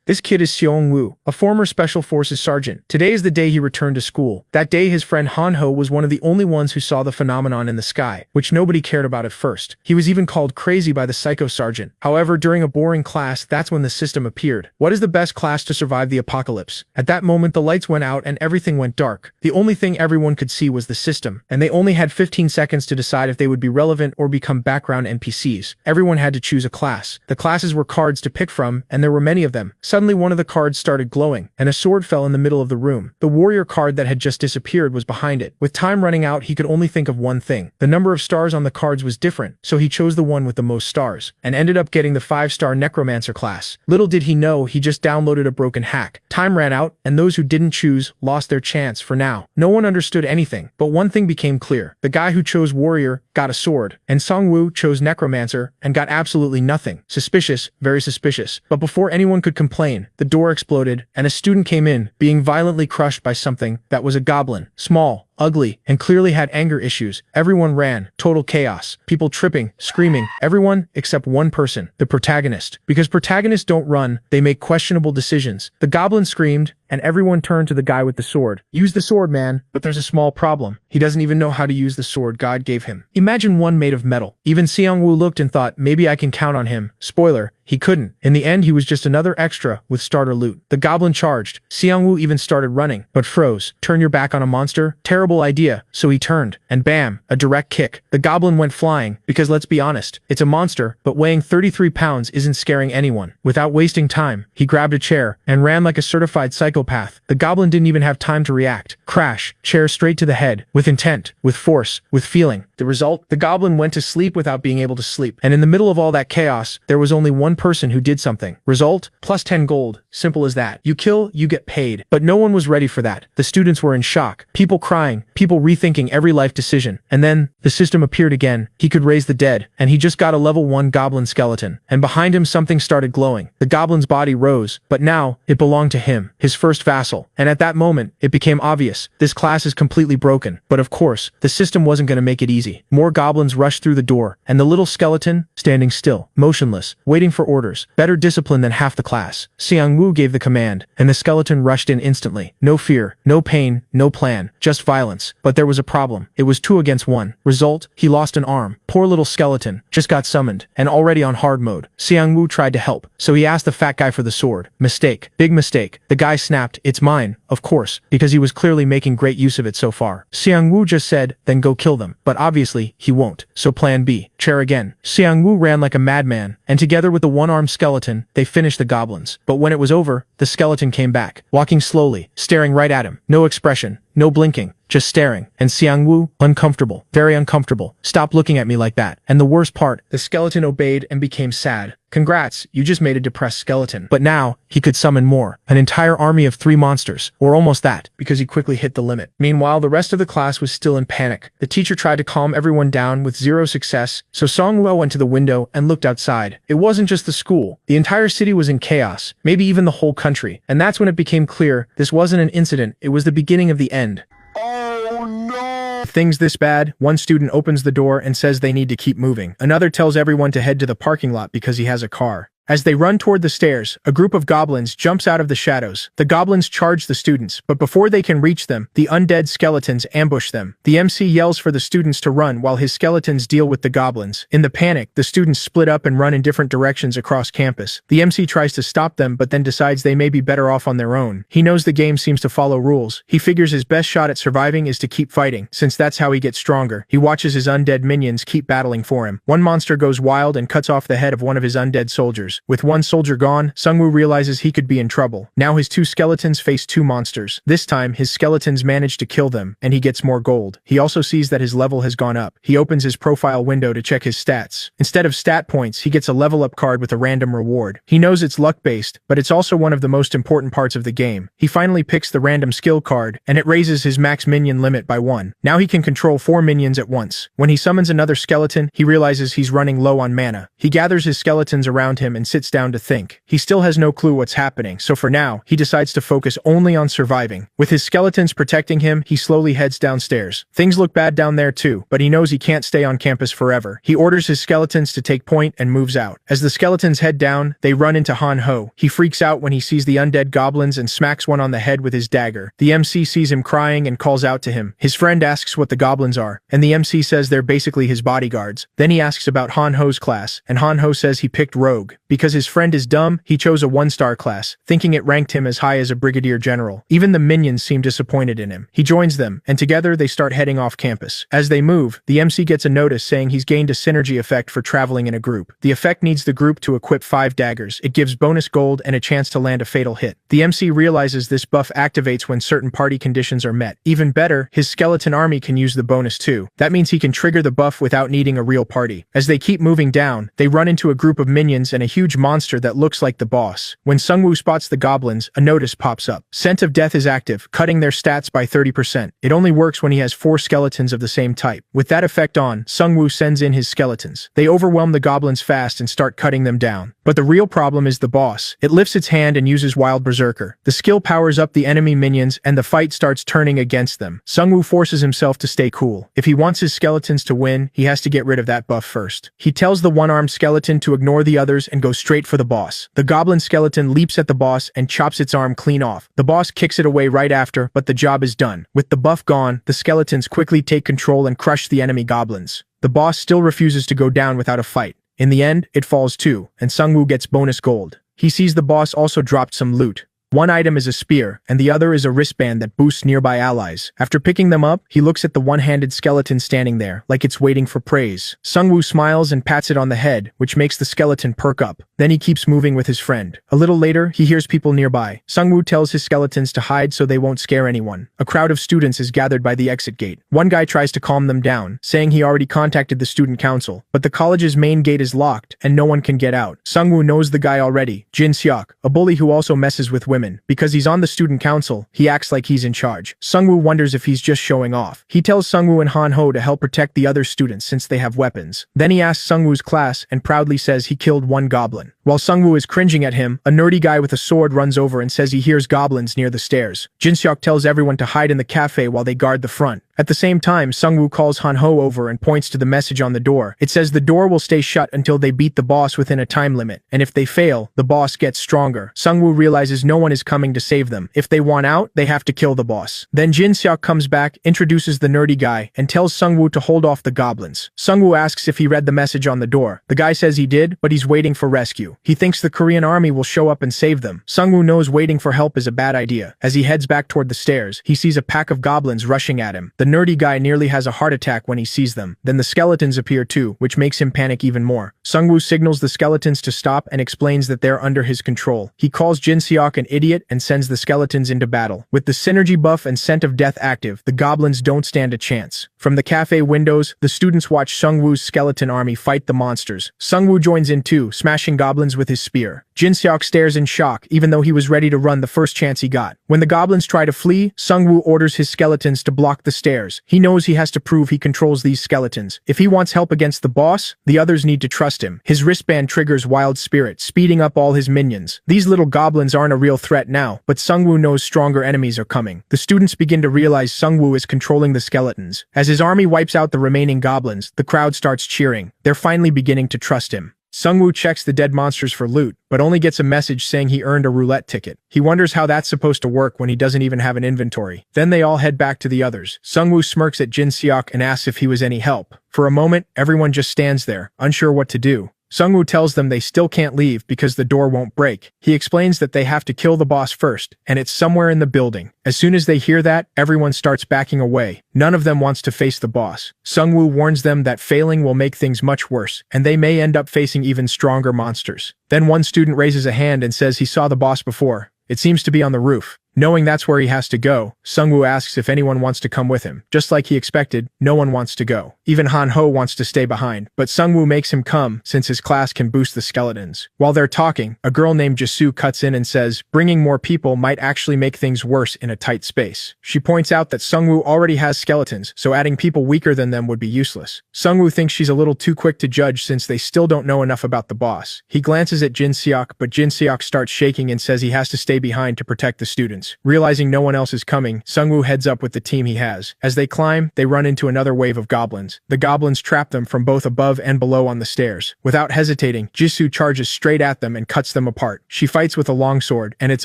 This kid is Seongwu, a former Special Forces sergeant. Today is the day he returned to school. That day his friend Manhwa was one of the only ones who saw the phenomenon in the sky, which nobody cared about at first. He was even called crazy by the psycho sergeant. However, during a boring class, that's when the system appeared. What is the best class to survive the apocalypse? At that moment the lights went out and everything went dark. The only thing everyone could see was the system, and they only had 15 seconds to decide if they would be relevant or become background NPCs. Everyone had to choose a class. The classes were cards to pick from, and there were many of them. Suddenly one of the cards started glowing, and a sword fell in the middle of the room. The warrior card that had just disappeared was behind it. With time running out, he could only think of one thing. The number of stars on the cards was different, so he chose the one with the most stars, and ended up getting the 5-star Necromancer class. Little did he know, he just downloaded a broken hack. Time ran out, and those who didn't choose lost their chance for now. No one understood anything, but one thing became clear. The guy who chose warrior got a sword, and Seongwu chose Necromancer and got absolutely nothing. Suspicious, very suspicious. But before anyone could complain, the door exploded, and a student came in, being violently crushed by something that was a goblin. Small, ugly, and clearly had anger issues. Everyone ran. Total chaos. People tripping, screaming. Everyone except one person, the protagonist. Because protagonists don't run, they make questionable decisions. The goblin screamed, and everyone turned to the guy with the sword. Use the sword, man. But there's a small problem. He doesn't even know how to use the sword God gave him. Imagine one made of metal. Even Seongwu looked and thought, maybe I can count on him. Spoiler, he couldn't. In the end, he was just another extra with starter loot. The goblin charged. Seongwu even started running, but froze. Turn your back on a monster? Terrible idea. So he turned, and bam, a direct kick. The goblin went flying, because let's be honest, it's a monster, but weighing 33 pounds isn't scaring anyone. Without wasting time, he grabbed a chair and ran like a certified psychopath. The goblin didn't even have time to react. Crash, chair straight to the head, with intent, with force, with feeling. The result? The goblin went to sleep without being able to sleep. And in the middle of all that chaos, there was only one person who did something. Result? Plus 10 gold. Simple as that. You kill, you get paid. But no one was ready for that. The students were in shock. People crying. People rethinking every life decision. And then, the system appeared again. He could raise the dead. And he just got a level 1 goblin skeleton. And behind him something started glowing. The goblin's body rose. But now, it belonged to him. His first vassal. And at that moment, it became obvious. This class is completely broken. But of course, the system wasn't going to make it easy. More goblins rushed through the door, and the little skeleton, standing still, motionless, waiting for orders. Better discipline than half the class. Seongwu gave the command, and the skeleton rushed in instantly. No fear, no pain, no plan, just violence. But there was a problem. It was 2 against 1. Result, he lost an arm. Poor little skeleton, just got summoned, and already on hard mode. Seongwu tried to help, so he asked the fat guy for the sword. Mistake. Big mistake. The guy snapped, it's mine, of course, because he was clearly making great use of it so far. Seongwu just said, then go kill them. But obviously, he won't. So plan B. Chair again. Seongwu ran like a madman, and together with the one-armed skeleton, they finished the goblins. But when it was over, the skeleton came back, walking slowly, staring right at him. No expression, no blinking, just staring. And Seongwu, uncomfortable, very uncomfortable. Stop looking at me like that. And the worst part, the skeleton obeyed and became sad. Congrats, you just made a depressed skeleton. But now, he could summon more. An entire army of 3 monsters, or almost that, because he quickly hit the limit. Meanwhile, the rest of the class was still in panic. The teacher tried to calm everyone down with 0 success, so Seongwu went to the window and looked outside. It wasn't just the school. The entire city was in chaos, maybe even the whole country. And that's when it became clear, this wasn't an incident, it was the beginning of the end. Oh no! Things this bad, one student opens the door and says they need to keep moving. Another tells everyone to head to the parking lot because he has a car. As they run toward the stairs, a group of goblins jumps out of the shadows. The goblins charge the students, but before they can reach them, the undead skeletons ambush them. The MC yells for the students to run while his skeletons deal with the goblins. In the panic, the students split up and run in different directions across campus. The MC tries to stop them but then decides they may be better off on their own. He knows the game seems to follow rules. He figures his best shot at surviving is to keep fighting, since that's how he gets stronger. He watches his undead minions keep battling for him. One monster goes wild and cuts off the head of one of his undead soldiers. With one soldier gone, Seongwu realizes he could be in trouble. Now his 2 skeletons face 2 monsters. This time, his skeletons manage to kill them, and he gets more gold. He also sees that his level has gone up. He opens his profile window to check his stats. Instead of stat points, he gets a level up card with a random reward. He knows it's luck-based, but it's also one of the most important parts of the game. He finally picks the random skill card, and it raises his max minion limit by 1. Now he can control 4 minions at once. When he summons another skeleton, he realizes he's running low on mana. He gathers his skeletons around him and and sits down to think. He still has no clue what's happening, so for now, he decides to focus only on surviving. With his skeletons protecting him, he slowly heads downstairs. Things look bad down there too, but he knows he can't stay on campus forever. He orders his skeletons to take point and moves out. As the skeletons head down, they run into Han Ho. He freaks out when he sees the undead goblins and smacks one on the head with his dagger. The MC sees him crying and calls out to him. His friend asks what the goblins are, and the MC says they're basically his bodyguards. Then he asks about Han Ho's class, and Han Ho says he picked Rogue. Because his friend is dumb, he chose a 1-star class, thinking it ranked him as high as a brigadier general. Even the minions seem disappointed in him. He joins them, and together they start heading off campus. As they move, the MC gets a notice saying he's gained a synergy effect for traveling in a group. The effect needs the group to equip 5 daggers. It gives bonus gold and a chance to land a fatal hit. The MC realizes this buff activates when certain party conditions are met. Even better, his skeleton army can use the bonus too. That means he can trigger the buff without needing a real party. As they keep moving down, they run into a group of minions and a huge monster that looks like the boss. When Seongwu spots the goblins, a notice pops up. Scent of Death is active, cutting their stats by 30%. It only works when he has 4 skeletons of the same type. With that effect on, Seongwu sends in his skeletons. They overwhelm the goblins fast and start cutting them down. But the real problem is the boss. It lifts its hand and uses Wild Berserker. The skill powers up the enemy minions and the fight starts turning against them. Seongwu forces himself to stay cool. If he wants his skeletons to win, he has to get rid of that buff first. He tells the one-armed skeleton to ignore the others and go straight for the boss. The goblin skeleton leaps at the boss and chops its arm clean off. The boss kicks it away right after, but the job is done. With the buff gone, the skeletons quickly take control and crush the enemy goblins. The boss still refuses to go down without a fight. In the end, it falls too, and Seongwu gets bonus gold. He sees the boss also dropped some loot. One item is a spear, and the other is a wristband that boosts nearby allies. After picking them up, he looks at the one-handed skeleton standing there, like it's waiting for praise. Seongwu smiles and pats it on the head, which makes the skeleton perk up. Then he keeps moving with his friend. A little later, he hears people nearby. Seongwu tells his skeletons to hide so they won't scare anyone. A crowd of students is gathered by the exit gate. One guy tries to calm them down, saying he already contacted the student council, but the college's main gate is locked, and no one can get out. Seongwu knows the guy already, Jin Seok, a bully who also messes with women. Because he's on the student council, he acts like he's in charge. Seongwu wonders if he's just showing off. He tells Seongwu and Han Ho to help protect the other students since they have weapons. Then he asks Seongwu's class and proudly says he killed 1 goblin. While Seongwu is cringing at him, a nerdy guy with a sword runs over and says he hears goblins near the stairs. Jin Seok tells everyone to hide in the cafe while they guard the front. At the same time, Seongwu calls Han Ho over and points to the message on the door. It says the door will stay shut until they beat the boss within a time limit, and if they fail, the boss gets stronger. Seongwu realizes no one is coming to save them. If they want out, they have to kill the boss. Then Jin Seok comes back, introduces the nerdy guy, and tells Seongwu to hold off the goblins. Seongwu asks if he read the message on the door. The guy says he did, but he's waiting for rescue. He thinks the Korean army will show up and save them. Seongwu knows waiting for help is a bad idea. As he heads back toward the stairs, he sees a pack of goblins rushing at him. The nerdy guy nearly has a heart attack when he sees them. Then the skeletons appear too, which makes him panic even more. Seongwu signals the skeletons to stop and explains that they're under his control. He calls Jin Seok an idiot and sends the skeletons into battle. With the synergy buff and scent of death active, the goblins don't stand a chance. From the cafe windows, the students watch Seongwu's skeleton army fight the monsters. Seongwu joins in too, smashing goblins with his spear. Jin Seok stares in shock, even though he was ready to run the first chance he got. When the goblins try to flee, Seongwu orders his skeletons to block the stairs. He knows he has to prove he controls these skeletons. If he wants help against the boss, the others need to trust him. His wristband triggers Wild Spirit, speeding up all his minions. These little goblins aren't a real threat now, but Seongwu knows stronger enemies are coming. The students begin to realize Seongwu is controlling the skeletons. As his army wipes out the remaining goblins, the crowd starts cheering. They're finally beginning to trust him. Seongwu checks the dead monsters for loot, but only gets a message saying he earned a roulette ticket. He wonders how that's supposed to work when he doesn't even have an inventory. Then they all head back to the others. Seongwu smirks at Jin Seok and asks if he was any help. For a moment, everyone just stands there, unsure what to do. Seongwu tells them they still can't leave because the door won't break. He explains that they have to kill the boss first, and it's somewhere in the building. As soon as they hear that, everyone starts backing away. None of them wants to face the boss. Seongwu warns them that failing will make things much worse, and they may end up facing even stronger monsters. Then one student raises a hand and says he saw the boss before. It seems to be on the roof. Knowing that's where he has to go, Seongwu asks if anyone wants to come with him. Just like he expected, no one wants to go. Even Han-ho wants to stay behind, but Seongwu makes him come since his class can boost the skeletons. While they're talking, a girl named Jisoo cuts in and says bringing more people might actually make things worse in a tight space. She points out that Seongwu already has skeletons, so adding people weaker than them would be useless. Seongwu thinks she's a little too quick to judge since they still don't know enough about the boss. He glances at Jin Seok, but Jin Seok starts shaking and says he has to stay behind to protect the students. Realizing no one else is coming, Seongwu heads up with the team he has. As they climb, they run into another wave of goblins. The goblins trap them from both above and below on the stairs. Without hesitating, Jisoo charges straight at them and cuts them apart. She fights with a longsword, and it's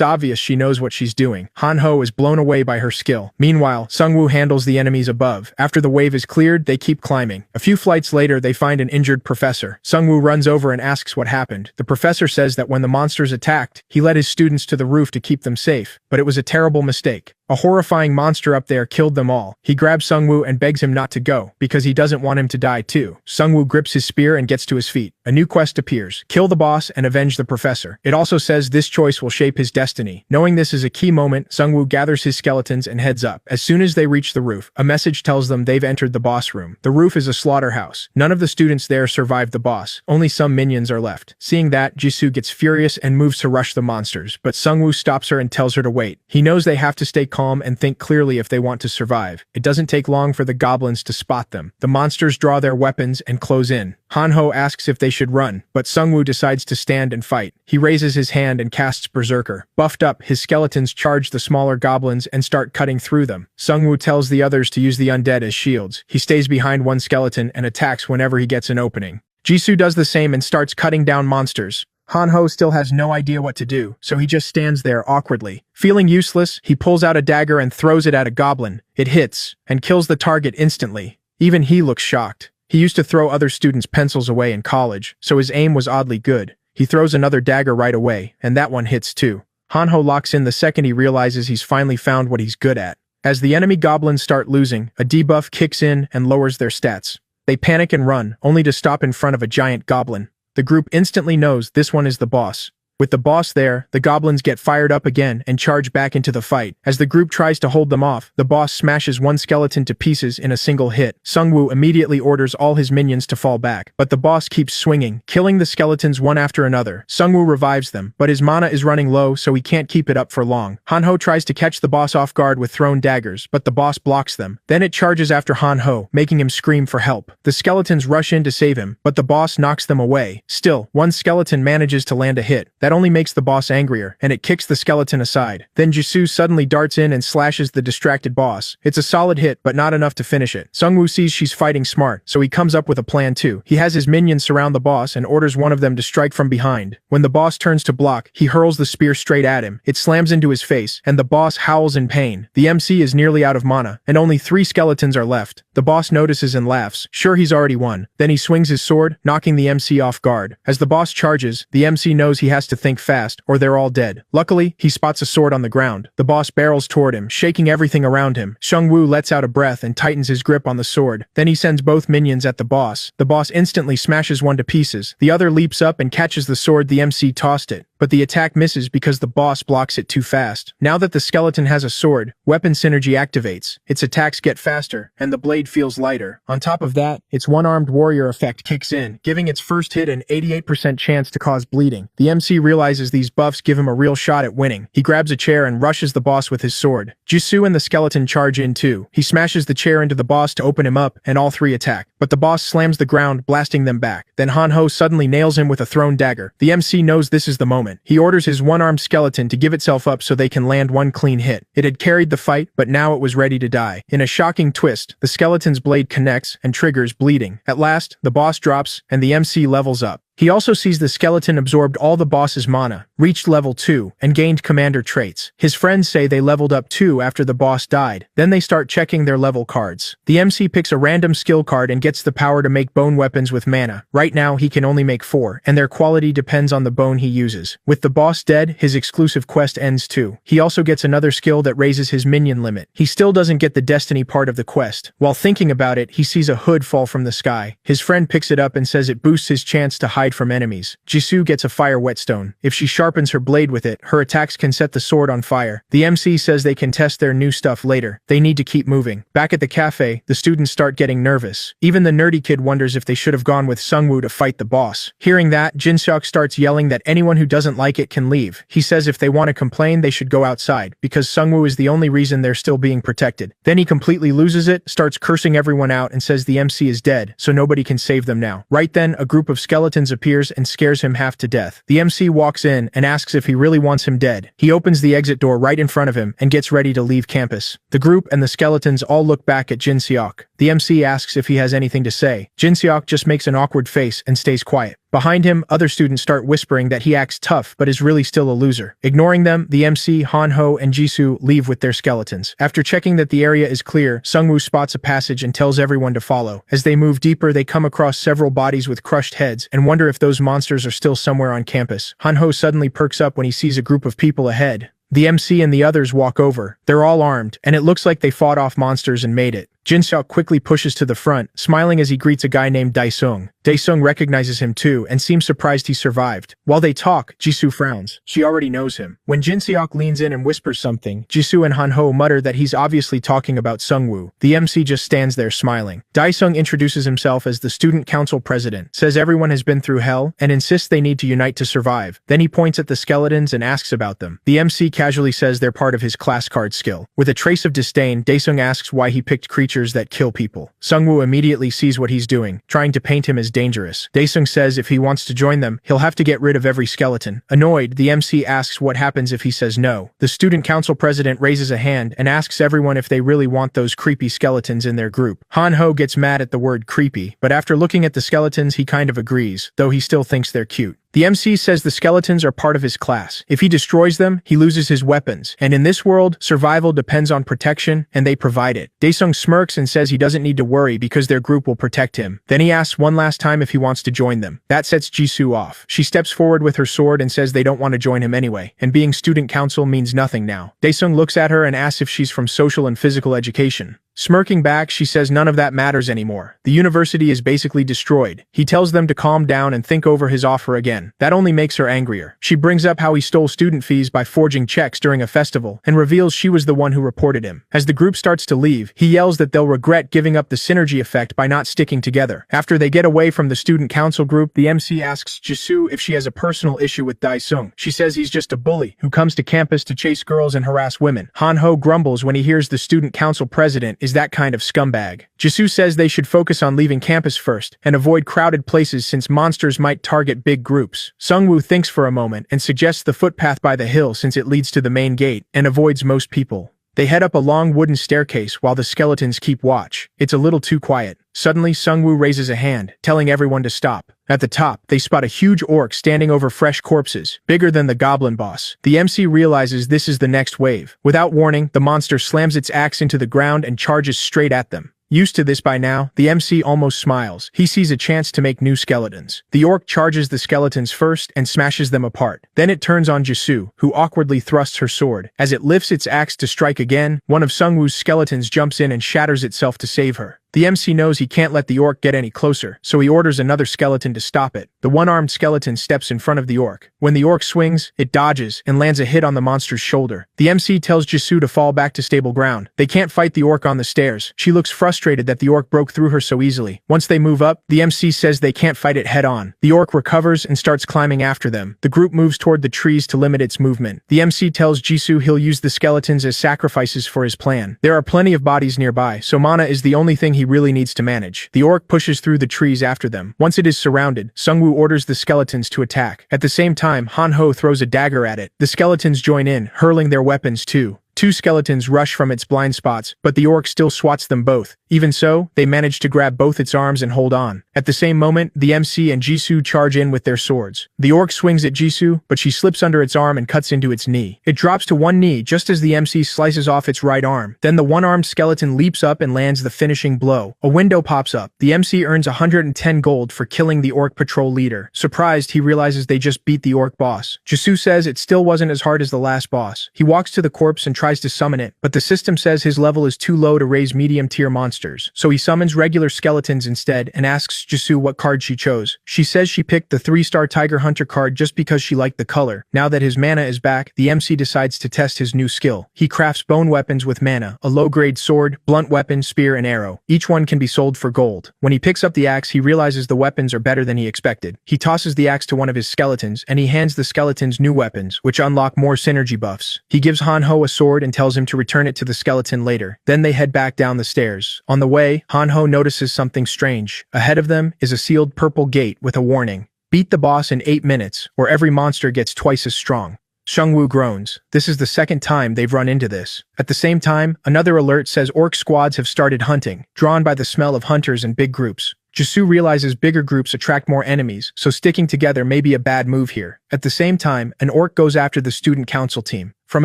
obvious she knows what she's doing. Han-ho is blown away by her skill. Meanwhile, Seongwu handles the enemies above. After the wave is cleared, they keep climbing. A few flights later, they find an injured professor. Seongwu runs over and asks what happened. The professor says that when the monsters attacked, he led his students to the roof to keep them safe, but it was a terrible mistake. A horrifying monster up there killed them all. He grabs Seongwu and begs him not to go, because he doesn't want him to die too. Seongwu grips his spear and gets to his feet. A new quest appears: kill the boss and avenge the professor. It also says this choice will shape his destiny. Knowing this is a key moment, Seongwu gathers his skeletons and heads up. As soon as they reach the roof, a message tells them they've entered the boss room. The roof is a slaughterhouse. None of the students there survived the boss. Only some minions are left. Seeing that, Jisoo gets furious and moves to rush the monsters, but Seongwu stops her and tells her to wait. He knows they have to stay calm and think clearly if they want to survive. It doesn't take long for the goblins to spot them. The monsters draw their weapons and close in. Han-ho asks if they should run, but Seongwu decides to stand and fight. He raises his hand and casts Berserker. Buffed up, his skeletons charge the smaller goblins and start cutting through them. Seongwu tells the others to use the undead as shields. He stays behind one skeleton and attacks whenever he gets an opening. Jisoo does the same and starts cutting down monsters. Han-ho still has no idea what to do, so he just stands there awkwardly. Feeling useless, he pulls out a dagger and throws it at a goblin. It hits, and kills the target instantly. Even he looks shocked. He used to throw other students' pencils away in college, so his aim was oddly good. He throws another dagger right away, and that one hits too. Han-ho locks in the second he realizes he's finally found what he's good at. As the enemy goblins start losing, a debuff kicks in and lowers their stats. They panic and run, only to stop in front of a giant goblin. The group instantly knows this one is the boss. With the boss there, the goblins get fired up again and charge back into the fight. As the group tries to hold them off, the boss smashes one skeleton to pieces in a single hit. Seongwu immediately orders all his minions to fall back, but the boss keeps swinging, killing the skeletons one after another. Seongwu revives them, but his mana is running low, so he can't keep it up for long. Han-ho tries to catch the boss off guard with thrown daggers, but the boss blocks them. Then it charges after Han-ho, making him scream for help. The skeletons rush in to save him, but the boss knocks them away. Still, one skeleton manages to land a hit. That only makes the boss angrier, and it kicks the skeleton aside. Then Jisoo suddenly darts in and slashes the distracted boss. It's a solid hit, but not enough to finish it. Seongwu sees she's fighting smart, so he comes up with a plan too. He has his minions surround the boss and orders one of them to strike from behind. When the boss turns to block, he hurls the spear straight at him. It slams into his face, and the boss howls in pain. The MC is nearly out of mana, and only 3 skeletons are left. The boss notices and laughs. Sure, he's already won. Then he swings his sword, knocking the MC off guard. As the boss charges, the MC knows he has to think fast, or they're all dead. Luckily, he spots a sword on the ground. The boss barrels toward him, shaking everything around him. Seongwu lets out a breath and tightens his grip on the sword. Then he sends both minions at the boss. The boss instantly smashes one to pieces. The other leaps up and catches the sword the MC tossed it, but the attack misses because the boss blocks it too fast. Now that the skeleton has a sword, weapon synergy activates. Its attacks get faster, and the blade feels lighter. On top of that, its one-armed warrior effect kicks in, giving its first hit an 88% chance to cause bleeding. The MC realizes these buffs give him a real shot at winning. He grabs a chair and rushes the boss with his sword. Jisoo and the skeleton charge in too. He smashes the chair into the boss to open him up, and all 3 attack. But the boss slams the ground, blasting them back. Then Han-ho suddenly nails him with a thrown dagger. The MC knows this is the moment. He orders his one-armed skeleton to give itself up so they can land one clean hit. It had carried the fight, but now it was ready to die. In a shocking twist, the skeleton's blade connects and triggers bleeding. At last, the boss drops, and the MC levels up. He also sees the skeleton absorbed all the boss's mana, reached level 2, and gained commander traits. His friends say they leveled up too after the boss died. Then they start checking their level cards. The MC picks a random skill card and gets the power to make bone weapons with mana. Right now, he can only make 4, and their quality depends on the bone he uses. With the boss dead, his exclusive quest ends too. He also gets another skill that raises his minion limit. He still doesn't get the destiny part of the quest. While thinking about it, he sees a hood fall from the sky. His friend picks it up and says it boosts his chance to hide hide from enemies. Jisoo gets a fire whetstone. If she sharpens her blade with it, her attacks can set the sword on fire. The MC says they can test their new stuff later. They need to keep moving. Back at the cafe, the students start getting nervous. Even the nerdy kid wonders if they should have gone with Seongwu to fight the boss. Hearing that, Jin-seok starts yelling that anyone who doesn't like it can leave. He says if they want to complain, they should go outside, because Seongwu is the only reason they're still being protected. Then he completely loses it, starts cursing everyone out, and says the MC is dead, so nobody can save them now. Right then, a group of skeletons appears and scares him half to death. The MC walks in and asks if he really wants him dead. He opens the exit door right in front of him and gets ready to leave campus. The group and the skeletons all look back at Jin-seok. The MC asks if he has anything to say. Jin-seok just makes an awkward face and stays quiet. Behind him, other students start whispering that he acts tough but is really still a loser. Ignoring them, the MC, Han-ho, and Jisoo leave with their skeletons. After checking that the area is clear, Seongwu spots a passage and tells everyone to follow. As they move deeper, they come across several bodies with crushed heads and wonder if those monsters are still somewhere on campus. Han-ho suddenly perks up when he sees a group of people ahead. The MC and the others walk over. They're all armed, and it looks like they fought off monsters and made it. Jin-seok quickly pushes to the front, smiling as he greets a guy named Dae-sung. Dae-sung recognizes him too and seems surprised he survived. While they talk, Jisoo frowns. She already knows him. When Jin-seok leans in and whispers something, Jisoo and Han-ho mutter that he's obviously talking about Seongwu. The MC just stands there smiling. Dae-sung introduces himself as the student council president, says everyone has been through hell, and insists they need to unite to survive. Then he points at the skeletons and asks about them. The MC casually says they're part of his class card skill. With a trace of disdain, Dae-sung asks why he picked creatures that kill people. Seongwu immediately sees what he's doing, trying to paint him as dangerous. Dae-sung says if he wants to join them, he'll have to get rid of every skeleton. Annoyed, the MC asks what happens if he says no. The student council president raises a hand and asks everyone if they really want those creepy skeletons in their group. Han-ho gets mad at the word creepy, but after looking at the skeletons, he kind of agrees, though he still thinks they're cute. The MC says the skeletons are part of his class. If he destroys them, he loses his weapons. And in this world, survival depends on protection, and they provide it. Dae-sung smirks and says he doesn't need to worry because their group will protect him. Then he asks one last time if he wants to join them. That sets Jisoo off. She steps forward with her sword and says they don't want to join him anyway, and being student council means nothing now. Dae-sung looks at her and asks if she's from social and physical education. Smirking back, she says none of that matters anymore. The university is basically destroyed. He tells them to calm down and think over his offer again. That only makes her angrier. She brings up how he stole student fees by forging checks during a festival and reveals she was the one who reported him. As the group starts to leave, he yells that they'll regret giving up the synergy effect by not sticking together. After they get away from the student council group, the MC asks Jisoo if she has a personal issue with Dae-sung. She says he's just a bully who comes to campus to chase girls and harass women. Han-ho grumbles when he hears the student council president is that kind of scumbag. Jisoo says they should focus on leaving campus first and avoid crowded places since monsters might target big groups. Seongwu thinks for a moment and suggests the footpath by the hill since it leads to the main gate and avoids most people. They head up a long wooden staircase while the skeletons keep watch. It's a little too quiet. Suddenly, Seongwu raises a hand, telling everyone to stop. At the top, they spot a huge orc standing over fresh corpses, bigger than the goblin boss. The MC realizes this is the next wave. Without warning, the monster slams its axe into the ground and charges straight at them. Used to this by now, the MC almost smiles. He sees a chance to make new skeletons. The orc charges the skeletons first and smashes them apart. Then it turns on Jisoo, who awkwardly thrusts her sword. As it lifts its axe to strike again, one of Seongwu's skeletons jumps in and shatters itself to save her. The MC knows he can't let the orc get any closer, so he orders another skeleton to stop it. The one-armed skeleton steps in front of the orc. When the orc swings, it dodges and lands a hit on the monster's shoulder. The MC tells Jisoo to fall back to stable ground. They can't fight the orc on the stairs. She looks frustrated that the orc broke through her so easily. Once they move up, the MC says they can't fight it head-on. The orc recovers and starts climbing after them. The group moves toward the trees to limit its movement. The MC tells Jisoo he'll use the skeletons as sacrifices for his plan. There are plenty of bodies nearby, so mana is the only thing he really needs to manage. The orc pushes through the trees after them. Once it is surrounded, Seongwu orders the skeletons to attack. At the same time, Han-ho throws a dagger at it. The skeletons join in, hurling their weapons too. Two skeletons rush from its blind spots, but the orc still swats them both. Even so, they manage to grab both its arms and hold on. At the same moment, the MC and Jisoo charge in with their swords. The orc swings at Jisoo, but she slips under its arm and cuts into its knee. It drops to one knee just as the MC slices off its right arm. Then the one-armed skeleton leaps up and lands the finishing blow. A window pops up. The MC earns 110 gold for killing the orc patrol leader. Surprised, he realizes they just beat the orc boss. Jisoo says it still wasn't as hard as the last boss. He walks to the corpse and tries to summon it, but the system says his level is too low to raise medium-tier monsters, so he summons regular skeletons instead and asks asks Jisoo what card she chose. She says she picked the 3-star Tiger Hunter card just because she liked the color. Now that his mana is back, the MC decides to test his new skill. He crafts bone weapons with mana, a low-grade sword, blunt weapon, spear, and arrow. Each one can be sold for gold. When he picks up the axe, he realizes the weapons are better than he expected. He tosses the axe to one of his skeletons, and he hands the skeletons new weapons, which unlock more synergy buffs. He gives Hanho a sword and tells him to return it to the skeleton later. Then they head back down the stairs. On the way, Hanho notices something strange. Ahead of them is a sealed purple gate with a warning. Beat the boss in 8 minutes, or every monster gets twice as strong. Seongwu groans. This is the second time they've run into this. At the same time, another alert says orc squads have started hunting, drawn by the smell of hunters in big groups. Jisoo realizes bigger groups attract more enemies, so sticking together may be a bad move here. At the same time, an orc goes after the student council team. From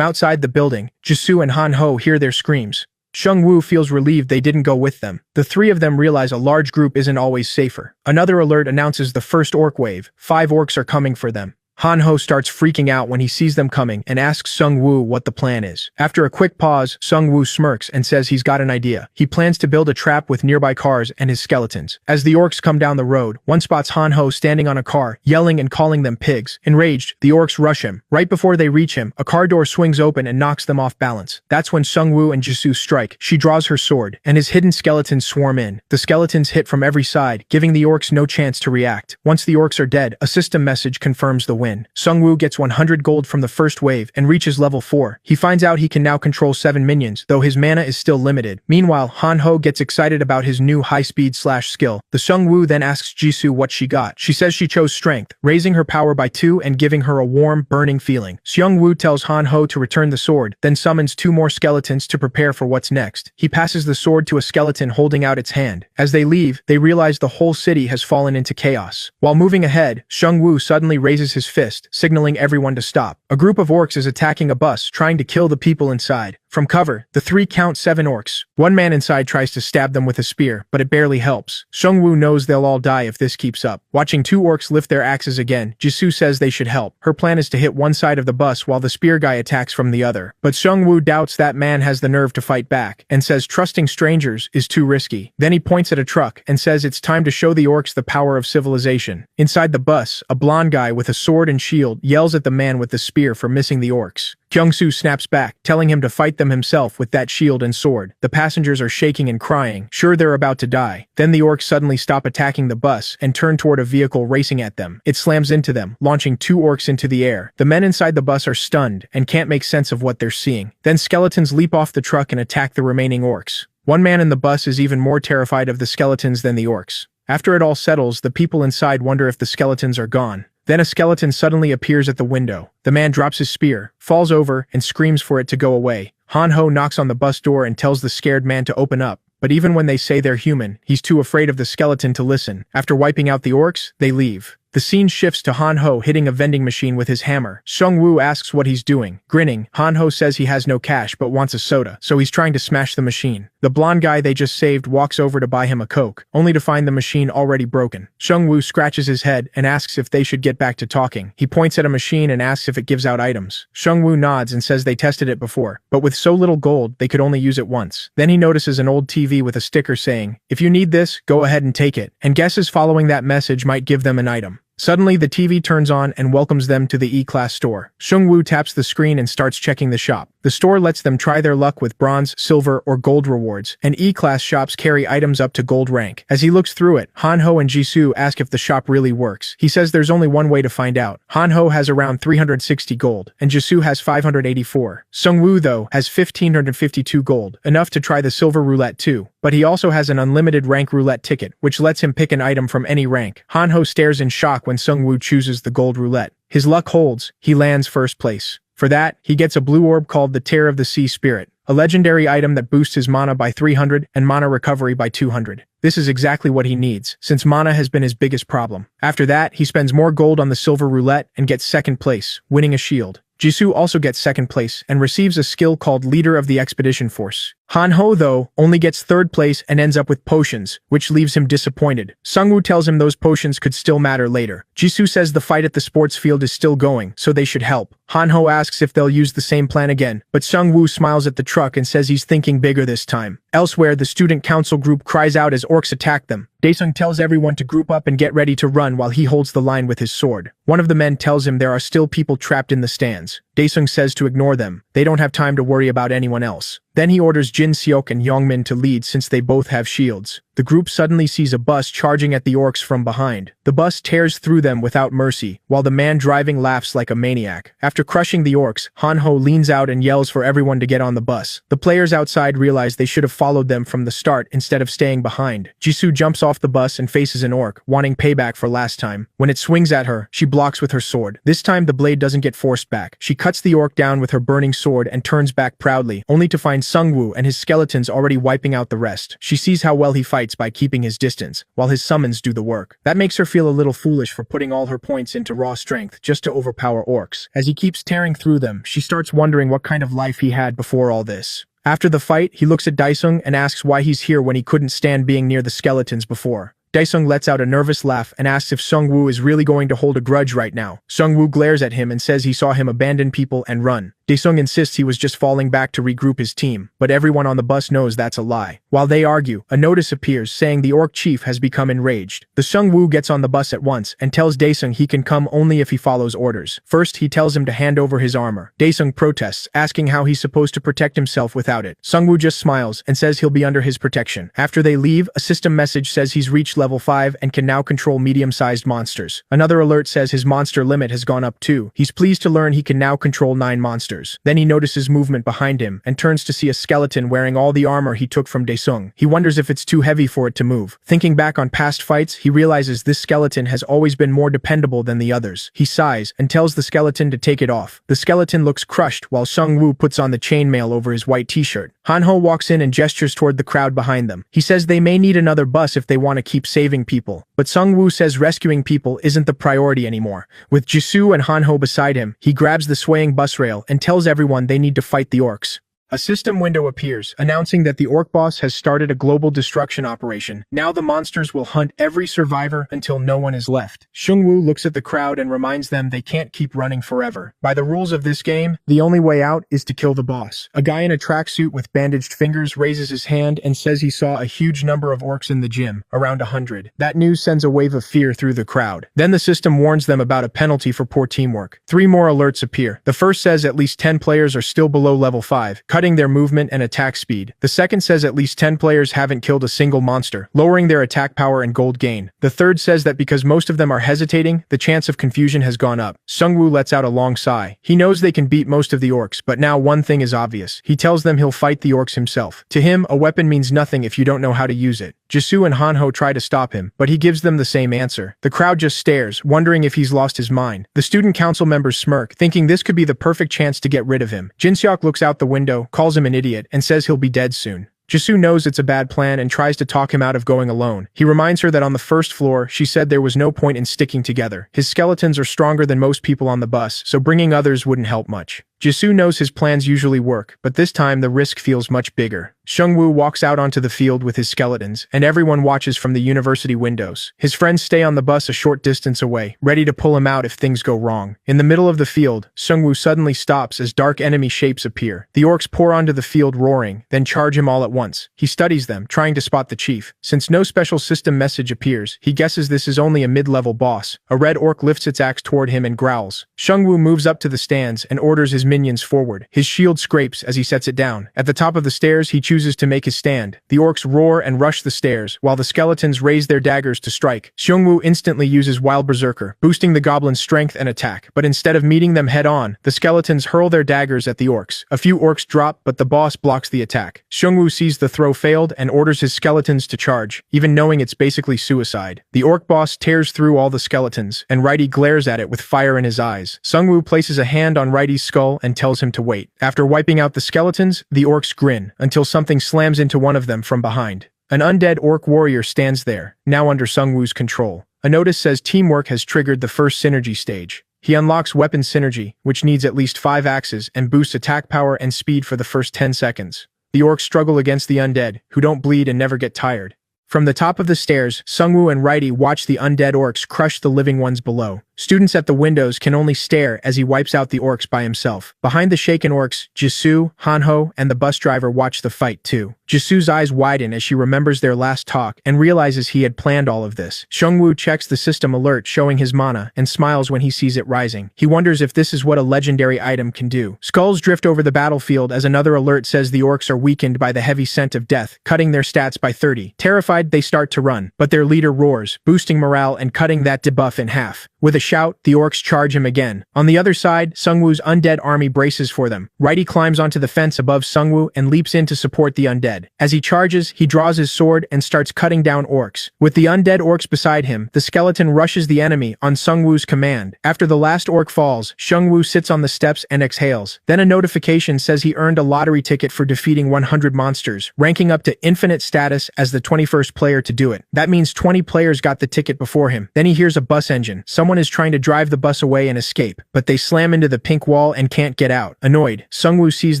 outside the building, Jisoo and Hanho hear their screams. Seongwu feels relieved they didn't go with them. The three of them realize a large group isn't always safer. Another alert announces the first orc wave. 5 orcs are coming for them. Hanho starts freaking out when he sees them coming and asks Seongwu what the plan is. After a quick pause, Seongwu smirks and says he's got an idea. He plans to build a trap with nearby cars and his skeletons. As the orcs come down the road, one spots Hanho standing on a car, yelling and calling them pigs. Enraged, the orcs rush him. Right before they reach him, a car door swings open and knocks them off balance. That's when Seongwu and Jisoo strike. She draws her sword, and his hidden skeletons swarm in. The skeletons hit from every side, giving the orcs no chance to react. Once the orcs are dead, a system message confirms the win. Seongwu gets 100 gold from the first wave and reaches level 4. He finds out he can now control 7 minions, though his mana is still limited. Meanwhile, Hanho gets excited about his new high-speed slash skill. The Seongwu then asks Jisoo what she got. She says she chose strength, raising her power by 2 and giving her a warm, burning feeling. Seongwu tells Hanho to return the sword, then summons 2 more skeletons to prepare for what's next. He passes the sword to a skeleton holding out its hand. As they leave, they realize the whole city has fallen into chaos. While moving ahead, Seongwu suddenly raises his fist, signaling everyone to stop. A group of orcs is attacking a bus, trying to kill the people inside. From cover, the 3 count 7 orcs. One man inside tries to stab them with a spear, but it barely helps. Seongwu knows they'll all die if this keeps up. Watching 2 orcs lift their axes again, Jisoo says they should help. Her plan is to hit one side of the bus while the spear guy attacks from the other. But Seongwu doubts that man has the nerve to fight back, and says trusting strangers is too risky. Then he points at a truck and says it's time to show the orcs the power of civilization. Inside the bus, a blonde guy with a sword and shield yells at the man with the spear for missing the orcs. Kyung-soo snaps back, telling him to fight them himself with that shield and sword. The passengers are shaking and crying, sure they're about to die. Then the orcs suddenly stop attacking the bus and turn toward a vehicle racing at them. It slams into them, launching 2 orcs into the air. The men inside the bus are stunned and can't make sense of what they're seeing. Then skeletons leap off the truck and attack the remaining orcs. One man in the bus is even more terrified of the skeletons than the orcs. After it all settles, the people inside wonder if the skeletons are gone. Then a skeleton suddenly appears at the window. The man drops his spear, falls over, and screams for it to go away. Hanho knocks on the bus door and tells the scared man to open up. But even when they say they're human, he's too afraid of the skeleton to listen. After wiping out the orcs, they leave. The scene shifts to Hanho hitting a vending machine with his hammer. Seongwu asks what he's doing. Grinning, Hanho says he has no cash but wants a soda, so he's trying to smash the machine. The blonde guy they just saved walks over to buy him a Coke, only to find the machine already broken. Seongwu scratches his head and asks if they should get back to talking. He points at a machine and asks if it gives out items. Seongwu nods and says they tested it before, but with so little gold, they could only use it once. Then he notices an old TV with a sticker saying, "If you need this, go ahead and take it," and guesses following that message might give them an item. Suddenly, the TV turns on and welcomes them to the E-Class store. Seongwu taps the screen and starts checking the shop. The store lets them try their luck with bronze, silver, or gold rewards, and E-Class shops carry items up to gold rank. As he looks through it, Hanho and Jisoo ask if the shop really works. He says there's only one way to find out. Hanho has around 360 gold, and Jisoo has 584. Seongwu, though, has 1,552 gold, enough to try the silver roulette too. But he also has an unlimited rank roulette ticket, which lets him pick an item from any rank. Hanho stares in shock when Seongwu chooses the gold roulette. His luck holds, he lands first place. For that, he gets a blue orb called the Tear of the Sea Spirit, a legendary item that boosts his mana by 300 and mana recovery by 200. This is exactly what he needs, since mana has been his biggest problem. After that, he spends more gold on the silver roulette and gets second place, winning a shield. Jisoo also gets second place and receives a skill called Leader of the Expedition Force. Hanho, though, only gets third place and ends up with potions, which leaves him disappointed. Seongwu tells him those potions could still matter later. Jisoo says the fight at the sports field is still going, so they should help. Hanho asks if they'll use the same plan again, but Seongwu smiles at the truck and says he's thinking bigger this time. Elsewhere, the student council group cries out as orcs attack them. Daesung tells everyone to group up and get ready to run while he holds the line with his sword. One of the men tells him there are still people trapped in the stands. Daesung says to ignore them. They don't have time to worry about anyone else. Then he orders Jin Seok and Yongmin to lead since they both have shields. The group suddenly sees a bus charging at the orcs from behind. The bus tears through them without mercy, while the man driving laughs like a maniac. After crushing the orcs, Hanho leans out and yells for everyone to get on the bus. The players outside realize they should have followed them from the start instead of staying behind. Jisoo jumps off the bus and faces an orc, wanting payback for last time. When it swings at her, she blocks with her sword. This time the blade doesn't get forced back. She cuts the orc down with her burning sword and turns back proudly, only to find Seongwu and his skeletons already wiping out the rest. She sees how well he fights by keeping his distance, while his summons do the work. That makes her feel a little foolish for putting all her points into raw strength just to overpower orcs. As he keeps tearing through them, she starts wondering what kind of life he had before all this. After the fight, he looks at Daesung and asks why he's here when he couldn't stand being near the skeletons before. Daesung lets out a nervous laugh and asks if Seongwu is really going to hold a grudge right now. Seongwu glares at him and says he saw him abandon people and run. Daesung insists he was just falling back to regroup his team, but everyone on the bus knows that's a lie. While they argue, a notice appears saying the orc chief has become enraged. The Seongwu gets on the bus at once and tells Daesung he can come only if he follows orders. First, he tells him to hand over his armor. Daesung protests, asking how he's supposed to protect himself without it. Seongwu just smiles and says he'll be under his protection. After they leave, a system message says he's reached level 5 and can now control medium-sized monsters. Another alert says his monster limit has gone up too. He's pleased to learn he can now control 9 monsters. Then he notices movement behind him and turns to see a skeleton wearing all the armor he took from Daesung. He wonders if it's too heavy for it to move. Thinking back on past fights, he realizes this skeleton has always been more dependable than the others. He sighs and tells the skeleton to take it off. The skeleton looks crushed while Seongwu puts on the chainmail over his white t-shirt. Hanho walks in and gestures toward the crowd behind them. He says they may need another bus if they want to keep saving people. But Seongwu says rescuing people isn't the priority anymore. With Jisoo and Hanho beside him, he grabs the swaying bus rail and tells everyone they need to fight the orcs. A system window appears, announcing that the orc boss has started a global destruction operation. Now the monsters will hunt every survivor until no one is left. Seongwu looks at the crowd and reminds them they can't keep running forever. By the rules of this game, the only way out is to kill the boss. A guy in a tracksuit with bandaged fingers raises his hand and says he saw a huge number of orcs in the gym, around 100. That news sends a wave of fear through the crowd. Then the system warns them about a penalty for poor teamwork. 3 more alerts appear. The first says at least 10 players are still below level 5. Cutting their movement and attack speed. The second says at least 10 players haven't killed a single monster, lowering their attack power and gold gain. The third says that because most of them are hesitating, the chance of confusion has gone up. Seongwu lets out a long sigh. He knows they can beat most of the orcs, but now one thing is obvious. He tells them he'll fight the orcs himself. To him, a weapon means nothing if you don't know how to use it. Jisoo and Hanho try to stop him, but he gives them the same answer. The crowd just stares, wondering if he's lost his mind. The student council members smirk, thinking this could be the perfect chance to get rid of him. Jinseok looks out the window, calls him an idiot, and says he'll be dead soon. Jisoo knows it's a bad plan and tries to talk him out of going alone. He reminds her that on the first floor, she said there was no point in sticking together. His skeletons are stronger than most people on the bus, so bringing others wouldn't help much. Jisoo knows his plans usually work, but this time the risk feels much bigger. Seongwu walks out onto the field with his skeletons, and everyone watches from the university windows. His friends stay on the bus a short distance away, ready to pull him out if things go wrong. In the middle of the field, Seongwu suddenly stops as dark enemy shapes appear. The orcs pour onto the field roaring, then charge him all at once. He studies them, trying to spot the chief. Since no special system message appears, he guesses this is only a mid-level boss. A red orc lifts its axe toward him and growls. Seongwu moves up to the stands and orders his minions forward. His shield scrapes as he sets it down. At the top of the stairs, he chooses to make his stand. The orcs roar and rush the stairs, while the skeletons raise their daggers to strike. Seongwu instantly uses Wild Berserker, boosting the goblins' strength and attack. But instead of meeting them head-on, the skeletons hurl their daggers at the orcs. A few orcs drop, but the boss blocks the attack. Seongwu sees the throw failed and orders his skeletons to charge, even knowing it's basically suicide. The orc boss tears through all the skeletons, and Righty glares at it with fire in his eyes. Seongwu places a hand on Righty's skull and tells him to wait. After wiping out the skeletons, the orcs grin, until something slams into one of them from behind. An undead orc warrior stands there, now under Seongwu's control. A notice says teamwork has triggered the first synergy stage. He unlocks weapon synergy, which needs at least 5 axes and boosts attack power and speed for the first 10 seconds. the orcs struggle against the undead, who don't bleed and never get tired. From the top of the stairs, Seongwu and Righty watch the undead orcs crush the living ones below. Students at the windows can only stare as he wipes out the orcs by himself. Behind the shaken orcs, Jisoo, Hanho, and the bus driver watch the fight too. Jisoo's eyes widen as she remembers their last talk and realizes he had planned all of this. Seongwu checks the system alert showing his mana and smiles when he sees it rising. He wonders if this is what a legendary item can do. Skulls drift over the battlefield as another alert says the orcs are weakened by the heavy scent of death, cutting their stats by 30. Terrified, they start to run, but their leader roars, boosting morale and cutting that debuff in half. With a shout, the orcs charge him again. On the other side, Seongwu's undead army braces for them. Righty climbs onto the fence above Seongwu and leaps in to support the undead. As he charges, he draws his sword and starts cutting down orcs. With the undead orcs beside him, the skeleton rushes the enemy on Seongwu's command. After the last orc falls, Seongwu sits on the steps and exhales. Then a notification says he earned a lottery ticket for defeating 100 monsters, ranking up to infinite status as the 21st player to do it. That means 20 players got the ticket before him. Then he hears a bus engine. Someone is trying to drive the bus away and escape, but they slam into the pink wall and can't get out. Annoyed, Seongwu sees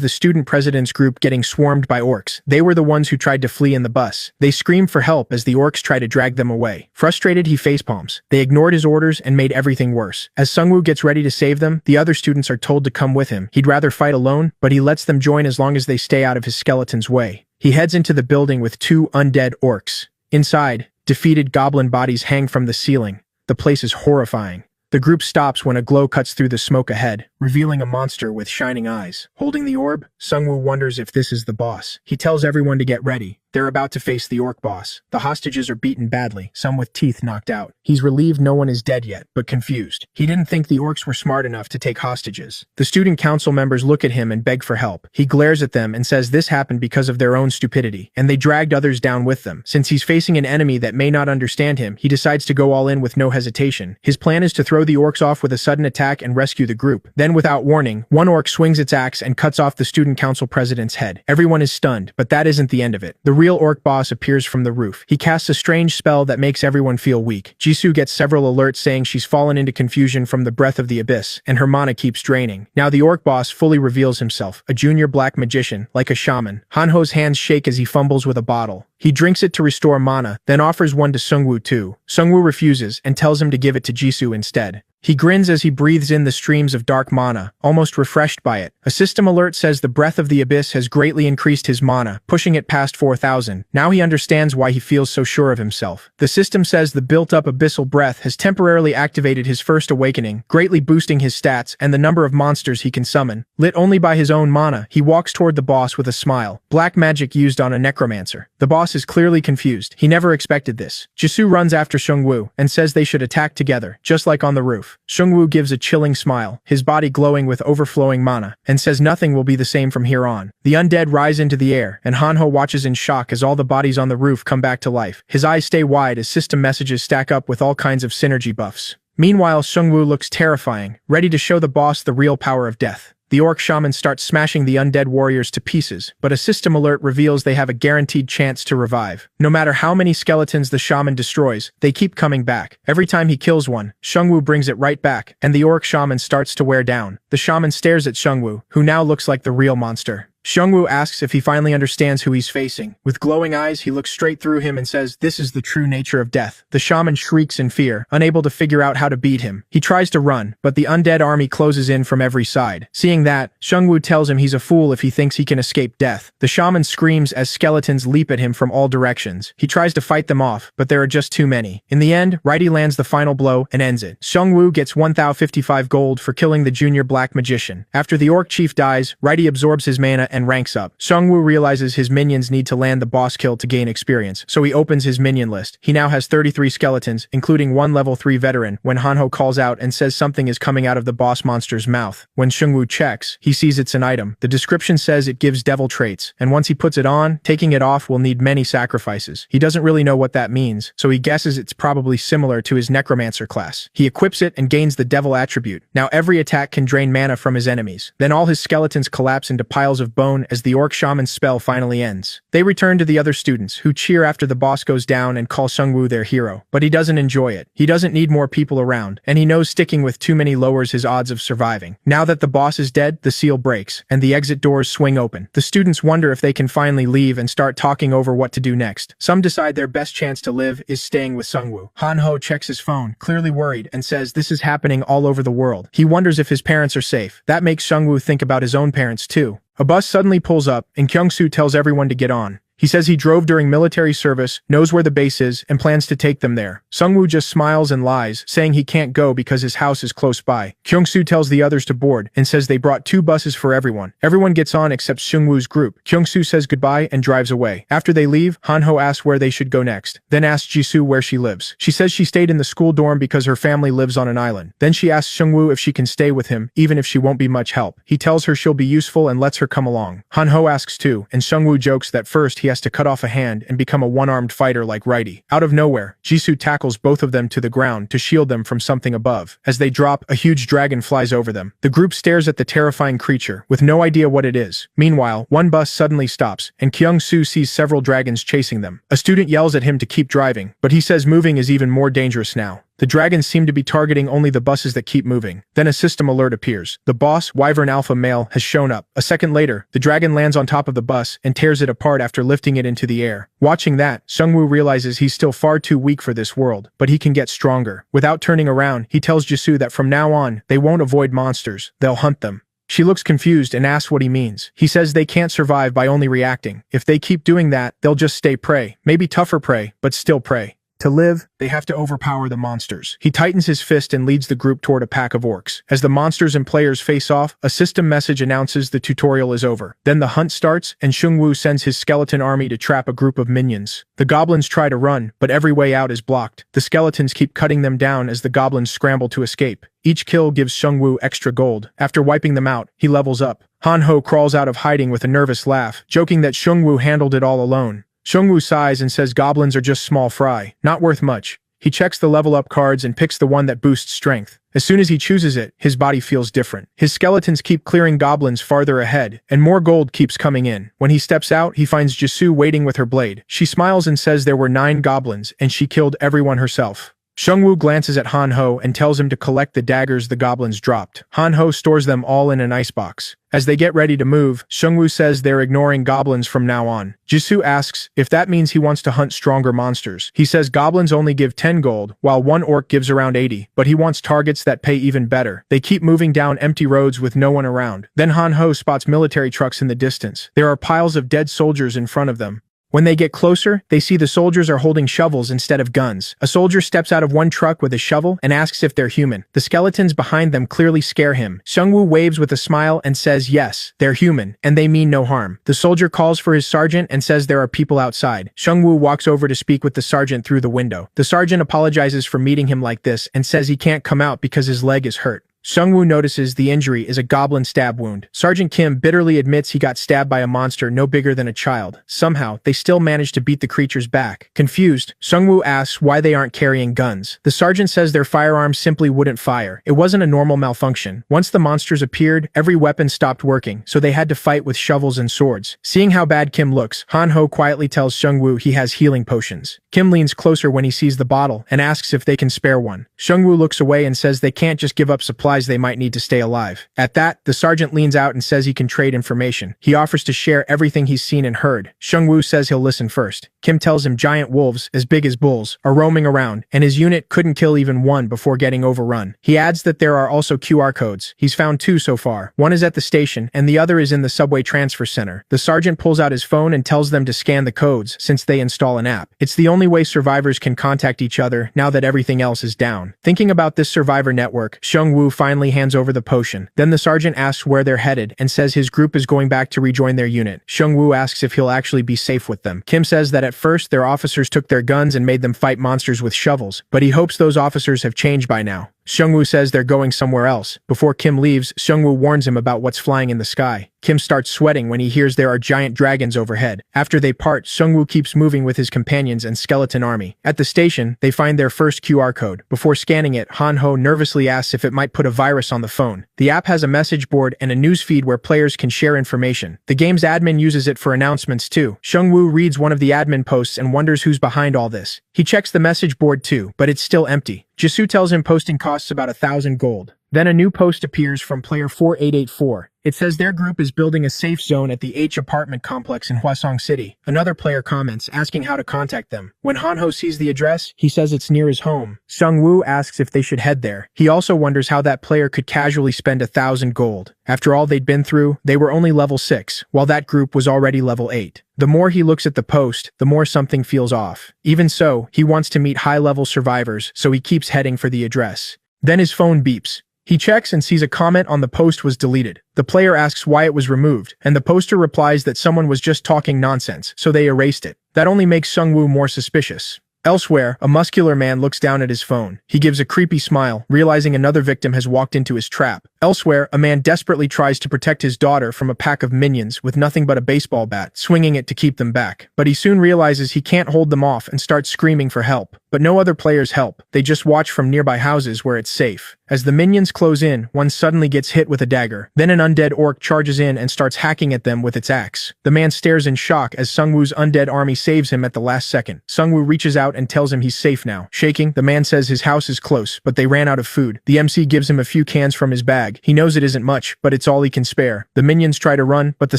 the student president's group getting swarmed by orcs. They were the ones who tried to flee in the bus. They scream for help as the orcs try to drag them away. Frustrated, he facepalms. They ignored his orders and made everything worse. As Seongwu gets ready to save them, the other students are told to come with him. He'd rather fight alone, but he lets them join as long as they stay out of his skeleton's way. He heads into the building with 2 undead orcs. Inside, defeated goblin bodies hang from the ceiling. The place is horrifying. The group stops when a glow cuts through the smoke ahead, revealing a monster with shining eyes. Holding the orb, Seongwu wonders if this is the boss. He tells everyone to get ready. They're about to face the orc boss. The hostages are beaten badly, some with teeth knocked out. He's relieved no one is dead yet, but confused. He didn't think the orcs were smart enough to take hostages. The student council members look at him and beg for help. He glares at them and says this happened because of their own stupidity, and they dragged others down with them. Since he's facing an enemy that may not understand him, he decides to go all in with no hesitation. His plan is to throw the orcs off with a sudden attack and rescue the group. Then, without warning, one orc swings its axe and cuts off the student council president's head. Everyone is stunned, but that isn't the end of it. The real orc boss appears from the roof. He casts a strange spell that makes everyone feel weak. Jisoo gets several alerts saying she's fallen into confusion from the breath of the abyss, and her mana keeps draining. Now the orc boss fully reveals himself, a junior black magician, like a shaman. Hanho's hands shake as he fumbles with a bottle. He drinks it to restore mana, then offers one to Seongwu too. Seongwu refuses and tells him to give it to Jisoo instead. He grins as he breathes in the streams of dark mana, almost refreshed by it. A system alert says the breath of the abyss has greatly increased his mana, pushing it past 4,000. Now he understands why he feels so sure of himself. The system says the built-up abyssal breath has temporarily activated his first awakening, greatly boosting his stats and the number of monsters he can summon. Lit only by his own mana, he walks toward the boss with a smile. Black magic used on a necromancer. The boss is clearly confused. He never expected this. Jisoo runs after Seongwu and says they should attack together, just like on the roof. Seongwu gives a chilling smile, his body glowing with overflowing mana, and says nothing will be the same from here on. The undead rise into the air, and Hanho watches in shock as all the bodies on the roof come back to life. His eyes stay wide as system messages stack up with all kinds of synergy buffs. Meanwhile, Seongwu looks terrifying, ready to show the boss the real power of death. The orc shaman starts smashing the undead warriors to pieces, but a system alert reveals they have a guaranteed chance to revive. No matter how many skeletons the shaman destroys, they keep coming back. Every time he kills one, Seongwu brings it right back, and the orc shaman starts to wear down. The shaman stares at Seongwu, who now looks like the real monster. Seongwu asks if he finally understands who he's facing. With glowing eyes, he looks straight through him and says, "This is the true nature of death." The shaman shrieks in fear, unable to figure out how to beat him. He tries to run, but the undead army closes in from every side. Seeing that, Seongwu tells him he's a fool if he thinks he can escape death. The shaman screams as skeletons leap at him from all directions. He tries to fight them off, but there are just too many. In the end, Righty lands the final blow and ends it. Seongwu gets 1,055 gold for killing the junior black magician. After the orc chief dies, Righty absorbs his mana and ranks up. Seongwu realizes his minions need to land the boss kill to gain experience, so he opens his minion list. He now has 33 skeletons, including one level 3 veteran, when Hanho calls out and says something is coming out of the boss monster's mouth. When Seongwu checks, he sees it's an item. The description says it gives devil traits, and once he puts it on, taking it off will need many sacrifices. He doesn't really know what that means, so he guesses it's probably similar to his Necromancer class. He equips it and gains the devil attribute. Now every attack can drain mana from his enemies. Then all his skeletons collapse into piles of bone as the orc shaman's spell finally ends. They return to the other students, who cheer after the boss goes down and call Seongwu their hero. But he doesn't enjoy it. He doesn't need more people around, and he knows sticking with too many lowers his odds of surviving. Now that the boss is dead, the seal breaks, and the exit doors swing open. The students wonder if they can finally leave and start talking over what to do next. Some decide their best chance to live is staying with Seongwu. Han-ho checks his phone, clearly worried, and says this is happening all over the world. He wonders if his parents are safe. That makes Seongwu think about his own parents too. A bus suddenly pulls up, and Kyung-soo tells everyone to get on. He says he drove during military service, knows where the base is, and plans to take them there. Seongwu just smiles and lies, saying he can't go because his house is close by. Kyung-soo tells the others to board, and says they brought 2 buses for everyone. Everyone gets on except Seongwu's group. Kyung-soo says goodbye and drives away. After they leave, Han-ho asks where they should go next, then asks Jisoo where she lives. She says she stayed in the school dorm because her family lives on an island. Then she asks Seongwu if she can stay with him, even if she won't be much help. He tells her she'll be useful and lets her come along. Han-ho asks too, and Seongwu jokes that first he has to cut off a hand and become a one-armed fighter like Righty. Out of nowhere, Jisoo tackles both of them to the ground to shield them from something above. As they drop, a huge dragon flies over them. The group stares at the terrifying creature, with no idea what it is. Meanwhile, one bus suddenly stops, and Kyung-soo sees several dragons chasing them. A student yells at him to keep driving, but he says moving is even more dangerous now. The dragons seem to be targeting only the buses that keep moving. Then a system alert appears. The boss, Wyvern Alpha Male, has shown up. A second later, the dragon lands on top of the bus and tears it apart after lifting it into the air. Watching that, Seongwu realizes he's still far too weak for this world, but he can get stronger. Without turning around, he tells Jisoo that from now on, they won't avoid monsters, they'll hunt them. She looks confused and asks what he means. He says they can't survive by only reacting. If they keep doing that, they'll just stay prey. Maybe tougher prey, but still prey. To live, they have to overpower the monsters. He tightens his fist and leads the group toward a pack of orcs. As the monsters and players face off, a system message announces the tutorial is over. Then the hunt starts, and Seongwu sends his skeleton army to trap a group of minions. The goblins try to run, but every way out is blocked. The skeletons keep cutting them down as the goblins scramble to escape. Each kill gives Seongwu extra gold. After wiping them out, he levels up. Han-ho crawls out of hiding with a nervous laugh, joking that Seongwu handled it all alone. Seongwu sighs and says goblins are just small fry, not worth much. He checks the level up cards and picks the one that boosts strength. As soon as he chooses it, his body feels different. His skeletons keep clearing goblins farther ahead, and more gold keeps coming in. When he steps out, he finds Jisoo waiting with her blade. She smiles and says there were 9 goblins, and she killed everyone herself. Seongwu glances at Han-ho and tells him to collect the daggers the goblins dropped. Han-ho stores them all in an icebox. As they get ready to move, Seongwu says they're ignoring goblins from now on. Jisoo asks if that means he wants to hunt stronger monsters. He says goblins only give 10 gold, while one orc gives around 80, but he wants targets that pay even better. They keep moving down empty roads with no one around. Then Han-ho spots military trucks in the distance. There are piles of dead soldiers in front of them. When they get closer, they see the soldiers are holding shovels instead of guns. A soldier steps out of one truck with a shovel and asks if they're human. The skeletons behind them clearly scare him. Seongwu waves with a smile and says yes, they're human, and they mean no harm. The soldier calls for his sergeant and says there are people outside. Seongwu walks over to speak with the sergeant through the window. The sergeant apologizes for meeting him like this and says he can't come out because his leg is hurt. Seongwu notices the injury is a goblin stab wound. Sergeant Kim bitterly admits he got stabbed by a monster no bigger than a child. Somehow, they still manage to beat the creatures back. Confused, Seongwu asks why they aren't carrying guns. The sergeant says their firearms simply wouldn't fire. It wasn't a normal malfunction. Once the monsters appeared, every weapon stopped working, so they had to fight with shovels and swords. Seeing how bad Kim looks, Han-ho quietly tells Seongwu he has healing potions. Kim leans closer when he sees the bottle and asks if they can spare one. Seongwu looks away and says they can't just give up supplies they might need to stay alive. At that, the sergeant leans out and says he can trade information. He offers to share everything he's seen and heard. Seongwu says he'll listen first. Kim tells him giant wolves, as big as bulls, are roaming around, and his unit couldn't kill even one before getting overrun. He adds that there are also QR codes. He's found 2 so far. One is at the station, and the other is in the subway transfer center. The sergeant pulls out his phone and tells them to scan the codes, since they install an app. It's the only way survivors can contact each other now that everything else is down. Thinking about this survivor network, Seongwu finally hands over the potion. Then the sergeant asks where they're headed and says his group is going back to rejoin their unit. Seongwu asks if he'll actually be safe with them. Kim says that at first their officers took their guns and made them fight monsters with shovels, but he hopes those officers have changed by now. Seongwu says they're going somewhere else. Before Kim leaves, Seongwu warns him about what's flying in the sky. Kim starts sweating when he hears there are giant dragons overhead. After they part, Seongwu keeps moving with his companions and skeleton army. At the station, they find their first QR code. Before scanning it, Han-ho nervously asks if it might put a virus on the phone. The app has a message board and a news feed where players can share information. The game's admin uses it for announcements too. Seongwu reads one of the admin posts and wonders who's behind all this. He checks the message board too, but it's still empty. Jisoo tells him posting costs about 1,000 gold. Then a new post appears from player 4884. It says their group is building a safe zone at the H apartment complex in Hwasong City. Another player comments, asking how to contact them. When Han-ho sees the address, he says it's near his home. Seongwu asks if they should head there. He also wonders how that player could casually spend 1,000 gold. After all they'd been through, they were only level 6, while that group was already level 8. The more he looks at the post, the more something feels off. Even so, he wants to meet high-level survivors, so he keeps heading for the address. Then his phone beeps. He checks and sees a comment on the post was deleted. The player asks why it was removed, and the poster replies that someone was just talking nonsense, so they erased it. That only makes Seongwu more suspicious. Elsewhere, a muscular man looks down at his phone. He gives a creepy smile, realizing another victim has walked into his trap. Elsewhere, a man desperately tries to protect his daughter from a pack of minions with nothing but a baseball bat, swinging it to keep them back. But he soon realizes he can't hold them off and starts screaming for help. But no other players help. They just watch from nearby houses where it's safe. As the minions close in, one suddenly gets hit with a dagger. Then an undead orc charges in and starts hacking at them with its axe. The man stares in shock as Seongwu's undead army saves him at the last second. Seongwu reaches out and tells him he's safe now. Shaking, the man says his house is close, but they ran out of food. The MC gives him a few cans from his bag. He knows it isn't much, but it's all he can spare. The minions try to run, but the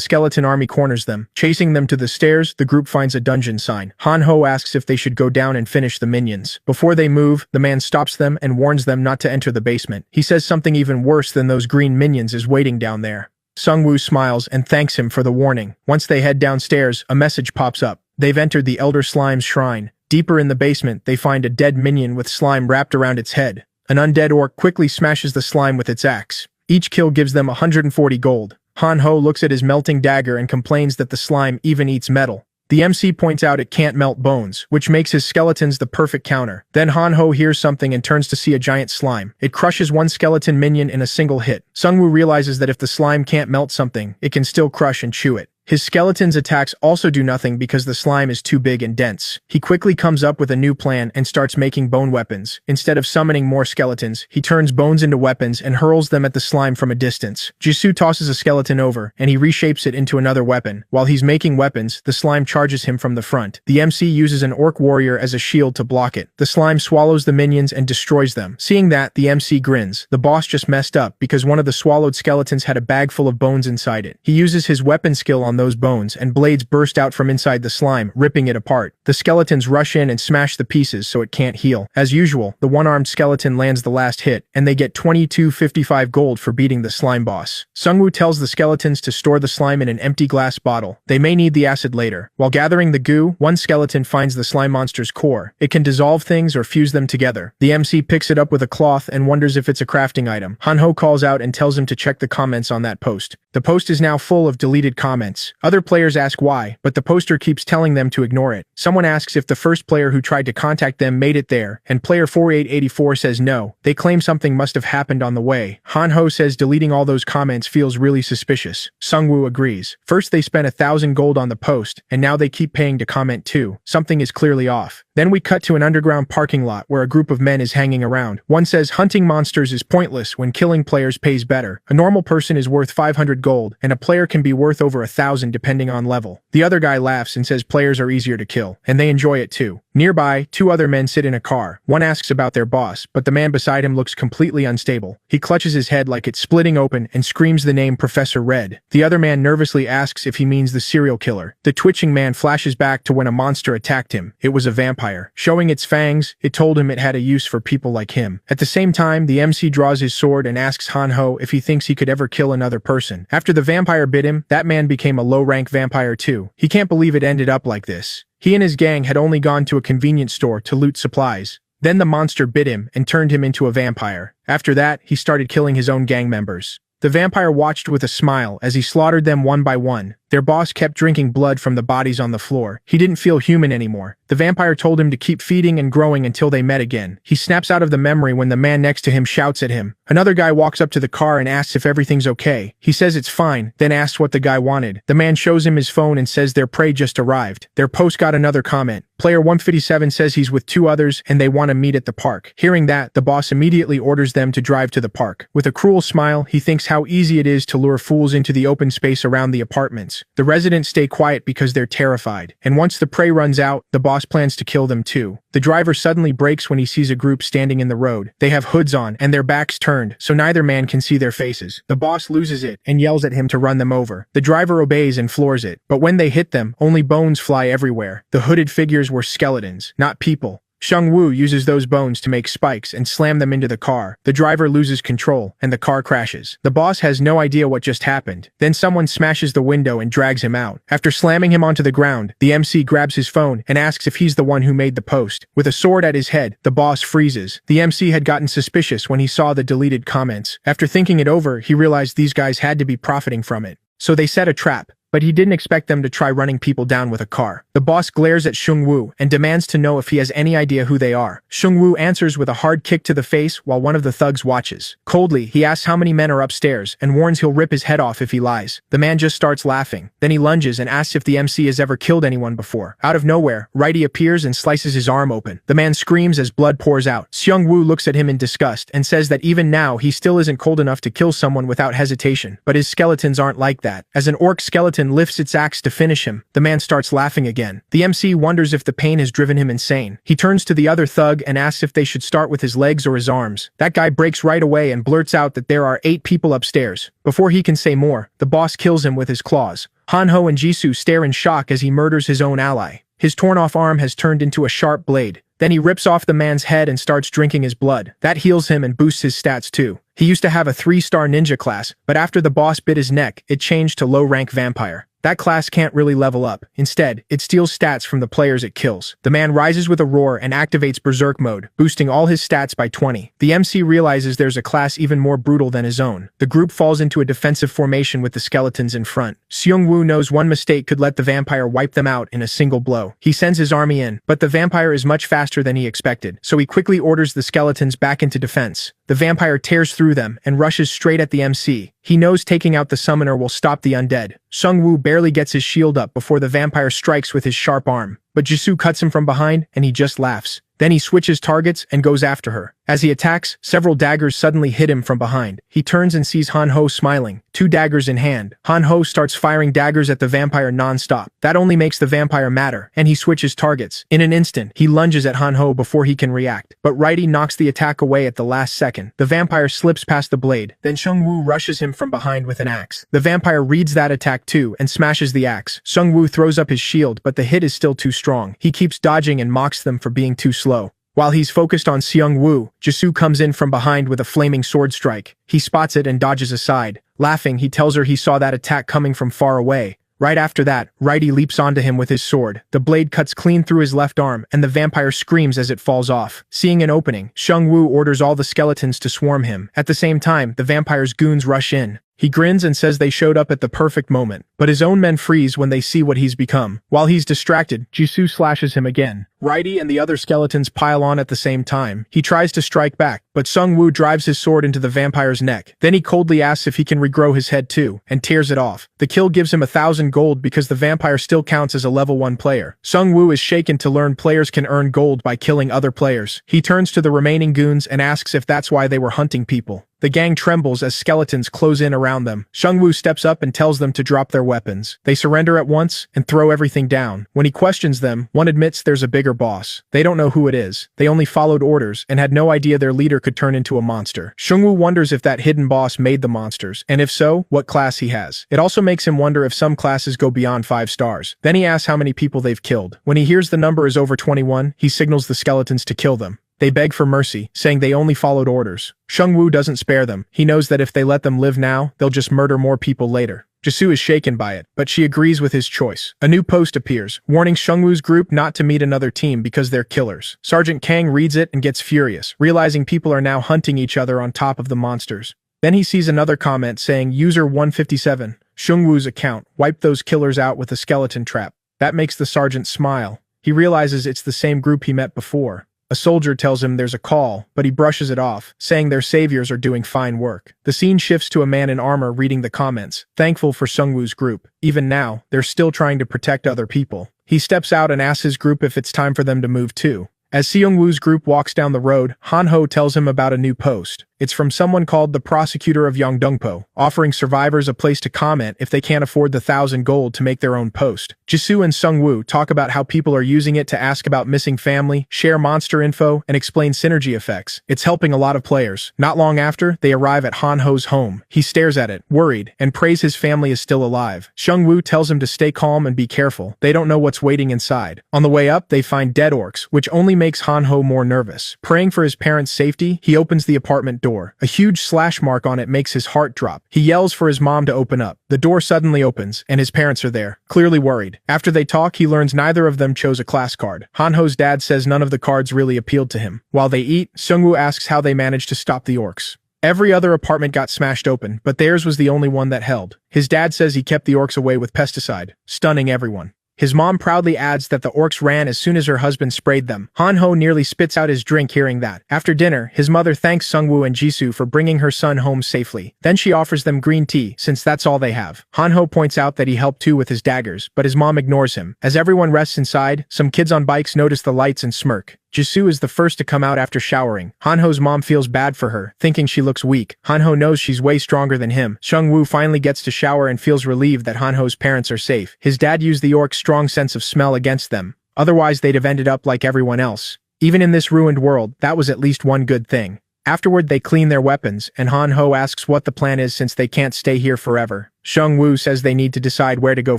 skeleton army corners them. Chasing them to the stairs, the group finds a dungeon sign. Han-ho asks if they should go down and finish the minions. Before they move, the man stops them and warns them not to enter the basement. He says something even worse than those green minions is waiting down there. Seongwu smiles and thanks him for the warning. Once they head downstairs, a message pops up. They've entered the Elder Slime's shrine. Deeper in the basement, they find a dead minion with slime wrapped around its head. An undead orc quickly smashes the slime with its axe. Each kill gives them 140 gold. Han-ho looks at his melting dagger and complains that the slime even eats metal. The MC points out it can't melt bones, which makes his skeletons the perfect counter. Then Han-ho hears something and turns to see a giant slime. It crushes one skeleton minion in a single hit. Seongwu realizes that if the slime can't melt something, it can still crush and chew it. His skeleton's attacks also do nothing because the slime is too big and dense. He quickly comes up with a new plan and starts making bone weapons. Instead of summoning more skeletons, he turns bones into weapons and hurls them at the slime from a distance. Jisoo tosses a skeleton over, and he reshapes it into another weapon. While he's making weapons, the slime charges him from the front. The MC uses an orc warrior as a shield to block it. The slime swallows the minions and destroys them. Seeing that, the MC grins. The boss just messed up because one of the swallowed skeletons had a bag full of bones inside it. He uses his weapon skill on those bones, and blades burst out from inside the slime, ripping it apart. The skeletons rush in and smash the pieces so it can't heal. As usual, the one-armed skeleton lands the last hit, and they get 2255 gold for beating the slime boss. Seongwu tells the skeletons to store the slime in an empty glass bottle. They may need the acid later. While gathering the goo, one skeleton finds the slime monster's core. It can dissolve things or fuse them together. The MC picks it up with a cloth and wonders if it's a crafting item. Han-ho calls out and tells him to check the comments on that post. The post is now full of deleted comments. Other players ask why, but the poster keeps telling them to ignore it. Someone asks if the first player who tried to contact them made it there, and player 4884 says no. They claim something must have happened on the way. Han-ho says deleting all those comments feels really suspicious. Seongwu agrees. First they spent 1,000 gold on the post, and now they keep paying to comment too. Something is clearly off. Then we cut to an underground parking lot where a group of men is hanging around. One says hunting monsters is pointless when killing players pays better. A normal person is worth 500 gold, and a player can be worth over 1,000 depending on level. The other guy laughs and says players are easier to kill, and they enjoy it too. Nearby, two other men sit in a car. One asks about their boss, but the man beside him looks completely unstable. He clutches his head like it's splitting open and screams the name Professor Red. The other man nervously asks if he means the serial killer. The twitching man flashes back to when a monster attacked him. It was a vampire. Showing its fangs, it told him it had a use for people like him. At the same time, the MC draws his sword and asks Han-ho if he thinks he could ever kill another person. After the vampire bit him, that man became a low-rank vampire too. He can't believe it ended up like this. He and his gang had only gone to a convenience store to loot supplies. Then the monster bit him and turned him into a vampire. After that, he started killing his own gang members. The vampire watched with a smile as he slaughtered them one by one. Their boss kept drinking blood from the bodies on the floor. He didn't feel human anymore. The vampire told him to keep feeding and growing until they met again. He snaps out of the memory when the man next to him shouts at him. Another guy walks up to the car and asks if everything's okay. He says it's fine, then asks what the guy wanted. The man shows him his phone and says their prey just arrived. Their post got another comment. Player 157 says he's with 2 others and they want to meet at the park. Hearing that, the boss immediately orders them to drive to the park. With a cruel smile, he thinks how easy it is to lure fools into the open space around the apartments. The residents stay quiet because they're terrified. And once the prey runs out, the boss plans to kill them too. The driver suddenly brakes when he sees a group standing in the road. They have hoods on and their backs turned, so neither man can see their faces. The boss loses it and yells at him to run them over. The driver obeys and floors it. But when they hit them, only bones fly everywhere. The hooded figures were skeletons, not people. Seongwu uses those bones to make spikes and slam them into the car. The driver loses control, and the car crashes. The boss has no idea what just happened. Then someone smashes the window and drags him out. After slamming him onto the ground, the MC grabs his phone and asks if he's the one who made the post. With a sword at his head, the boss freezes. The MC had gotten suspicious when he saw the deleted comments. After thinking it over, he realized these guys had to be profiting from it. So they set a trap. But he didn't expect them to try running people down with a car. The boss glares at Seongwu and demands to know if he has any idea who they are. Seongwu answers with a hard kick to the face while one of the thugs watches. Coldly, he asks how many men are upstairs and warns he'll rip his head off if he lies. The man just starts laughing. Then he lunges and asks if the MC has ever killed anyone before. Out of nowhere, Righty appears and slices his arm open. The man screams as blood pours out. Seongwu looks at him in disgust and says that even now he still isn't cold enough to kill someone without hesitation. But his skeletons aren't like that. As an orc skeleton lifts its axe to finish him, the man starts laughing again. The MC wonders if the pain has driven him insane. He turns to the other thug and asks if they should start with his legs or his arms. That guy breaks right away and blurts out that there are 8 people upstairs. Before he can say more, the boss kills him with his claws. Hanho and Jisoo stare in shock as he murders his own ally. His torn-off arm has turned into a sharp blade. Then he rips off the man's head and starts drinking his blood. That heals him and boosts his stats too. He used to have a 3-star ninja class, but after the boss bit his neck, it changed to low-rank vampire. That class can't really level up. Instead, it steals stats from the players it kills. The man rises with a roar and activates Berserk mode, boosting all his stats by 20. The MC realizes there's a class even more brutal than his own. The group falls into a defensive formation with the skeletons in front. Seongwu knows one mistake could let the vampire wipe them out in a single blow. He sends his army in, but the vampire is much faster than he expected, so he quickly orders the skeletons back into defense. The vampire tears through them and rushes straight at the MC. He knows taking out the summoner will stop the undead. Seongwu barely gets his shield up before the vampire strikes with his sharp arm. But Jisoo cuts him from behind and he just laughs. Then he switches targets and goes after her. As he attacks, several daggers suddenly hit him from behind. He turns and sees Hanho smiling, 2 daggers in hand. Hanho starts firing daggers at the vampire non-stop. That only makes the vampire madder, and he switches targets. In an instant, he lunges at Hanho before he can react. But Righty knocks the attack away at the last second. The vampire slips past the blade. Then Seongwu rushes him from behind with an axe. The vampire reads that attack too and smashes the axe. Seongwu throws up his shield, but the hit is still too strong. He keeps dodging and mocks them for being too slow. While he's focused on Seongwu, Jisoo comes in from behind with a flaming sword strike. He spots it and dodges aside. Laughing, he tells her he saw that attack coming from far away. Right after that, Righty leaps onto him with his sword. The blade cuts clean through his left arm, and the vampire screams as it falls off. Seeing an opening, Seongwu orders all the skeletons to swarm him. At the same time, the vampire's goons rush in. He grins and says they showed up at the perfect moment, but his own men freeze when they see what he's become. While he's distracted, Jisoo slashes him again. Righty and the other skeletons pile on at the same time. He tries to strike back, but Seongwu drives his sword into the vampire's neck. Then he coldly asks if he can regrow his head too, and tears it off. The kill gives him 1,000 gold because the vampire still counts as a level 1 player. Seongwu is shaken to learn players can earn gold by killing other players. He turns to the remaining goons and asks if that's why they were hunting people. The gang trembles as skeletons close in around them. Seongwu steps up and tells them to drop their weapons. They surrender at once and throw everything down. When he questions them, one admits there's a bigger boss. They don't know who it is. They only followed orders and had no idea their leader could turn into a monster. Seongwu wonders if that hidden boss made the monsters, and if so, what class he has. It also makes him wonder if some classes go beyond 5 stars. Then he asks how many people they've killed. When he hears the number is over 21, he signals the skeletons to kill them. They beg for mercy, saying they only followed orders. Seongwu doesn't spare them. He knows that if they let them live now, they'll just murder more people later. Jisoo is shaken by it, but she agrees with his choice. A new post appears, warning Seongwu's group not to meet another team because they're killers. Sergeant Kang reads it and gets furious, realizing people are now hunting each other on top of the monsters. Then he sees another comment saying User 157, Seongwu's account, wipe those killers out with a skeleton trap. That makes the sergeant smile. He realizes it's the same group he met before. A soldier tells him there's a call, but he brushes it off, saying their saviors are doing fine work. The scene shifts to a man in armor reading the comments, thankful for Seongwu's group. Even now, they're still trying to protect other people. He steps out and asks his group if it's time for them to move too. As Seongwu's group walks down the road, Han-ho tells him about a new post. It's from someone called the Prosecutor of Yongdongpo, offering survivors a place to comment if they can't afford the 1,000 gold to make their own post. Jisoo and Seongwu talk about how people are using it to ask about missing family, share monster info, and explain synergy effects. It's helping a lot of players. Not long after, they arrive at Han-ho's home. He stares at it, worried, and prays his family is still alive. Seongwu tells him to stay calm and be careful. They don't know what's waiting inside. On the way up, they find dead orcs, which only makes Han-ho more nervous. Praying for his parents' safety, he opens the apartment door. A huge slash mark on it makes his heart drop. He yells for his mom to open up. The door suddenly opens, and his parents are there, clearly worried. After they talk, he learns neither of them chose a class card. Han-ho's dad says none of the cards really appealed to him. While they eat, Seongwu asks how they managed to stop the orcs. Every other apartment got smashed open, but theirs was the only one that held. His dad says he kept the orcs away with pesticide, stunning everyone. His mom proudly adds that the orcs ran as soon as her husband sprayed them. Han-ho nearly spits out his drink hearing that. After dinner, his mother thanks Seongwu and Jisoo for bringing her son home safely. Then she offers them green tea, since that's all they have. Han-ho points out that he helped too with his daggers, but his mom ignores him. As everyone rests inside, some kids on bikes notice the lights and smirk. Jisoo is the first to come out after showering. Han-ho's mom feels bad for her, thinking she looks weak. Han-ho knows she's way stronger than him. Seongwu finally gets to shower and feels relieved that Han-ho's parents are safe. His dad used the orc's strong sense of smell against them. Otherwise, they'd have ended up like everyone else. Even in this ruined world, that was at least one good thing. Afterward, they clean their weapons, and Han-ho asks what the plan is since they can't stay here forever. Seongwu says they need to decide where to go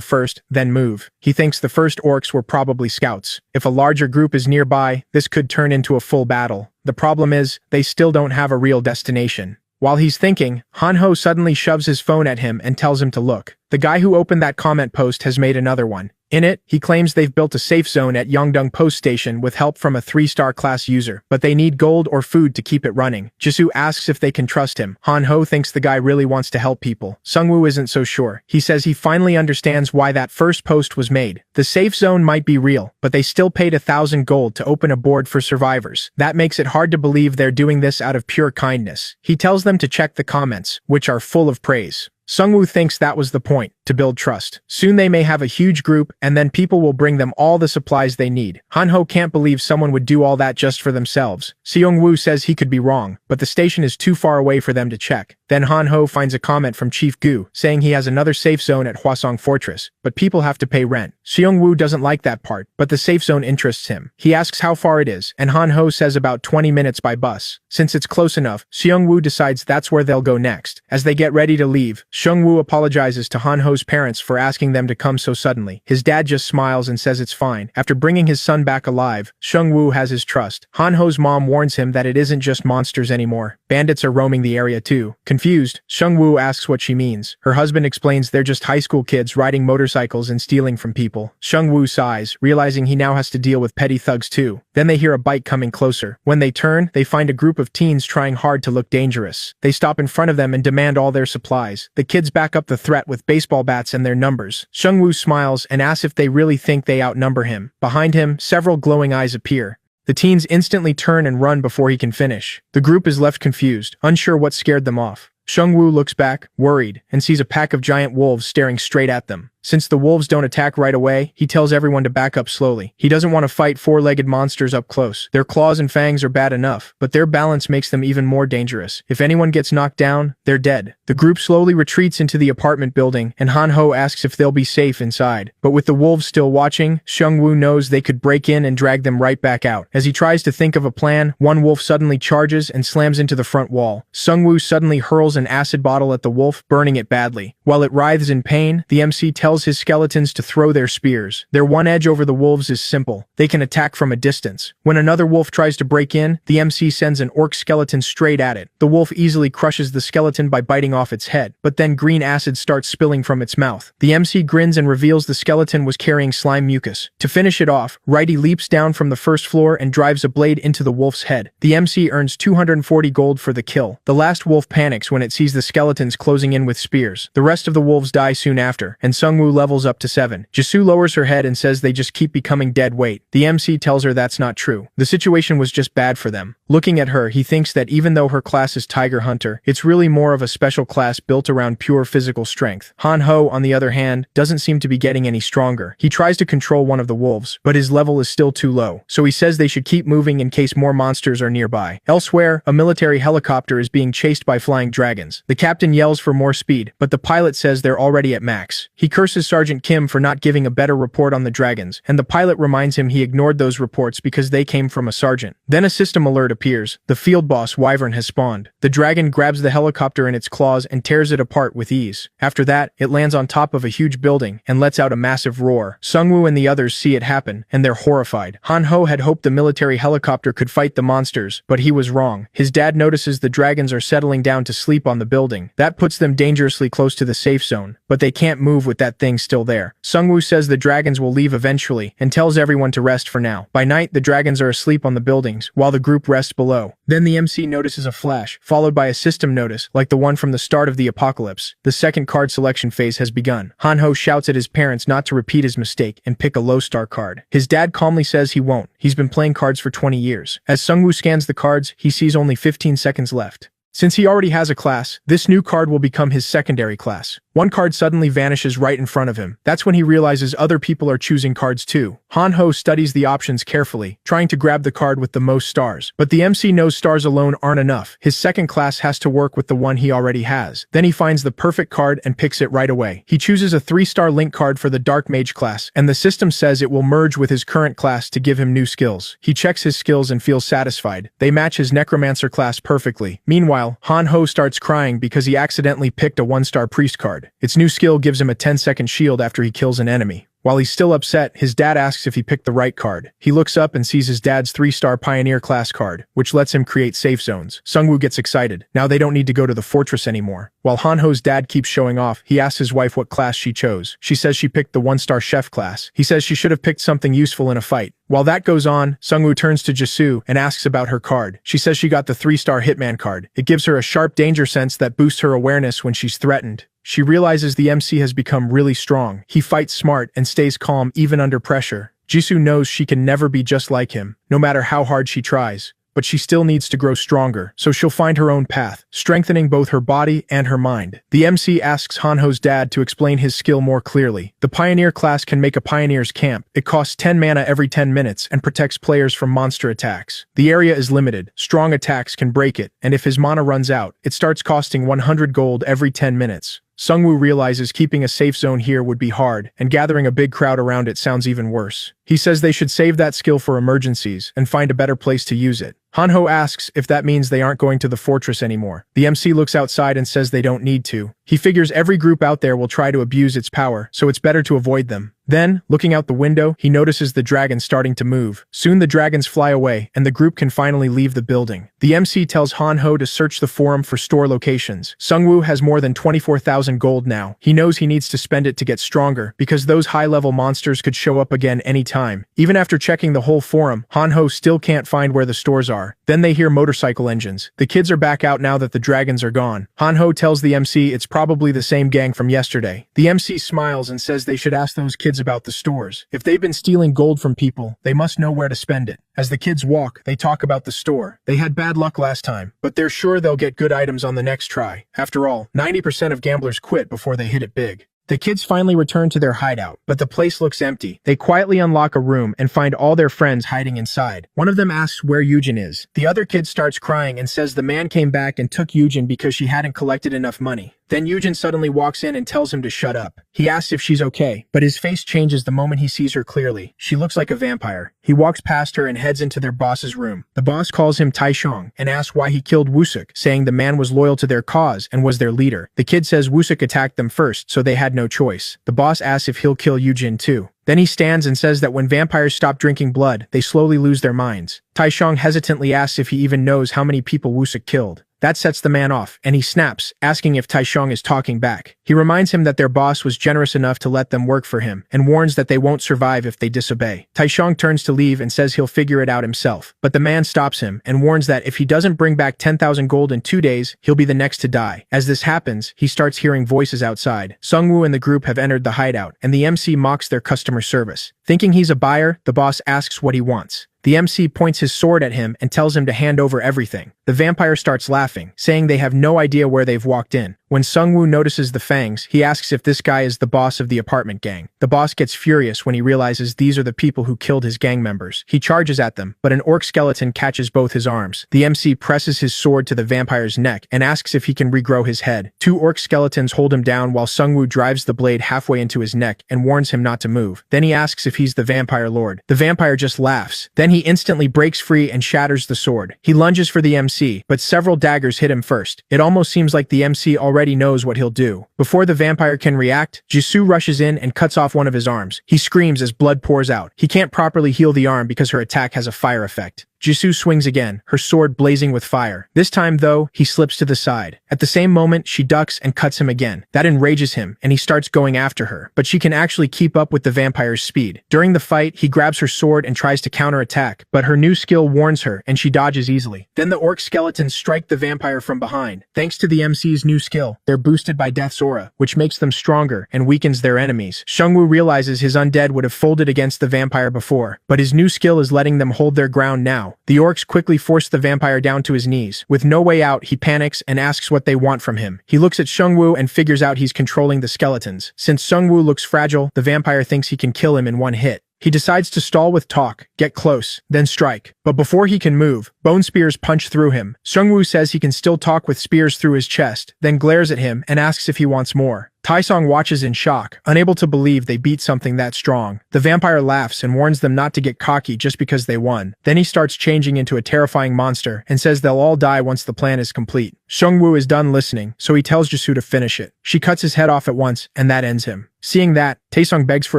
first, then move. He thinks the first orcs were probably scouts. If a larger group is nearby, this could turn into a full battle. The problem is, they still don't have a real destination. While he's thinking, Han-ho suddenly shoves his phone at him and tells him to look. The guy who opened that comment post has made another one. In it, he claims they've built a safe zone at Yongdong Post Station with help from a 3-star class user, but they need gold or food to keep it running. Jisoo asks if they can trust him. Han-ho thinks the guy really wants to help people. Seongwu isn't so sure. He says he finally understands why that first post was made. The safe zone might be real, but they still paid 1,000 gold to open a board for survivors. That makes it hard to believe they're doing this out of pure kindness. He tells them to check the comments, which are full of praise. Seongwu thinks that was the point, to build trust. Soon they may have a huge group, and then people will bring them all the supplies they need. Han-ho can't believe someone would do all that just for themselves. Seongwu says he could be wrong, but the station is too far away for them to check. Then Han-ho finds a comment from Chief Gu, saying he has another safe zone at Hwasong Fortress, but people have to pay rent. Seongwu doesn't like that part, but the safe zone interests him. He asks how far it is, and Han-ho says about 20 minutes by bus. Since it's close enough, Seongwu decides that's where they'll go next. As they get ready to leave, Seongwu apologizes to Han-ho's parents for asking them to come so suddenly. His dad just smiles and says it's fine. After bringing his son back alive, Seongwu has his trust. Han-ho's mom warns him that it isn't just monsters anymore. Bandits are roaming the area too. Confused, Seongwu asks what she means. Her husband explains they're just high school kids riding motorcycles and stealing from people. Seongwu sighs, realizing he now has to deal with petty thugs too. Then they hear a bike coming closer. When they turn, they find a group of teens trying hard to look dangerous. They stop in front of them and demand all their supplies. The kids back up the threat with baseball bats and their numbers. Seongwu smiles and asks if they really think they outnumber him. Behind him, several glowing eyes appear. The teens instantly turn and run before he can finish. The group is left confused, unsure what scared them off. Seongwu looks back, worried, and sees a pack of giant wolves staring straight at them. Since the wolves don't attack right away, he tells everyone to back up slowly. He doesn't want to fight 4-legged monsters up close. Their claws and fangs are bad enough, but their balance makes them even more dangerous. If anyone gets knocked down, they're dead. The group slowly retreats into the apartment building, and Han-ho asks if they'll be safe inside. But with the wolves still watching, Seongwu knows they could break in and drag them right back out. As he tries to think of a plan, one wolf suddenly charges and slams into the front wall. Seongwu suddenly hurls an acid bottle at the wolf, burning it badly. While it writhes in pain, the MC tells tells his skeletons to throw their spears. Their one edge over the wolves is simple. They can attack from a distance. When another wolf tries to break in, the MC sends an orc skeleton straight at it. The wolf easily crushes the skeleton by biting off its head, but then green acid starts spilling from its mouth. The MC grins and reveals the skeleton was carrying slime mucus. To finish it off, Righty leaps down from the first floor and drives a blade into the wolf's head. The MC earns 240 gold for the kill. The last wolf panics when it sees the skeletons closing in with spears. The rest of the wolves die soon after, and Seongwu levels up to 7. Jisoo lowers her head and says they just keep becoming dead weight. The MC tells her that's not true. The situation was just bad for them. Looking at her, he thinks that even though her class is Tiger Hunter, it's really more of a special class built around pure physical strength. Han-ho, on the other hand, doesn't seem to be getting any stronger. He tries to control one of the wolves, but his level is still too low, so he says they should keep moving in case more monsters are nearby. Elsewhere, a military helicopter is being chased by flying dragons. The captain yells for more speed, but the pilot says they're already at max. He curses Sergeant Kim for not giving a better report on the dragons, and the pilot reminds him he ignored those reports because they came from a sergeant. Then a system alert appears. The field boss, Wyvern, has spawned. The dragon grabs the helicopter in its claws and tears it apart with ease. After that, it lands on top of a huge building and lets out a massive roar. Seongwu and the others see it happen, and they're horrified. Han-ho had hoped the military helicopter could fight the monsters, but he was wrong. His dad notices the dragons are settling down to sleep on the building. That puts them dangerously close to the safe zone, but they can't move with that thing still there. Seongwu says the dragons will leave eventually and tells everyone to rest for now. By night, the dragons are asleep on the buildings, while the group rests below. Then the MC notices a flash, followed by a system notice, like the one from the start of the apocalypse. The second card selection phase has begun. Han-ho shouts at his parents not to repeat his mistake and pick a low-star card. His dad calmly says he won't. He's been playing cards for 20 years. As Seongwu scans the cards, he sees only 15 seconds left. Since he already has a class, this new card will become his secondary class. One card suddenly vanishes right in front of him. That's when he realizes other people are choosing cards too. Han-ho studies the options carefully, trying to grab the card with the most stars. But the MC knows stars alone aren't enough. His second class has to work with the one he already has. Then he finds the perfect card and picks it right away. He chooses a 3-star link card for the Dark Mage class, and the system says it will merge with his current class to give him new skills. He checks his skills and feels satisfied. They match his Necromancer class perfectly. Meanwhile, Han-ho starts crying because he accidentally picked a 1-star priest card. Its new skill gives him a 10-second shield after he kills an enemy. While he's still upset, his dad asks if he picked the right card. He looks up and sees his dad's 3-star Pioneer class card, which lets him create safe zones. Seongwu gets excited. Now they don't need to go to the fortress anymore. While Han-ho's dad keeps showing off, he asks his wife what class she chose. She says she picked the 1-star chef class. He says she should have picked something useful in a fight. While that goes on, Seongwu turns to Jisoo and asks about her card. She says she got the 3-star Hitman card. It gives her a sharp danger sense that boosts her awareness when she's threatened. She realizes the MC has become really strong. He fights smart and stays calm even under pressure. Jisoo knows she can never be just like him, no matter how hard she tries. But she still needs to grow stronger, so she'll find her own path, strengthening both her body and her mind. The MC asks Han-ho's dad to explain his skill more clearly. The Pioneer class can make a Pioneer's camp. It costs 10 mana every 10 minutes and protects players from monster attacks. The area is limited. Strong attacks can break it, and if his mana runs out, it starts costing 100 gold every 10 minutes. Seongwu realizes keeping a safe zone here would be hard, and gathering a big crowd around it sounds even worse. He says they should save that skill for emergencies and find a better place to use it. Han-ho asks if that means they aren't going to the fortress anymore. The MC looks outside and says they don't need to. He figures every group out there will try to abuse its power, so it's better to avoid them. Then, looking out the window, he notices the dragons starting to move. Soon the dragons fly away, and the group can finally leave the building. The MC tells Han-ho to search the forum for store locations. Seongwu has more than 24,000 gold now. He knows he needs to spend it to get stronger, because those high-level monsters could show up again anytime. Even after checking the whole forum, Han-ho still can't find where the stores are. Then they hear motorcycle engines. The kids are back out now that the dragons are gone. Han-ho tells the MC it's probably the same gang from yesterday. The MC smiles and says they should ask those kids about the stores. If they've been stealing gold from people, they must know where to spend it. As the kids walk, they talk about the store. They had bad luck last time, but they're sure they'll get good items on the next try. After all, 90% of gamblers quit before they hit it big. The kids finally return to their hideout, but the place looks empty. They quietly unlock a room and find all their friends hiding inside. One of them asks where Yujin is. The other kid starts crying and says the man came back and took Yujin because she hadn't collected enough money. Then Yujin suddenly walks in and tells him to shut up. He asks if she's okay, but his face changes the moment he sees her clearly. She looks like a vampire. He walks past her and heads into their boss's room. The boss calls him Taishong and asks why he killed Wusuk, saying the man was loyal to their cause and was their leader. The kid says Wusuk attacked them first, so they had no choice. The boss asks if he'll kill Yujin too. Then he stands and says that when vampires stop drinking blood, they slowly lose their minds. Taishong hesitantly asks if he even knows how many people Wusuk killed. That sets the man off, and he snaps, asking if Taishong is talking back. He reminds him that their boss was generous enough to let them work for him, and warns that they won't survive if they disobey. Taishong turns to leave and says he'll figure it out himself, but the man stops him and warns that if he doesn't bring back 10,000 gold in 2 days, he'll be the next to die. As this happens, he starts hearing voices outside. Seongwu and the group have entered the hideout, and the MC mocks their customer service. Thinking he's a buyer, the boss asks what he wants. The MC points his sword at him and tells him to hand over everything. The vampire starts laughing, saying they have no idea where they've walked in. When Seongwu notices the fangs, he asks if this guy is the boss of the apartment gang. The boss gets furious when he realizes these are the people who killed his gang members. He charges at them, but an orc skeleton catches both his arms. The MC presses his sword to the vampire's neck and asks if he can regrow his head. 2 orc skeletons hold him down while Seongwu drives the blade halfway into his neck and warns him not to move. Then he asks if he's the vampire lord. The vampire just laughs. Then he instantly breaks free and shatters the sword. He lunges for the MC, but several daggers hit him first. It almost seems like the MC already knows what he'll do. Before the vampire can react, Jisoo rushes in and cuts off one of his arms. He screams as blood pours out. He can't properly heal the arm because her attack has a fire effect. Jisoo swings again, her sword blazing with fire. This time, though, he slips to the side. At the same moment, she ducks and cuts him again. That enrages him, and he starts going after her. But she can actually keep up with the vampire's speed. During the fight, he grabs her sword and tries to counterattack, but her new skill warns her, and she dodges easily. Then the orc skeletons strike the vampire from behind. Thanks to the MC's new skill, they're boosted by Death's aura, which makes them stronger and weakens their enemies. Seongwu realizes his undead would have folded against the vampire before, but his new skill is letting them hold their ground now. The orcs quickly force the vampire down to his knees. With no way out, he panics and asks what they want from him. He looks at Seongwu and figures out he's controlling the skeletons. Since Seongwu looks fragile, the vampire thinks he can kill him in one hit. He decides to stall with talk, get close, then strike. But before he can move, bone spears punch through him. Seongwu says he can still talk with spears through his chest, then glares at him and asks if he wants more. Taisong watches in shock, unable to believe they beat something that strong. The vampire laughs and warns them not to get cocky just because they won. Then he starts changing into a terrifying monster and says they'll all die once the plan is complete. Seongwu is done listening, so he tells Jisoo to finish it. She cuts his head off at once, and that ends him. Seeing that, Taesung begs for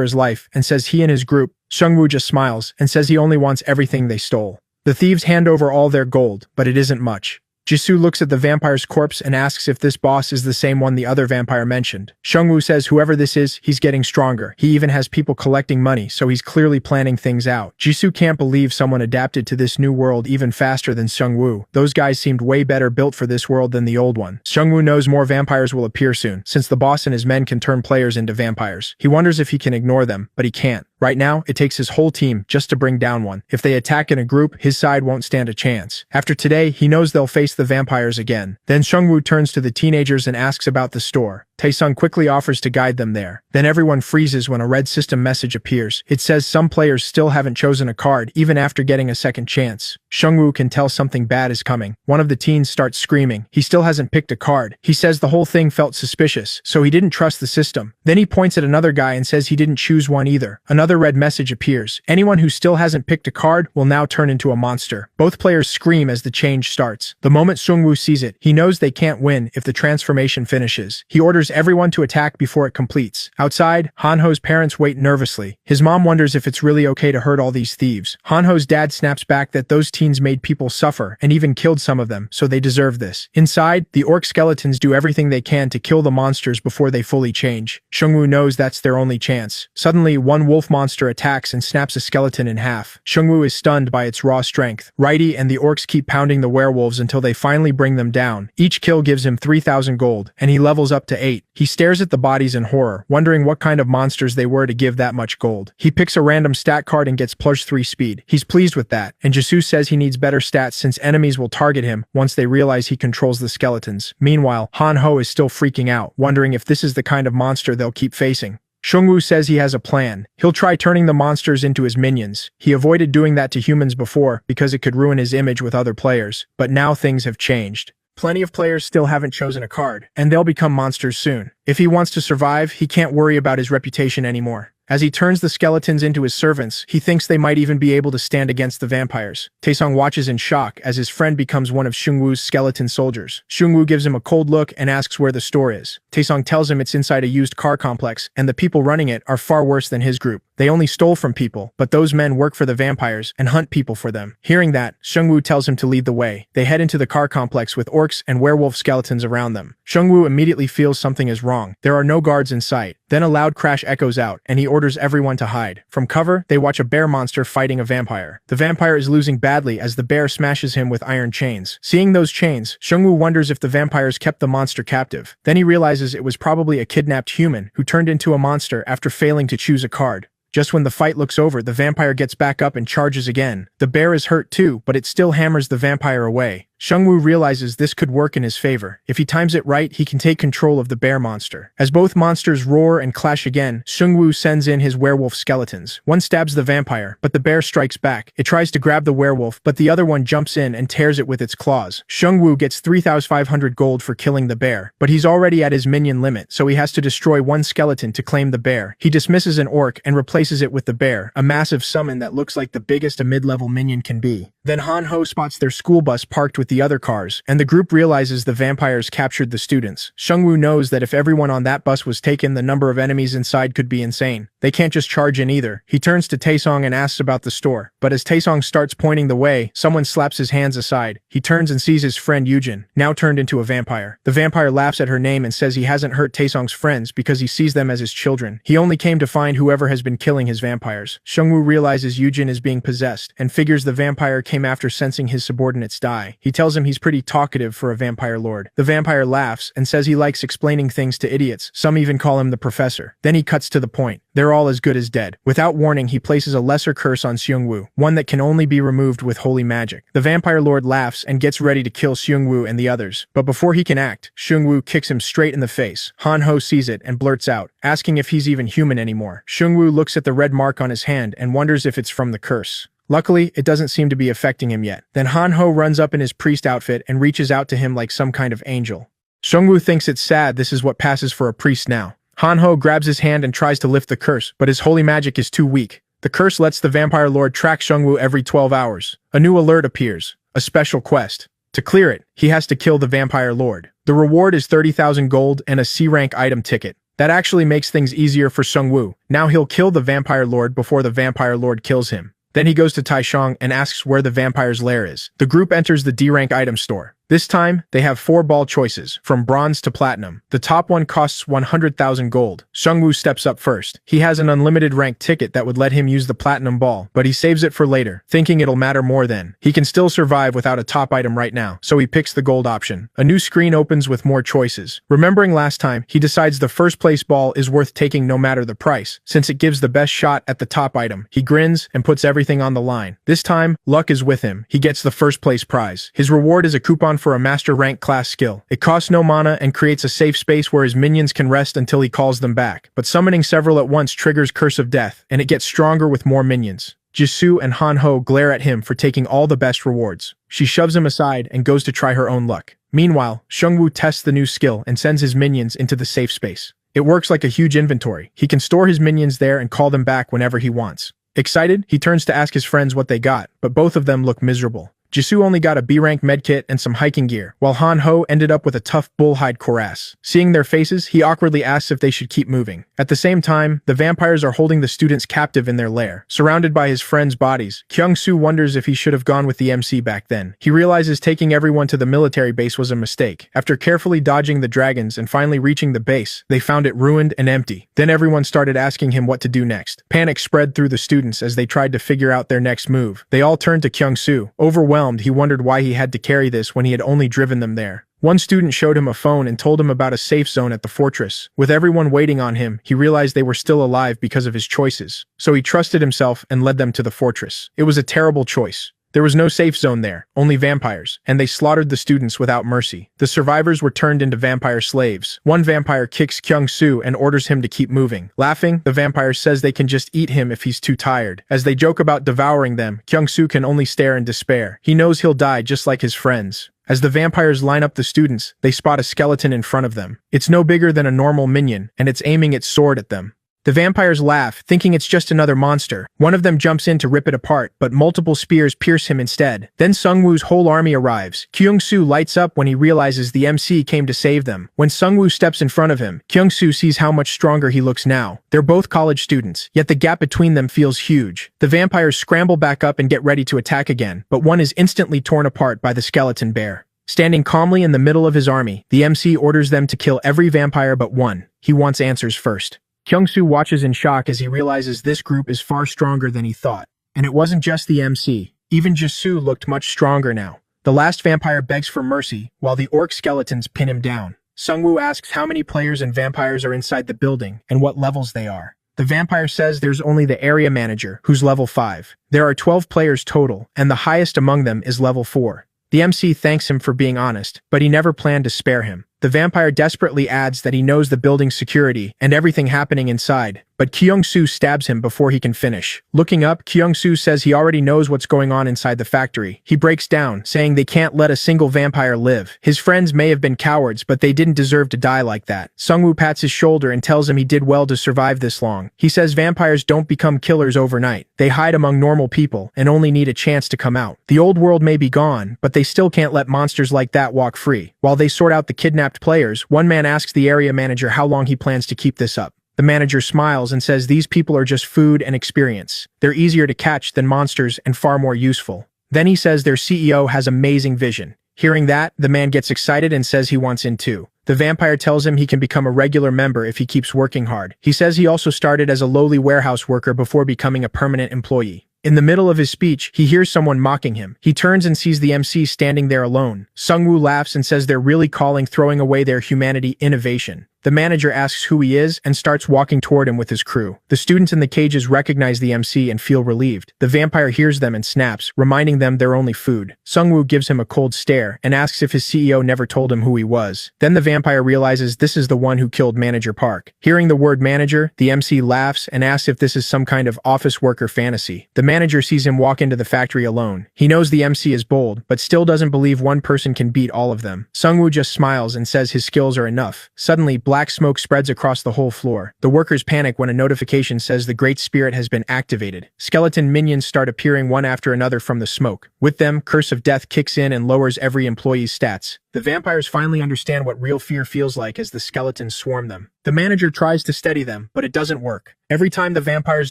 his life and says he and his group. Seongwu just smiles and says he only wants everything they stole. The thieves hand over all their gold, but it isn't much. Jisoo looks at the vampire's corpse and asks if this boss is the same one the other vampire mentioned. Seongwu says whoever this is, he's getting stronger. He even has people collecting money, so he's clearly planning things out. Jisoo can't believe someone adapted to this new world even faster than Seongwu. Those guys seemed way better built for this world than the old one. Seongwu knows more vampires will appear soon, since the boss and his men can turn players into vampires. He wonders if he can ignore them, but he can't. Right now, it takes his whole team just to bring down one. If they attack in a group, his side won't stand a chance. After today, he knows they'll face the vampires again. Then Seongwu turns to the teenagers and asks about the store. Taesung quickly offers to guide them there. Then everyone freezes when a red system message appears. It says some players still haven't chosen a card, even after getting a second chance. Seongwu can tell something bad is coming. One of the teens starts screaming. He still hasn't picked a card. He says the whole thing felt suspicious, so he didn't trust the system. Then he points at another guy and says he didn't choose one either. Another red message appears. Anyone who still hasn't picked a card will now turn into a monster. Both players scream as the change starts. The moment Seongwu sees it, he knows they can't win if the transformation finishes. He orders everyone to attack before it completes. Outside, Hanho's parents wait nervously. His mom wonders if it's really okay to hurt all these thieves. Hanho's dad snaps back that those teens made people suffer and even killed some of them, so they deserve this. Inside, the orc skeletons do everything they can to kill the monsters before they fully change. Seongwu knows that's their only chance. Suddenly, one wolf monster attacks and snaps a skeleton in half. Seongwu is stunned by its raw strength. Righty and the orcs keep pounding the werewolves until they finally bring them down. Each kill gives him 3,000 gold, and he levels up to 8. He stares at the bodies in horror, wondering what kind of monsters they were to give that much gold. He picks a random stat card and gets +3 speed. He's pleased with that, and Jisoo says he needs better stats since enemies will target him once they realize he controls the skeletons. Meanwhile, Hanho is still freaking out, wondering if this is the kind of monster they'll keep facing. Seongwu says he has a plan. He'll try turning the monsters into his minions. He avoided doing that to humans before because it could ruin his image with other players, but now things have changed. Plenty of players still haven't chosen a card, and they'll become monsters soon. If he wants to survive, he can't worry about his reputation anymore. As he turns the skeletons into his servants, he thinks they might even be able to stand against the vampires. Taesong watches in shock as his friend becomes one of Seongwu's skeleton soldiers. Seongwu gives him a cold look and asks where the store is. Taesong tells him it's inside a used car complex, and the people running it are far worse than his group. They only stole from people, but those men work for the vampires and hunt people for them. Hearing that, Seongwu tells him to lead the way. They head into the car complex with orcs and werewolf skeletons around them. Seongwu immediately feels something is wrong. There are no guards in sight. Then a loud crash echoes out, and he orders everyone to hide. From cover, they watch a bear monster fighting a vampire. The vampire is losing badly as the bear smashes him with iron chains. Seeing those chains, Seongwu wonders if the vampires kept the monster captive. Then he realizes it was probably a kidnapped human who turned into a monster after failing to choose a card. Just when the fight looks over, the vampire gets back up and charges again. The bear is hurt too, but it still hammers the vampire away. Seongwu realizes this could work in his favor. If he times it right, he can take control of the bear monster. As both monsters roar and clash again, Seongwu sends in his werewolf skeletons. One stabs the vampire, but the bear strikes back. It tries to grab the werewolf, but the other one jumps in and tears it with its claws. Seongwu gets 3,500 gold for killing the bear, but he's already at his minion limit, so he has to destroy one skeleton to claim the bear. He dismisses an orc and replaces it with the bear, a massive summon that looks like the biggest a mid-level minion can be. Then Han-ho spots their school bus parked with the other cars, and the group realizes the vampires captured the students. Seongwu knows that if everyone on that bus was taken, the number of enemies inside could be insane. They can't just charge in either. He turns to Taesong and asks about the store, but as Taesong starts pointing the way, someone slaps his hands aside. He turns and sees his friend Yujin, now turned into a vampire. The vampire laughs at her name and says he hasn't hurt Taesong's friends because he sees them as his children. He only came to find whoever has been killing his vampires. Seongwu realizes Yujin is being possessed, and figures the vampire came after sensing his subordinates die. He tells him he's pretty talkative for a vampire lord. The vampire laughs and says he likes explaining things to idiots. Some even call him the professor. Then he cuts to the point. They're all as good as dead. Without warning, he places a lesser curse on Seongwu, one that can only be removed with holy magic. The vampire lord laughs and gets ready to kill Seongwu and the others. But before he can act, Seongwu kicks him straight in the face. Han-ho sees it and blurts out, asking if he's even human anymore. Seongwu looks at the red mark on his hand and wonders if it's from the curse. Luckily, it doesn't seem to be affecting him yet. Then Han-ho runs up in his priest outfit and reaches out to him like some kind of angel. Seongwu thinks it's sad this is what passes for a priest now. Han-ho grabs his hand and tries to lift the curse, but his holy magic is too weak. The curse lets the vampire lord track Seongwu every 12 hours. A new alert appears, a special quest. To clear it, he has to kill the vampire lord. The reward is 30,000 gold and a C-rank item ticket. That actually makes things easier for Seongwu. Now he'll kill the vampire lord before the vampire lord kills him. Then he goes to Taishang and asks where the vampire's lair is. The group enters the D-rank item store. This time, they have 4 ball choices, from bronze to platinum. The top one costs 100,000 gold. Seongwu steps up first. He has an unlimited rank ticket that would let him use the platinum ball, but he saves it for later, thinking it'll matter more then. He can still survive without a top item right now, so he picks the gold option. A new screen opens with more choices. Remembering last time, he decides the first place ball is worth taking no matter the price, since it gives the best shot at the top item. He grins and puts everything on the line. This time, luck is with him. He gets the first place prize. His reward is a coupon for a master rank class skill. It costs no mana and creates a safe space where his minions can rest until he calls them back. But summoning several at once triggers Curse of Death, and it gets stronger with more minions. Jisoo and Han-ho glare at him for taking all the best rewards. She shoves him aside and goes to try her own luck. Meanwhile, Seongwu tests the new skill and sends his minions into the safe space. It works like a huge inventory. He can store his minions there and call them back whenever he wants. Excited, he turns to ask his friends what they got, but both of them look miserable. Jisoo only got a B-rank medkit and some hiking gear, while Han-ho ended up with a tough bullhide cuirass. Seeing their faces, he awkwardly asks if they should keep moving. At the same time, the vampires are holding the students captive in their lair. Surrounded by his friends' bodies, Kyung-soo wonders if he should have gone with the MC back then. He realizes taking everyone to the military base was a mistake. After carefully dodging the dragons and finally reaching the base, they found it ruined and empty. Then everyone started asking him what to do next. Panic spread through the students as they tried to figure out their next move. They all turned to Kyung-soo. Overwhelmed, he wondered why he had to carry this when he had only driven them there. One student showed him a phone and told him about a safe zone at the fortress. With everyone waiting on him, he realized they were still alive because of his choices. So he trusted himself and led them to the fortress. It was a terrible choice. There was no safe zone there, only vampires, and they slaughtered the students without mercy. The survivors were turned into vampire slaves. One vampire kicks Kyung-soo and orders him to keep moving. Laughing, the vampire says they can just eat him if he's too tired. As they joke about devouring them, Kyung-soo can only stare in despair. He knows he'll die just like his friends. As the vampires line up the students, they spot a skeleton in front of them. It's no bigger than a normal minion, and it's aiming its sword at them. The vampires laugh, thinking it's just another monster. One of them jumps in to rip it apart, but multiple spears pierce him instead. Then Seongwoo's whole army arrives. Kyung-soo lights up when he realizes the MC came to save them. When Seongwu steps in front of him, Kyung-soo sees how much stronger he looks now. They're both college students, yet the gap between them feels huge. The vampires scramble back up and get ready to attack again, but one is instantly torn apart by the skeleton bear. Standing calmly in the middle of his army, the MC orders them to kill every vampire but one. He wants answers first. Kyung-soo watches in shock as he realizes this group is far stronger than he thought. And it wasn't just the MC. Even Jisoo looked much stronger now. The last vampire begs for mercy, while the orc skeletons pin him down. Seongwu asks how many players and vampires are inside the building, and what levels they are. The vampire says there's only the area manager, who's level 5. There are 12 players total, and the highest among them is level 4. The MC thanks him for being honest, but he never planned to spare him. The vampire desperately adds that he knows the building's security and everything happening inside, but Kyung-soo stabs him before he can finish. Looking up, Kyung-soo says he already knows what's going on inside the factory. He breaks down, saying they can't let a single vampire live. His friends may have been cowards, but they didn't deserve to die like that. Seongwu pats his shoulder and tells him he did well to survive this long. He says vampires don't become killers overnight. They hide among normal people and only need a chance to come out. The old world may be gone, but they still can't let monsters like that walk free. While they sort out the kidnapped players, one man asks the area manager how long he plans to keep this up. The manager smiles and says these people are just food and experience. They're easier to catch than monsters and far more useful. Then he says their CEO has amazing vision. Hearing that, the man gets excited and says he wants in too. The vampire tells him he can become a regular member if he keeps working hard. He says he also started as a lowly warehouse worker before becoming a permanent employee. In the middle of his speech, he hears someone mocking him. He turns and sees the MC standing there alone. Seongwu laughs and says they're really calling throwing away their humanity innovation. The manager asks who he is and starts walking toward him with his crew. The students in the cages recognize the MC and feel relieved. The vampire hears them and snaps, reminding them they're only food. Seongwu gives him a cold stare and asks if his CEO never told him who he was. Then the vampire realizes this is the one who killed Manager Park. Hearing the word manager, the MC laughs and asks if this is some kind of office worker fantasy. The manager sees him walk into the factory alone. He knows the MC is bold, but still doesn't believe one person can beat all of them. Seongwu just smiles and says his skills are enough. Suddenly, black smoke spreads across the whole floor. The workers panic when a notification says the Great Spirit has been activated. Skeleton minions start appearing one after another from the smoke. With them, Curse of Death kicks in and lowers every employee's stats. The vampires finally understand what real fear feels like as the skeletons swarm them. The manager tries to steady them, but it doesn't work. Every time the vampires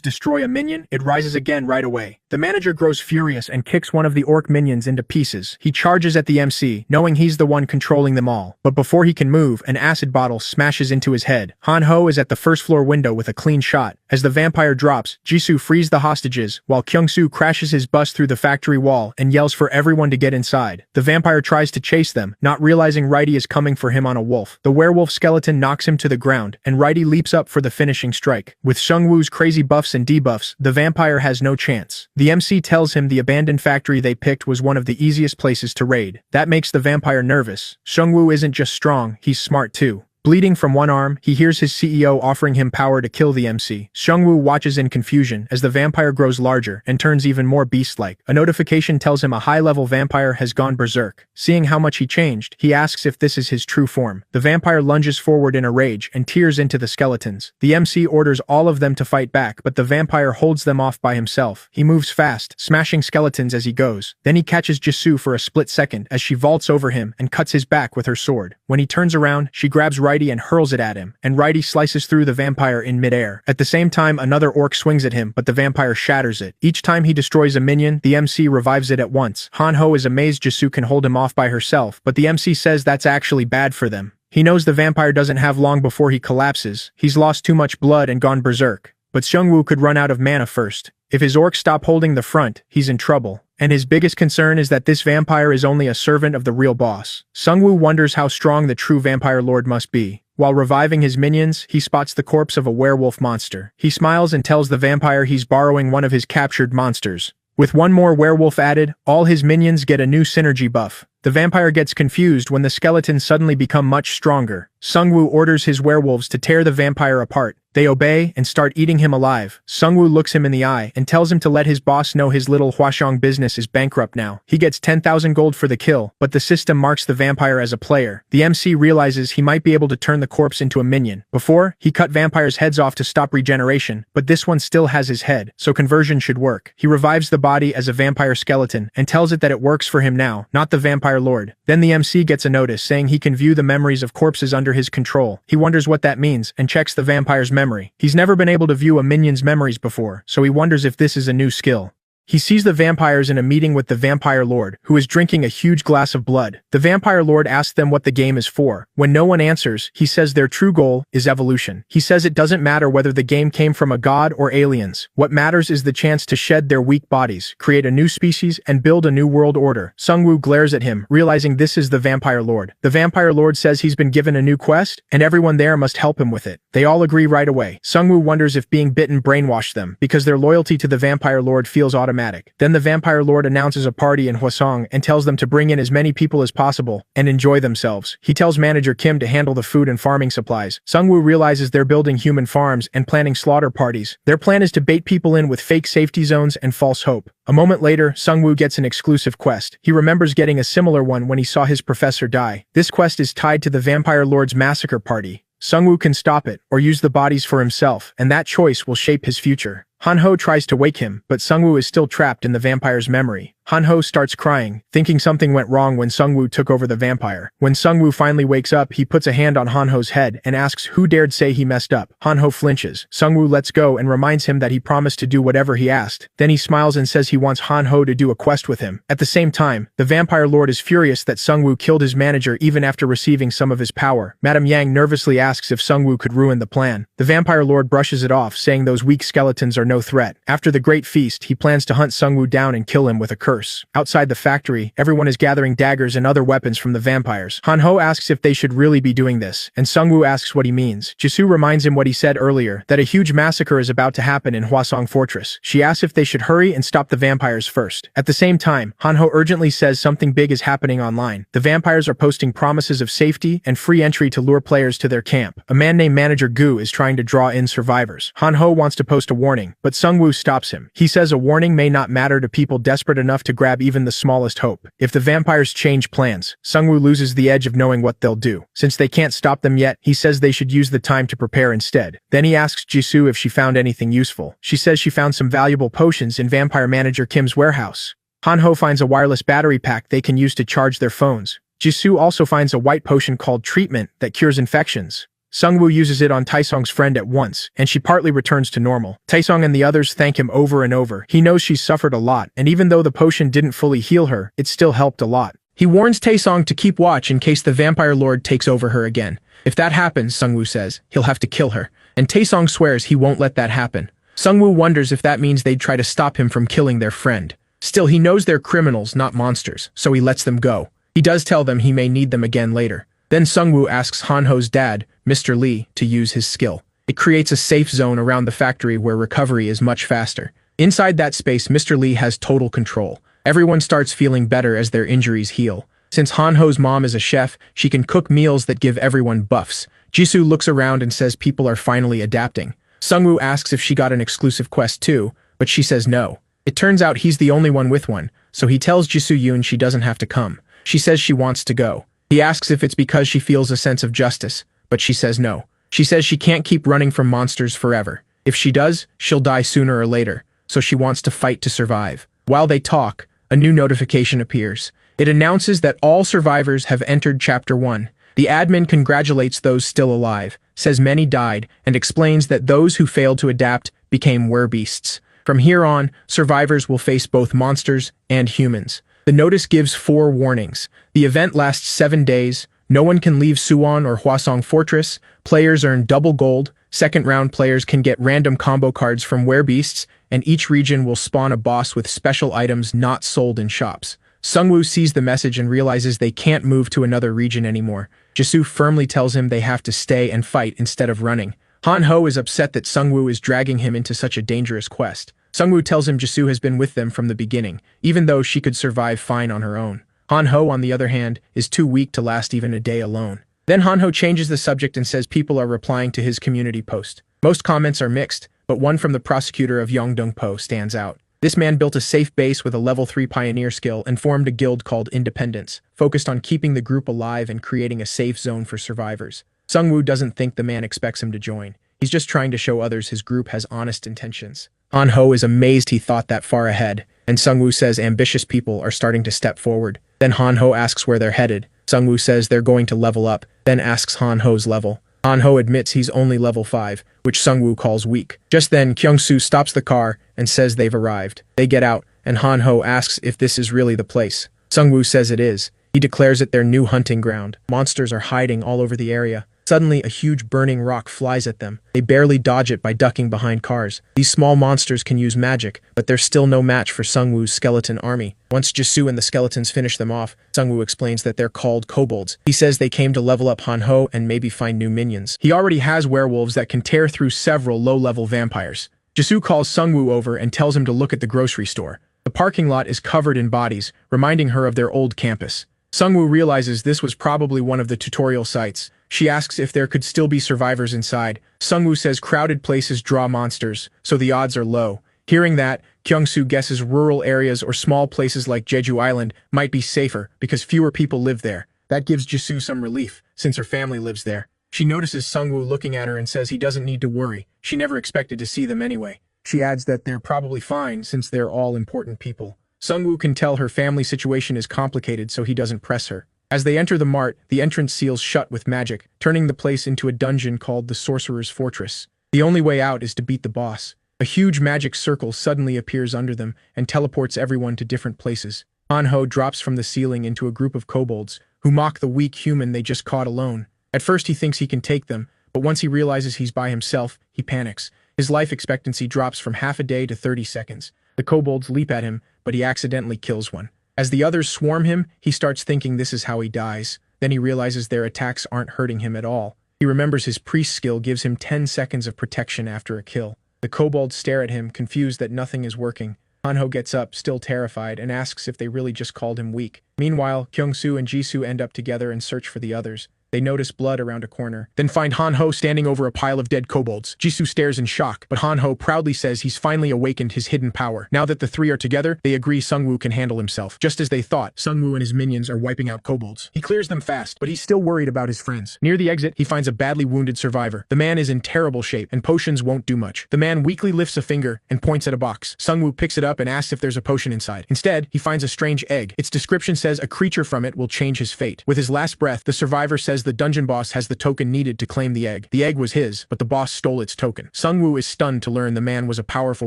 destroy a minion, it rises again right away. The manager grows furious and kicks one of the orc minions into pieces. He charges at the MC, knowing he's the one controlling them all. But before he can move, an acid bottle smashes into his head. Han-ho is at the first floor window with a clean shot. As the vampire drops, Jisoo frees the hostages, while Kyung-soo crashes his bus through the factory wall and yells for everyone to get inside. The vampire tries to chase them, not realizing Righty is coming for him on a wolf. The werewolf skeleton knocks him to the ground, and Righty leaps up for the finishing strike. With Seongwoo's crazy buffs and debuffs, the vampire has no chance. The MC tells him the abandoned factory they picked was one of the easiest places to raid. That makes the vampire nervous. Seongwu isn't just strong, he's smart too. Bleeding from one arm, he hears his CEO offering him power to kill the MC. Seongwu watches in confusion as the vampire grows larger and turns even more beast-like. A notification tells him a high-level vampire has gone berserk. Seeing how much he changed, he asks if this is his true form. The vampire lunges forward in a rage and tears into the skeletons. The MC orders all of them to fight back, but the vampire holds them off by himself. He moves fast, smashing skeletons as he goes. Then he catches Jisoo for a split second as she vaults over him and cuts his back with her sword. When he turns around, she grabs Righty and hurls it at him, and Righty slices through the vampire in midair. At the same time, another orc swings at him, but the vampire shatters it. Each time he destroys a minion, the MC revives it at once. Han-ho is amazed Jisoo can hold him off by herself, but the MC says that's actually bad for them. He knows the vampire doesn't have long before he collapses. He's lost too much blood and gone berserk. But Seongwu could run out of mana first. If his orcs stop holding the front, he's in trouble. And his biggest concern is that this vampire is only a servant of the real boss. Seongwu wonders how strong the true vampire lord must be. While reviving his minions, he spots the corpse of a werewolf monster. He smiles and tells the vampire he's borrowing one of his captured monsters. With one more werewolf added, all his minions get a new synergy buff. The vampire gets confused when the skeletons suddenly become much stronger. Seongwu orders his werewolves to tear the vampire apart. They obey and start eating him alive. Seongwu looks him in the eye and tells him to let his boss know his little Hwaseong business is bankrupt now. He gets 10,000 gold for the kill, but the system marks the vampire as a player. The MC realizes he might be able to turn the corpse into a minion. Before, he cut vampires' heads off to stop regeneration, but this one still has his head, so conversion should work. He revives the body as a vampire skeleton and tells it that it works for him now, not the vampire lord. Then the MC gets a notice saying he can view the memories of corpses under his control. He wonders what that means and checks the vampire's memory. He's never been able to view a minion's memories before, so he wonders if this is a new skill. He sees the vampires in a meeting with the vampire lord, who is drinking a huge glass of blood. The vampire lord asks them what the game is for. When no one answers, he says their true goal is evolution. He says it doesn't matter whether the game came from a god or aliens. What matters is the chance to shed their weak bodies, create a new species, and build a new world order. Seongwu glares at him, realizing this is the vampire lord. The vampire lord says he's been given a new quest, and everyone there must help him with it. They all agree right away. Seongwu wonders if being bitten brainwashed them, because their loyalty to the vampire lord feels automatic. Then the vampire lord announces a party in Hwaseong and tells them to bring in as many people as possible and enjoy themselves. He tells manager Kim to handle the food and farming supplies. Seongwu realizes they're building human farms and planning slaughter parties. Their plan is to bait people in with fake safety zones and false hope. A moment later, Seongwu gets an exclusive quest. He remembers getting a similar one when he saw his professor die. This quest is tied to the vampire lord's massacre party. Seongwu can stop it or use the bodies for himself, and that choice will shape his future. Hanho tries to wake him, but Seongwu is still trapped in the vampire's memory. Hanho starts crying, thinking something went wrong when Seongwu took over the vampire. When Seongwu finally wakes up, he puts a hand on Hanho's head and asks who dared say he messed up. Hanho flinches. Seongwu lets go and reminds him that he promised to do whatever he asked. Then he smiles and says he wants Hanho to do a quest with him. At the same time, the vampire lord is furious that Seongwu killed his manager even after receiving some of his power. Madame Yang nervously asks if Seongwu could ruin the plan. The vampire lord brushes it off, saying those weak skeletons are no threat. After the great feast, he plans to hunt Seongwu down and kill him with a curse. Outside the factory, everyone is gathering daggers and other weapons from the vampires. Hanho asks if they should really be doing this, and Seongwu asks what he means. Jisoo reminds him what he said earlier, that a huge massacre is about to happen in Hwaseong Fortress. She asks if they should hurry and stop the vampires first. At the same time, Hanho urgently says something big is happening online. The vampires are posting promises of safety and free entry to lure players to their camp. A man named Manager Gu is trying to draw in survivors. Hanho wants to post a warning, but Seongwu stops him. He says a warning may not matter to people desperate enough to grab even the smallest hope. If the vampires change plans, Seongwu loses the edge of knowing what they'll do. Since they can't stop them yet, he says they should use the time to prepare instead. Then he asks Jisoo if she found anything useful. She says she found some valuable potions in vampire manager Kim's warehouse. Hanho finds a wireless battery pack they can use to charge their phones. Jisoo also finds a white potion called Treatment that cures infections. Seongwu uses it on Taesong's friend at once, and she partly returns to normal. Taesong and the others thank him over and over. He knows she's suffered a lot, and even though the potion didn't fully heal her, it still helped a lot. He warns Taesong to keep watch in case the vampire lord takes over her again. If that happens, Seongwu says, he'll have to kill her, and Taesong swears he won't let that happen. Seongwu wonders if that means they'd try to stop him from killing their friend. Still, he knows they're criminals, not monsters, so he lets them go. He does tell them he may need them again later. Then Seongwu asks Hanho's dad, Mr. Lee, to use his skill. It creates a safe zone around the factory where recovery is much faster. Inside that space, Mr. Lee has total control. Everyone starts feeling better as their injuries heal. Since Hanho's mom is a chef, she can cook meals that give everyone buffs. Jisoo looks around and says people are finally adapting. Seongwu asks if she got an exclusive quest too, but she says no. It turns out he's the only one with one, so he tells Jisoo Yoon she doesn't have to come. She says she wants to go. He asks if it's because she feels a sense of justice, but she says no. She says she can't keep running from monsters forever. If she does, she'll die sooner or later, so she wants to fight to survive. While they talk, a new notification appears. It announces that all survivors have entered Chapter 1. The admin congratulates those still alive, says many died, and explains that those who failed to adapt became werbeasts. From here on, survivors will face both monsters and humans. The notice gives 4 warnings. The event lasts 7 days. No one can leave Suwon or Hwaseong Fortress. Players earn double gold. Second-round players can get random combo cards from werbeasts, and each region will spawn a boss with special items not sold in shops. Seongwu sees the message and realizes they can't move to another region anymore. Jisoo firmly tells him they have to stay and fight instead of running. Hanho is upset that Seongwu is dragging him into such a dangerous quest. Seongwu tells him Jisoo has been with them from the beginning, even though she could survive fine on her own. Han-ho, on the other hand, is too weak to last even a day alone. Then Han-ho changes the subject and says people are replying to his community post. Most comments are mixed, but one from the prosecutor of Yongdong-po stands out. This man built a safe base with a level 3 pioneer skill and formed a guild called Independence, focused on keeping the group alive and creating a safe zone for survivors. Seongwu doesn't think the man expects him to join. He's just trying to show others his group has honest intentions. Han-ho is amazed he thought that far ahead, and Seongwu says ambitious people are starting to step forward. Then Han-ho asks where they're headed. Seongwu says they're going to level up, then asks Han-ho's level. Han-ho admits he's only level 5, which Seongwu calls weak. Just then, Kyung-soo stops the car and says they've arrived. They get out, and Han-ho asks if this is really the place. Seongwu says it is. He declares it their new hunting ground. Monsters are hiding all over the area. Suddenly, a huge burning rock flies at them. They barely dodge it by ducking behind cars. These small monsters can use magic, but they're still no match for Seongwu's skeleton army. Once Jisoo and the skeletons finish them off, Seongwu explains that they're called kobolds. He says they came to level up Han-ho and maybe find new minions. He already has werewolves that can tear through several low-level vampires. Jisoo calls Seongwu over and tells him to look at the grocery store. The parking lot is covered in bodies, reminding her of their old campus. Seongwu realizes this was probably one of the tutorial sites. She asks if there could still be survivors inside. Seongwu says crowded places draw monsters, so the odds are low. Hearing that, Kyung-soo guesses rural areas or small places like Jeju Island might be safer because fewer people live there. That gives Jisoo some relief, since her family lives there. She notices Seongwu looking at her and says he doesn't need to worry. She never expected to see them anyway. She adds that they're probably fine since they're all important people. Seongwu can tell her family situation is complicated, so he doesn't press her. As they enter the mart, the entrance seals shut with magic, turning the place into a dungeon called the Sorcerer's Fortress. The only way out is to beat the boss. A huge magic circle suddenly appears under them and teleports everyone to different places. Han-ho drops from the ceiling into a group of kobolds, who mock the weak human they just caught alone. At first he thinks he can take them, but once he realizes he's by himself, he panics. His life expectancy drops from half a day to 30 seconds. The kobolds leap at him, but he accidentally kills one. As the others swarm him, he starts thinking this is how he dies. Then he realizes their attacks aren't hurting him at all. He remembers his priest skill gives him 10 seconds of protection after a kill. The kobolds stare at him, confused that nothing is working. Han-ho gets up, still terrified, and asks if they really just called him weak. Meanwhile, Kyung-soo and Jisoo end up together and search for the others. They notice blood around a corner, then find Han-ho standing over a pile of dead kobolds. Jisoo stares in shock, but Han-ho proudly says he's finally awakened his hidden power. Now that the three are together, they agree Seongwu can handle himself. Just as they thought, Seongwu and his minions are wiping out kobolds. He clears them fast, but he's still worried about his friends. Near the exit, he finds a badly wounded survivor. The man is in terrible shape, and potions won't do much. The man weakly lifts a finger and points at a box. Seongwu picks it up and asks if there's a potion inside. Instead, he finds a strange egg. Its description says a creature from it will change his fate. With his last breath, the survivor says the dungeon boss has the token needed to claim the egg. The egg was his, but the boss stole its token. Seongwu is stunned to learn the man was a powerful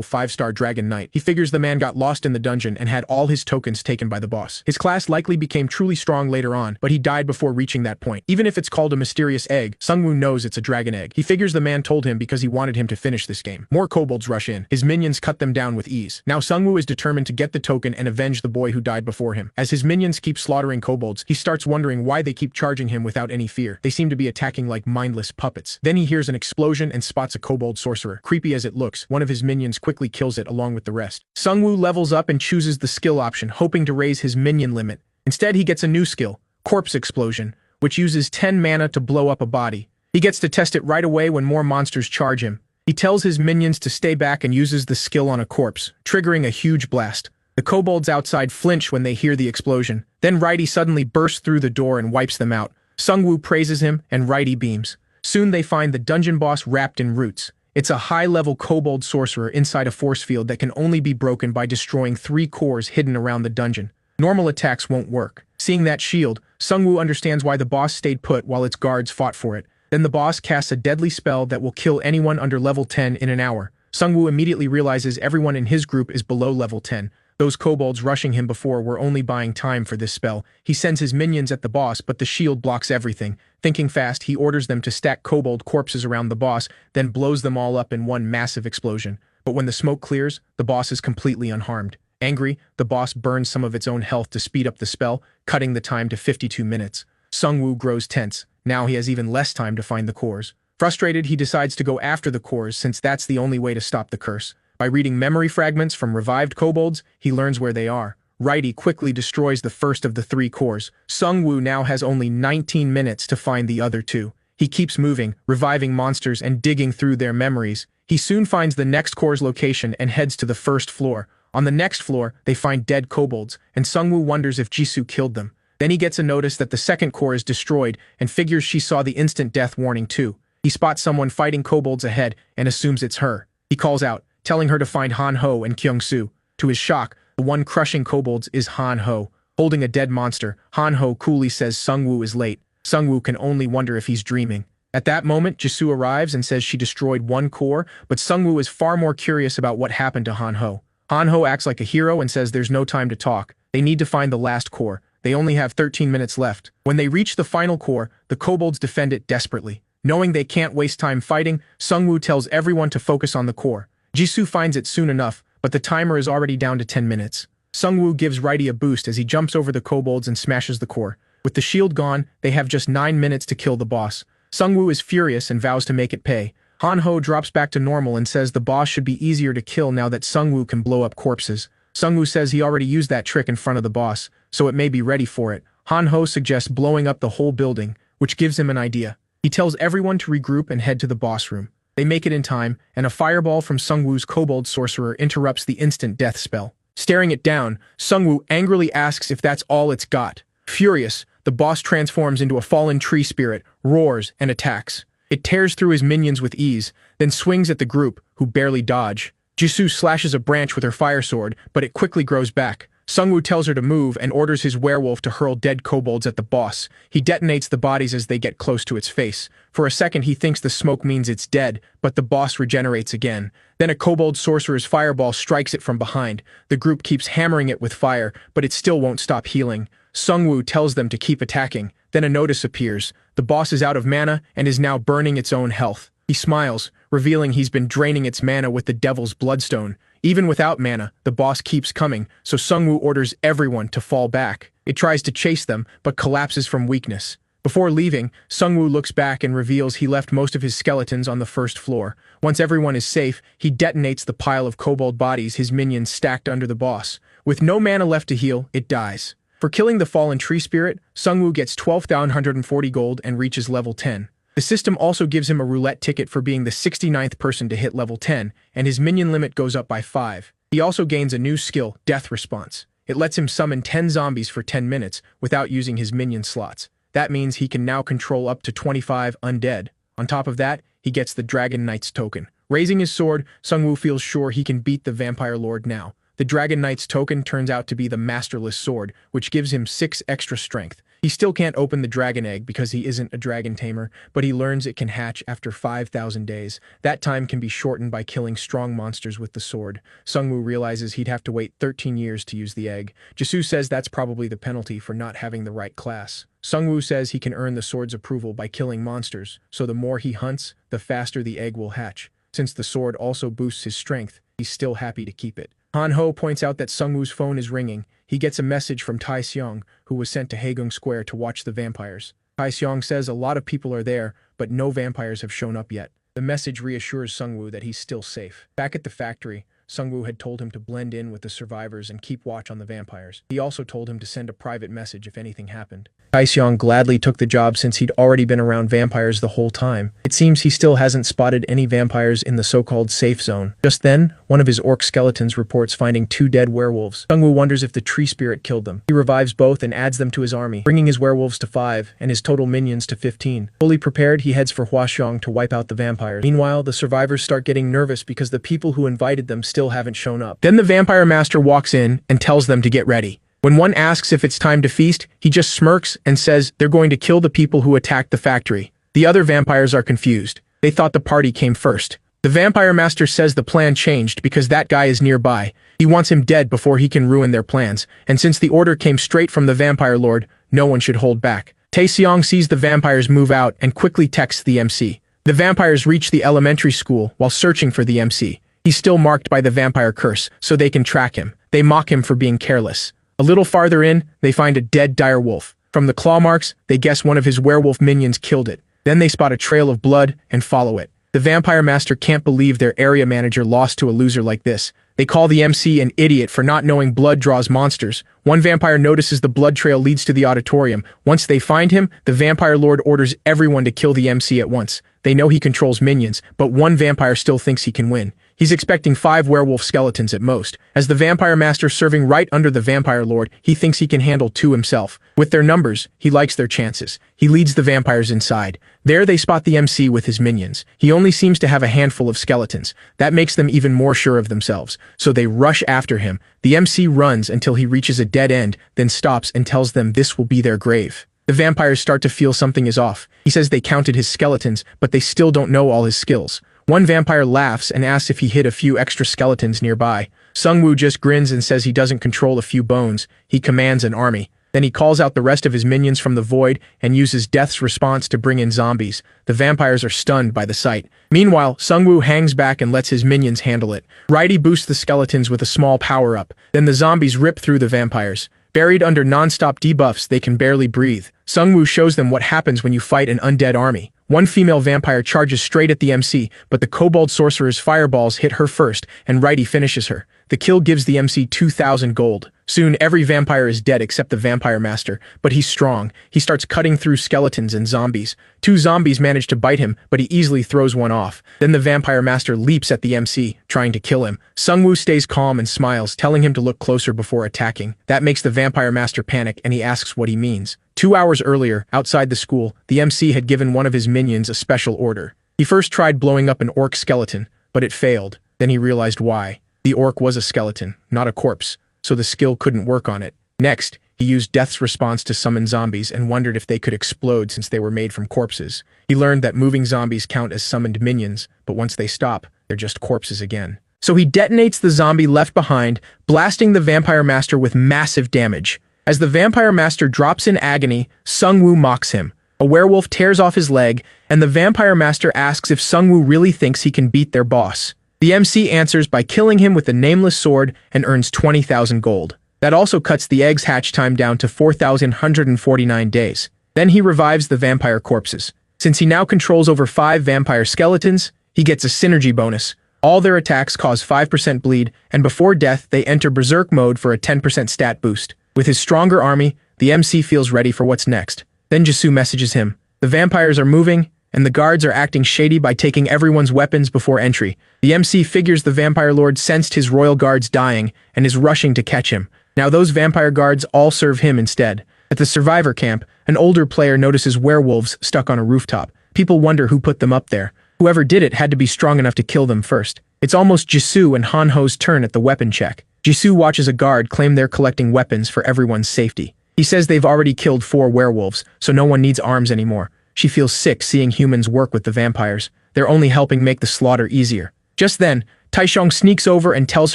5-star dragon knight. He figures the man got lost in the dungeon and had all his tokens taken by the boss. His class likely became truly strong later on, but he died before reaching that point. Even if it's called a mysterious egg, Seongwu knows it's a dragon egg. He figures the man told him because he wanted him to finish this game. More kobolds rush in. His minions cut them down with ease. Now Seongwu is determined to get the token and avenge the boy who died before him. As his minions keep slaughtering kobolds, he starts wondering why they keep charging him without any fear. They seem to be attacking like mindless puppets. Then he hears an explosion and spots a kobold sorcerer. Creepy as it looks, one of his minions quickly kills it along with the rest. Seongwu levels up and chooses the skill option, hoping to raise his minion limit. Instead, he gets a new skill, Corpse Explosion, which uses 10 mana to blow up a body. He gets to test it right away when more monsters charge him. He tells his minions to stay back and uses the skill on a corpse, triggering a huge blast. The kobolds outside flinch when they hear the explosion. Then Righty suddenly bursts through the door and wipes them out. Seongwu praises him, and Righty beams. Soon they find the dungeon boss wrapped in roots. It's a high-level kobold sorcerer inside a force field that can only be broken by destroying 3 cores hidden around the dungeon. Normal attacks won't work. Seeing that shield, Seongwu understands why the boss stayed put while its guards fought for it. Then the boss casts a deadly spell that will kill anyone under level 10 in an hour. Seongwu immediately realizes everyone in his group is below level 10. Those kobolds rushing him before were only buying time for this spell. He sends his minions at the boss, but the shield blocks everything. Thinking fast, he orders them to stack kobold corpses around the boss, then blows them all up in one massive explosion. But when the smoke clears, the boss is completely unharmed. Angry, the boss burns some of its own health to speed up the spell, cutting the time to 52 minutes. Seongwu grows tense. Now he has even less time to find the cores. Frustrated, he decides to go after the cores since that's the only way to stop the curse. By reading memory fragments from revived kobolds, he learns where they are. Righty quickly destroys the first of the 3 cores. Seongwu now has only 19 minutes to find the other 2. He keeps moving, reviving monsters and digging through their memories. He soon finds the next core's location and heads to the first floor. On the next floor, they find dead kobolds, and Seongwu wonders if Jisoo killed them. Then he gets a notice that the second core is destroyed and figures she saw the instant death warning too. He spots someone fighting kobolds ahead and assumes it's her. He calls out, telling her to find Han-ho and Kyung-soo. To his shock, the one crushing kobolds is Han-ho. Holding a dead monster, Han-ho coolly says Seongwu is late. Seongwu can only wonder if he's dreaming. At that moment, Jisoo arrives and says she destroyed 1 core, but Seongwu is far more curious about what happened to Han-ho. Han-ho acts like a hero and says there's no time to talk. They need to find the last core. They only have 13 minutes left. When they reach the final core, the kobolds defend it desperately. Knowing they can't waste time fighting, Seongwu tells everyone to focus on the core. Jisoo finds it soon enough, but the timer is already down to 10 minutes. Seongwu gives Righty a boost as he jumps over the kobolds and smashes the core. With the shield gone, they have just 9 minutes to kill the boss. Seongwu is furious and vows to make it pay. Han-ho drops back to normal and says the boss should be easier to kill now that Seongwu can blow up corpses. Seongwu says he already used that trick in front of the boss, so it may be ready for it. Han-ho suggests blowing up the whole building, which gives him an idea. He tells everyone to regroup and head to the boss room. They make it in time, and a fireball from Seongwu's kobold sorcerer interrupts the instant death spell. Staring it down, Seongwu angrily asks if that's all it's got. Furious, the boss transforms into a fallen tree spirit, roars, and attacks. It tears through his minions with ease, then swings at the group, who barely dodge. Jisoo slashes a branch with her fire sword, but it quickly grows back. Seongwu tells her to move and orders his werewolf to hurl dead kobolds at the boss. He detonates the bodies as they get close to its face. For a second he thinks the smoke means it's dead, but the boss regenerates again. Then a kobold sorcerer's fireball strikes it from behind. The group keeps hammering it with fire, but it still won't stop healing. Seongwu tells them to keep attacking. Then a notice appears. The boss is out of mana and is now burning its own health. He smiles, revealing he's been draining its mana with the devil's bloodstone. Even without mana, the boss keeps coming, so Seongwu orders everyone to fall back. It tries to chase them, but collapses from weakness. Before leaving, Seongwu looks back and reveals he left most of his skeletons on the first floor. Once everyone is safe, he detonates the pile of kobold bodies his minions stacked under the boss. With no mana left to heal, it dies. For killing the fallen tree spirit, Seongwu gets 12,140 gold and reaches level 10. The system also gives him a roulette ticket for being the 69th person to hit level 10, and his minion limit goes up by 5. He also gains a new skill, Death Response. It lets him summon 10 zombies for 10 minutes without using his minion slots. That means he can now control up to 25 undead. On top of that, he gets the Dragon Knight's token. Raising his sword, Seongwu feels sure he can beat the Vampire Lord now. The Dragon Knight's token turns out to be the Masterless Sword, which gives him 6 extra strength. He still can't open the dragon egg because he isn't a dragon tamer, but he learns it can hatch after 5,000 days. That time can be shortened by killing strong monsters with the sword. Seongwu realizes he'd have to wait 13 years to use the egg. Jisoo says that's probably the penalty for not having the right class. Seongwu says he can earn the sword's approval by killing monsters, so the more he hunts, the faster the egg will hatch. Since the sword also boosts his strength, he's still happy to keep it. Han-ho points out that Seongwu's phone is ringing. He gets a message from Tai-seong, who was sent to Haegung Square to watch the vampires. Tai-seong says a lot of people are there, but no vampires have shown up yet. The message reassures Seongwu that he's still safe. Back at the factory, Seongwu had told him to blend in with the survivors and keep watch on the vampires. He also told him to send a private message if anything happened. Tai-seong gladly took the job since he'd already been around vampires the whole time. It seems he still hasn't spotted any vampires in the so-called safe zone. Just then, one of his orc skeletons reports finding 2 dead werewolves. Seongwu wonders if the tree spirit killed them. He revives both and adds them to his army, bringing his werewolves to 5 and his total minions to 15. Fully prepared, he heads for Hwaseong to wipe out the vampires. Meanwhile, the survivors start getting nervous because the people who invited them still haven't shown up. Then the vampire master walks in and tells them to get ready. When one asks if it's time to feast, he just smirks and says they're going to kill the people who attacked the factory. The other vampires are confused. They thought the party came first. The vampire master says the plan changed because that guy is nearby. He wants him dead before he can ruin their plans, and since the order came straight from the vampire lord, no one should hold back. Tae-seong sees the vampires move out and quickly texts the MC. The vampires reach the elementary school while searching for the MC. He's still marked by the vampire curse, so they can track him. They mock him for being careless. A little farther in, they find a dead dire wolf. From the claw marks, they guess one of his werewolf minions killed it. Then they spot a trail of blood and follow it. The Vampire Master can't believe their area manager lost to a loser like this. They call the MC an idiot for not knowing blood draws monsters. One vampire notices the blood trail leads to the auditorium. Once they find him, the Vampire Lord orders everyone to kill the MC at once. They know he controls minions, but one vampire still thinks he can win. He's expecting 5 werewolf skeletons at most. As the Vampire Master serving right under the Vampire Lord, he thinks he can handle 2 himself. With their numbers, he likes their chances. He leads the vampires inside. There they spot the MC with his minions. He only seems to have a handful of skeletons. That makes them even more sure of themselves. So they rush after him. The MC runs until he reaches a dead end, then stops and tells them this will be their grave. The vampires start to feel something is off. He says they counted his skeletons, but they still don't know all his skills. One vampire laughs and asks if he hid a few extra skeletons nearby. Seongwu just grins and says he doesn't control a few bones. He commands an army. Then he calls out the rest of his minions from the void and uses Death's response to bring in zombies. The vampires are stunned by the sight. Meanwhile, Seongwu hangs back and lets his minions handle it. Righty boosts the skeletons with a small power-up. Then the zombies rip through the vampires. Buried under non-stop debuffs, they can barely breathe. Seongwu shows them what happens when you fight an undead army. One female vampire charges straight at the MC, but the kobold sorcerer's fireballs hit her first, and Righty finishes her. The kill gives the MC 2,000 gold. Soon, every vampire is dead except the Vampire Master, but he's strong. He starts cutting through skeletons and zombies. 2 zombies manage to bite him, but he easily throws one off. Then the Vampire Master leaps at the MC, trying to kill him. Seongwu stays calm and smiles, telling him to look closer before attacking. That makes the Vampire Master panic, and he asks what he means. 2 hours earlier, outside the school, the MC had given one of his minions a special order. He first tried blowing up an orc skeleton, but it failed. Then he realized why. The orc was a skeleton, not a corpse, so the skill couldn't work on it. Next, he used Death's response to summon zombies and wondered if they could explode since they were made from corpses. He learned that moving zombies count as summoned minions, but once they stop, they're just corpses again. So he detonates the zombie left behind, blasting the Vampire Master with massive damage. As the Vampire Master drops in agony, Seongwu mocks him. A werewolf tears off his leg, and the Vampire Master asks if Seongwu really thinks he can beat their boss. The MC answers by killing him with a nameless sword and earns 20,000 gold. That also cuts the egg's hatch time down to 4,149 days. Then he revives the vampire corpses. Since he now controls over 5 vampire skeletons, he gets a synergy bonus. All their attacks cause 5% bleed, and before death they enter berserk mode for a 10% stat boost. With his stronger army, the MC feels ready for what's next. Then Jisoo messages him. The vampires are moving, and the guards are acting shady by taking everyone's weapons before entry. The MC figures the Vampire Lord sensed his royal guards dying and is rushing to catch him. Now those vampire guards all serve him instead. At the survivor camp, an older player notices werewolves stuck on a rooftop. People wonder who put them up there. Whoever did it had to be strong enough to kill them first. It's almost Jisoo and Hanho's turn at the weapon check. Jisoo watches a guard claim they're collecting weapons for everyone's safety. He says they've already killed 4 werewolves, so no one needs arms anymore. She feels sick seeing humans work with the vampires. They're only helping make the slaughter easier. Just then, Taishong sneaks over and tells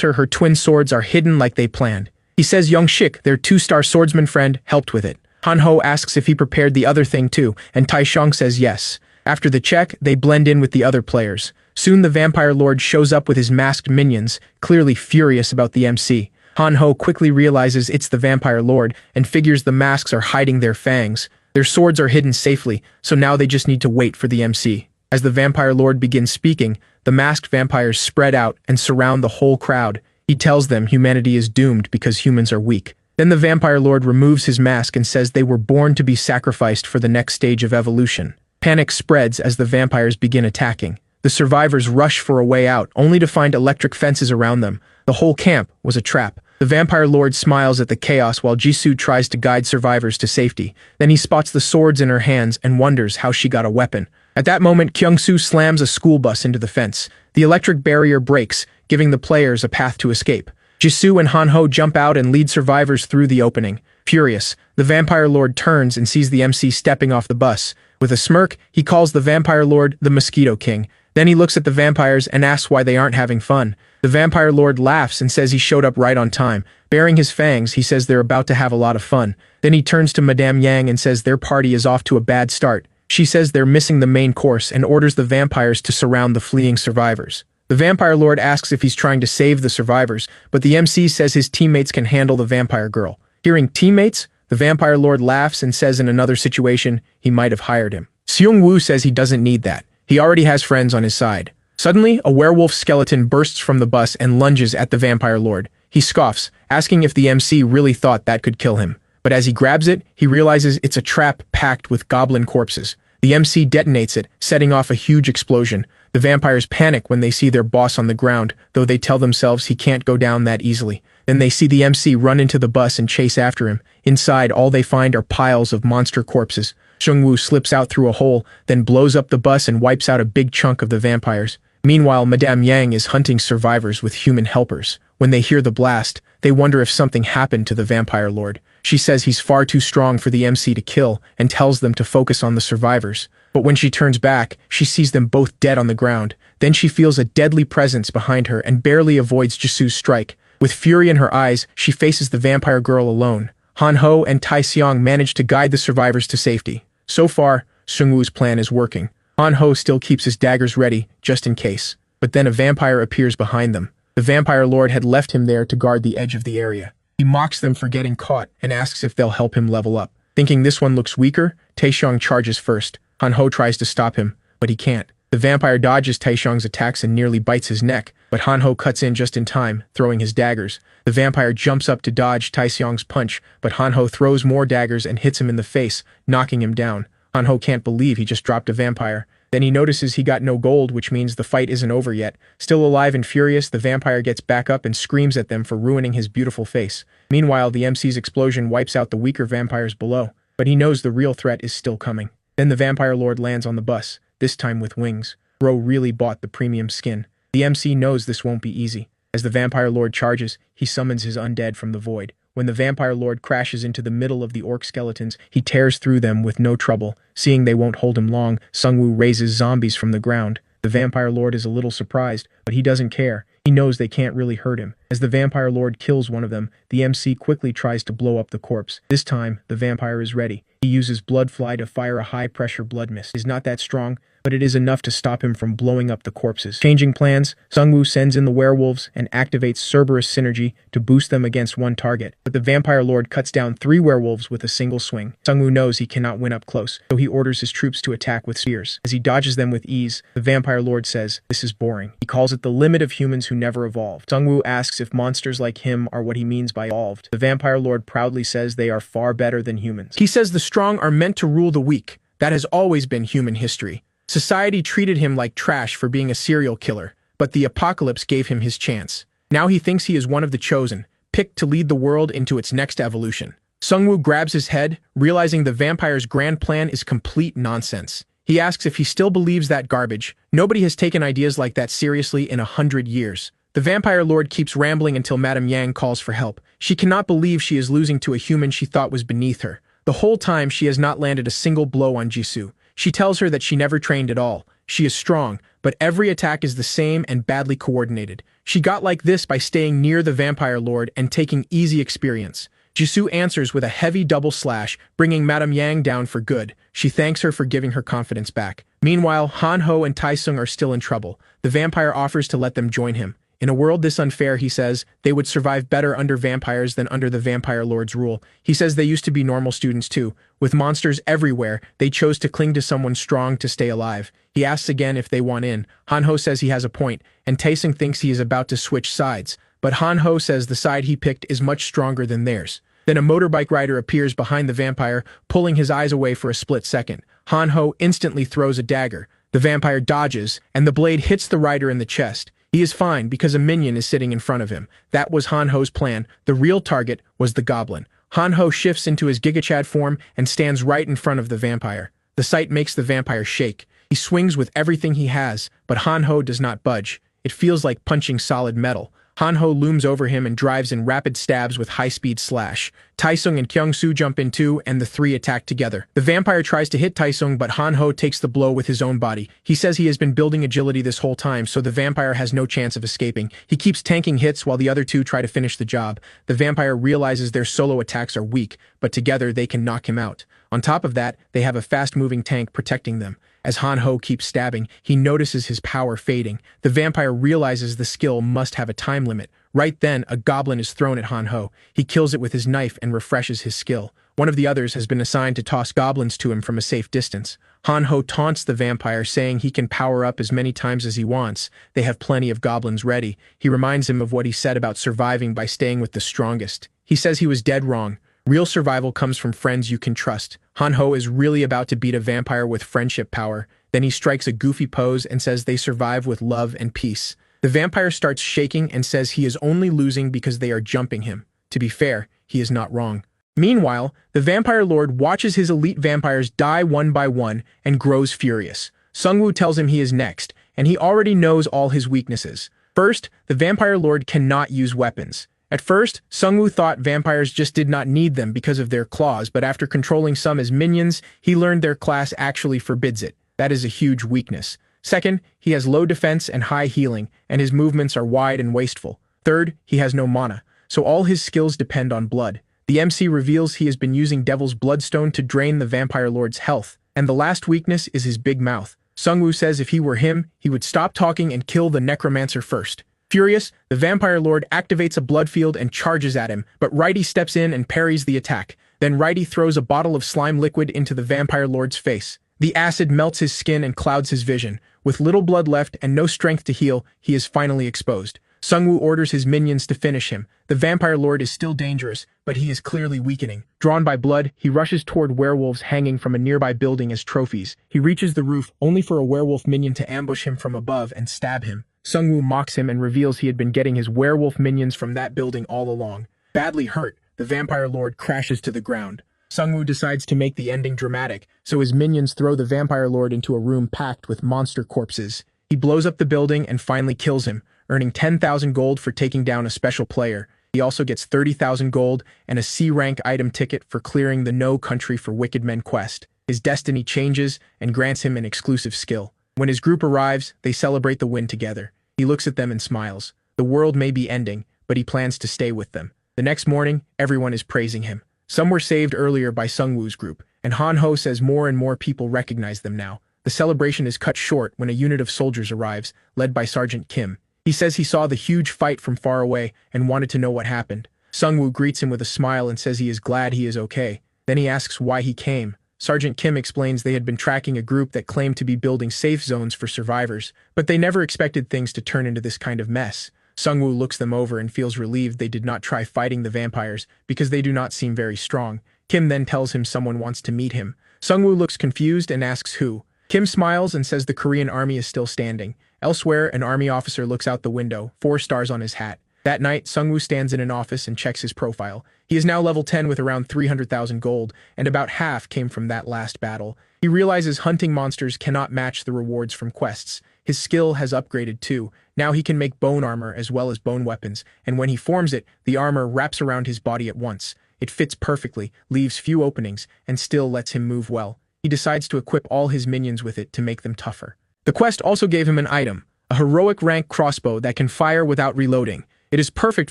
her her twin swords are hidden like they planned. He says Yongshik, their 2-star swordsman friend, helped with it. Hanho asks if he prepared the other thing too, and Taishong says yes. After the check, they blend in with the other players. Soon the Vampire Lord shows up with his masked minions, clearly furious about the MC. Hanho quickly realizes it's the Vampire Lord and figures the masks are hiding their fangs. Their swords are hidden safely, so now they just need to wait for the MC. As the Vampire Lord begins speaking, the masked vampires spread out and surround the whole crowd. He tells them humanity is doomed because humans are weak. Then the Vampire Lord removes his mask and says they were born to be sacrificed for the next stage of evolution. Panic spreads as the vampires begin attacking. The survivors rush for a way out, only to find electric fences around them. The whole camp was a trap. The Vampire Lord smiles at the chaos while Jisoo tries to guide survivors to safety. Then he spots the swords in her hands and wonders how she got a weapon. At that moment, Kyungsoo slams a school bus into the fence. The electric barrier breaks, giving the players a path to escape. Jisoo and Hanho jump out and lead survivors through the opening. Furious, the Vampire Lord turns and sees the MC stepping off the bus. With a smirk, he calls the Vampire Lord the Mosquito King. Then he looks at the vampires and asks why they aren't having fun. The Vampire Lord laughs and says he showed up right on time. Baring his fangs, he says they're about to have a lot of fun. Then he turns to Madame Yang and says their party is off to a bad start. She says they're missing the main course and orders the vampires to surround the fleeing survivors. The Vampire Lord asks if he's trying to save the survivors, but the MC says his teammates can handle the vampire girl. Hearing teammates, the Vampire Lord laughs and says in another situation, he might have hired him. Seongwu says he doesn't need that. He already has friends on his side. Suddenly, a werewolf skeleton bursts from the bus and lunges at the vampire lord. He scoffs, asking if the MC really thought that could kill him. But as he grabs it, he realizes it's a trap packed with goblin corpses. The MC detonates it, setting off a huge explosion. The vampires panic when they see their boss on the ground, though they tell themselves he can't go down that easily. Then they see the MC run into the bus and chase after him. Inside, all they find are piles of monster corpses. Seongwu slips out through a hole, then blows up the bus and wipes out a big chunk of the vampires. Meanwhile, Madame Yang is hunting survivors with human helpers. When they hear the blast, they wonder if something happened to the vampire lord. She says he's far too strong for the MC to kill and tells them to focus on the survivors. But when she turns back, she sees them both dead on the ground. Then she feels a deadly presence behind her and barely avoids Jisoo's strike. With fury in her eyes, she faces the vampire girl alone. Han-ho and Tai-seong manage to guide the survivors to safety. So far, Seongwu's plan is working. Han-ho still keeps his daggers ready, just in case. But then a vampire appears behind them. The vampire lord had left him there to guard the edge of the area. He mocks them for getting caught and asks if they'll help him level up. Thinking this one looks weaker, Tai-seong charges first. Han-ho tries to stop him, but he can't. The vampire dodges Tai-seong's attacks and nearly bites his neck, but Han-ho cuts in just in time, throwing his daggers. The vampire jumps up to dodge Tai-seong's punch, but Han-ho throws more daggers and hits him in the face, knocking him down. Han-ho can't believe he just dropped a vampire. Then he notices he got no gold, which means the fight isn't over yet. Still alive and furious, the vampire gets back up and screams at them for ruining his beautiful face. Meanwhile, the MC's explosion wipes out the weaker vampires below, but he knows the real threat is still coming. Then the vampire lord lands on the bus, this time with wings. Bro really bought the premium skin. The MC knows this won't be easy. As the vampire lord charges, he summons his undead from the void. When the vampire lord crashes into the middle of the orc skeletons, he tears through them with no trouble. Seeing they won't hold him long, Seongwu raises zombies from the ground. The vampire lord is a little surprised, but he doesn't care. He knows they can't really hurt him. As the vampire lord kills one of them, the MC quickly tries to blow up the corpse. This time, the vampire is ready. He uses blood fly to fire a high-pressure blood mist. It's not that strong, but it is enough to stop him from blowing up the corpses. Changing plans, Seongwu sends in the werewolves and activates Cerberus synergy to boost them against one target. But the vampire lord cuts down 3 werewolves with a single swing. Seongwu knows he cannot win up close, so he orders his troops to attack with spears. As he dodges them with ease, the vampire lord says, "This is boring." He calls it the limit of humans who never evolved. Seongwu asks if monsters like him are what he means by evolved. The vampire lord proudly says they are far better than humans. He says the strong are meant to rule the weak. That has always been human history. Society treated him like trash for being a serial killer, but the apocalypse gave him his chance. Now he thinks he is one of the chosen, picked to lead the world into its next evolution. Seongwu grabs his head, realizing the vampire's grand plan is complete nonsense. He asks if he still believes that garbage. Nobody has taken ideas like that seriously in 100 years. The vampire lord keeps rambling until Madame Yang calls for help. She cannot believe she is losing to a human she thought was beneath her. The whole time she has not landed a single blow on Jisoo. She tells her that she never trained at all. She is strong, but every attack is the same and badly coordinated. She got like this by staying near the vampire lord and taking easy experience. Jisoo answers with a heavy double slash, bringing Madame Yang down for good. She thanks her for giving her confidence back. Meanwhile, Han-ho and Tai-seong are still in trouble. The vampire offers to let them join him. In a world this unfair, he says, they would survive better under vampires than under the vampire lord's rule. He says they used to be normal students too. With monsters everywhere, they chose to cling to someone strong to stay alive. He asks again if they want in. Han-ho says he has a point, and Tai-seong thinks he is about to switch sides. But Han-ho says the side he picked is much stronger than theirs. Then a motorbike rider appears behind the vampire, pulling his eyes away for a split second. Han-ho instantly throws a dagger. The vampire dodges, and the blade hits the rider in the chest. He is fine because a minion is sitting in front of him. That was Han-ho's plan. The real target was the goblin. Han-ho shifts into his Gigachad form and stands right in front of the vampire. The sight makes the vampire shake. He swings with everything he has, but Han-ho does not budge. It feels like punching solid metal. Han-ho looms over him and drives in rapid stabs with high-speed slash. Tai-seong and Kyung-soo jump in too, and the three attack together. The vampire tries to hit Tai-seong, but Han-ho takes the blow with his own body. He says he has been building agility this whole time, so the vampire has no chance of escaping. He keeps tanking hits while the other two try to finish the job. The vampire realizes their solo attacks are weak, but together they can knock him out. On top of that, they have a fast-moving tank protecting them. As Han-ho keeps stabbing, he notices his power fading. The vampire realizes the skill must have a time limit. Right then, a goblin is thrown at Han-ho. He kills it with his knife and refreshes his skill. One of the others has been assigned to toss goblins to him from a safe distance. Han-ho taunts the vampire, saying he can power up as many times as he wants. They have plenty of goblins ready. He reminds him of what he said about surviving by staying with the strongest. He says he was dead wrong. Real survival comes from friends you can trust. Han-ho is really about to beat a vampire with friendship power. Then he strikes a goofy pose and says they survive with love and peace. The vampire starts shaking and says he is only losing because they are jumping him. To be fair, he is not wrong. Meanwhile, the vampire lord watches his elite vampires die one by one and grows furious. Seongwu tells him he is next, and he already knows all his weaknesses. First, the vampire lord cannot use weapons. At first, Seongwu thought vampires just did not need them because of their claws, but after controlling some as minions, he learned their class actually forbids it. That is a huge weakness. Second, he has low defense and high healing, and his movements are wide and wasteful. Third, he has no mana, so all his skills depend on blood. The MC reveals he has been using Devil's Bloodstone to drain the Vampire Lord's health, and the last weakness is his big mouth. Seongwu says if he were him, he would stop talking and kill the Necromancer first. Furious, the Vampire Lord activates a blood field and charges at him, but Righty steps in and parries the attack. Then Righty throws a bottle of slime liquid into the Vampire Lord's face. The acid melts his skin and clouds his vision. With little blood left and no strength to heal, he is finally exposed. Seongwu orders his minions to finish him. The Vampire Lord is still dangerous, but he is clearly weakening. Drawn by blood, he rushes toward werewolves hanging from a nearby building as trophies. He reaches the roof, only for a werewolf minion to ambush him from above and stab him. Seongwu mocks him and reveals he had been getting his werewolf minions from that building all along. Badly hurt, the Vampire Lord crashes to the ground. Seongwu decides to make the ending dramatic, so his minions throw the Vampire Lord into a room packed with monster corpses. He blows up the building and finally kills him, earning 10,000 gold for taking down a special player. He also gets 30,000 gold and a C-rank item ticket for clearing the No Country for Wicked Men quest. His destiny changes and grants him an exclusive skill. When his group arrives, they celebrate the win together. He looks at them and smiles. The world may be ending, but he plans to stay with them. The next morning, everyone is praising him. Some were saved earlier by Seongwu's group, and Han-ho says more and more people recognize them now. The celebration is cut short when a unit of soldiers arrives, led by Sergeant Kim. He says he saw the huge fight from far away and wanted to know what happened. Seongwu greets him with a smile and says he is glad he is okay. Then he asks why he came. Sergeant Kim explains they had been tracking a group that claimed to be building safe zones for survivors, but they never expected things to turn into this kind of mess. Seongwu looks them over and feels relieved they did not try fighting the vampires because they do not seem very strong. Kim then tells him someone wants to meet him. Seongwu looks confused and asks who. Kim smiles and says the Korean army is still standing. Elsewhere, an army officer looks out the window, 4 stars on his hat. That night, Seongwu stands in an office and checks his profile. He is now level 10 with around 300,000 gold, and about half came from that last battle. He realizes hunting monsters cannot match the rewards from quests. His skill has upgraded too. Now he can make bone armor as well as bone weapons, and when he forms it, the armor wraps around his body at once. It fits perfectly, leaves few openings, and still lets him move well. He decides to equip all his minions with it to make them tougher. The quest also gave him an item, a heroic rank crossbow that can fire without reloading. It is perfect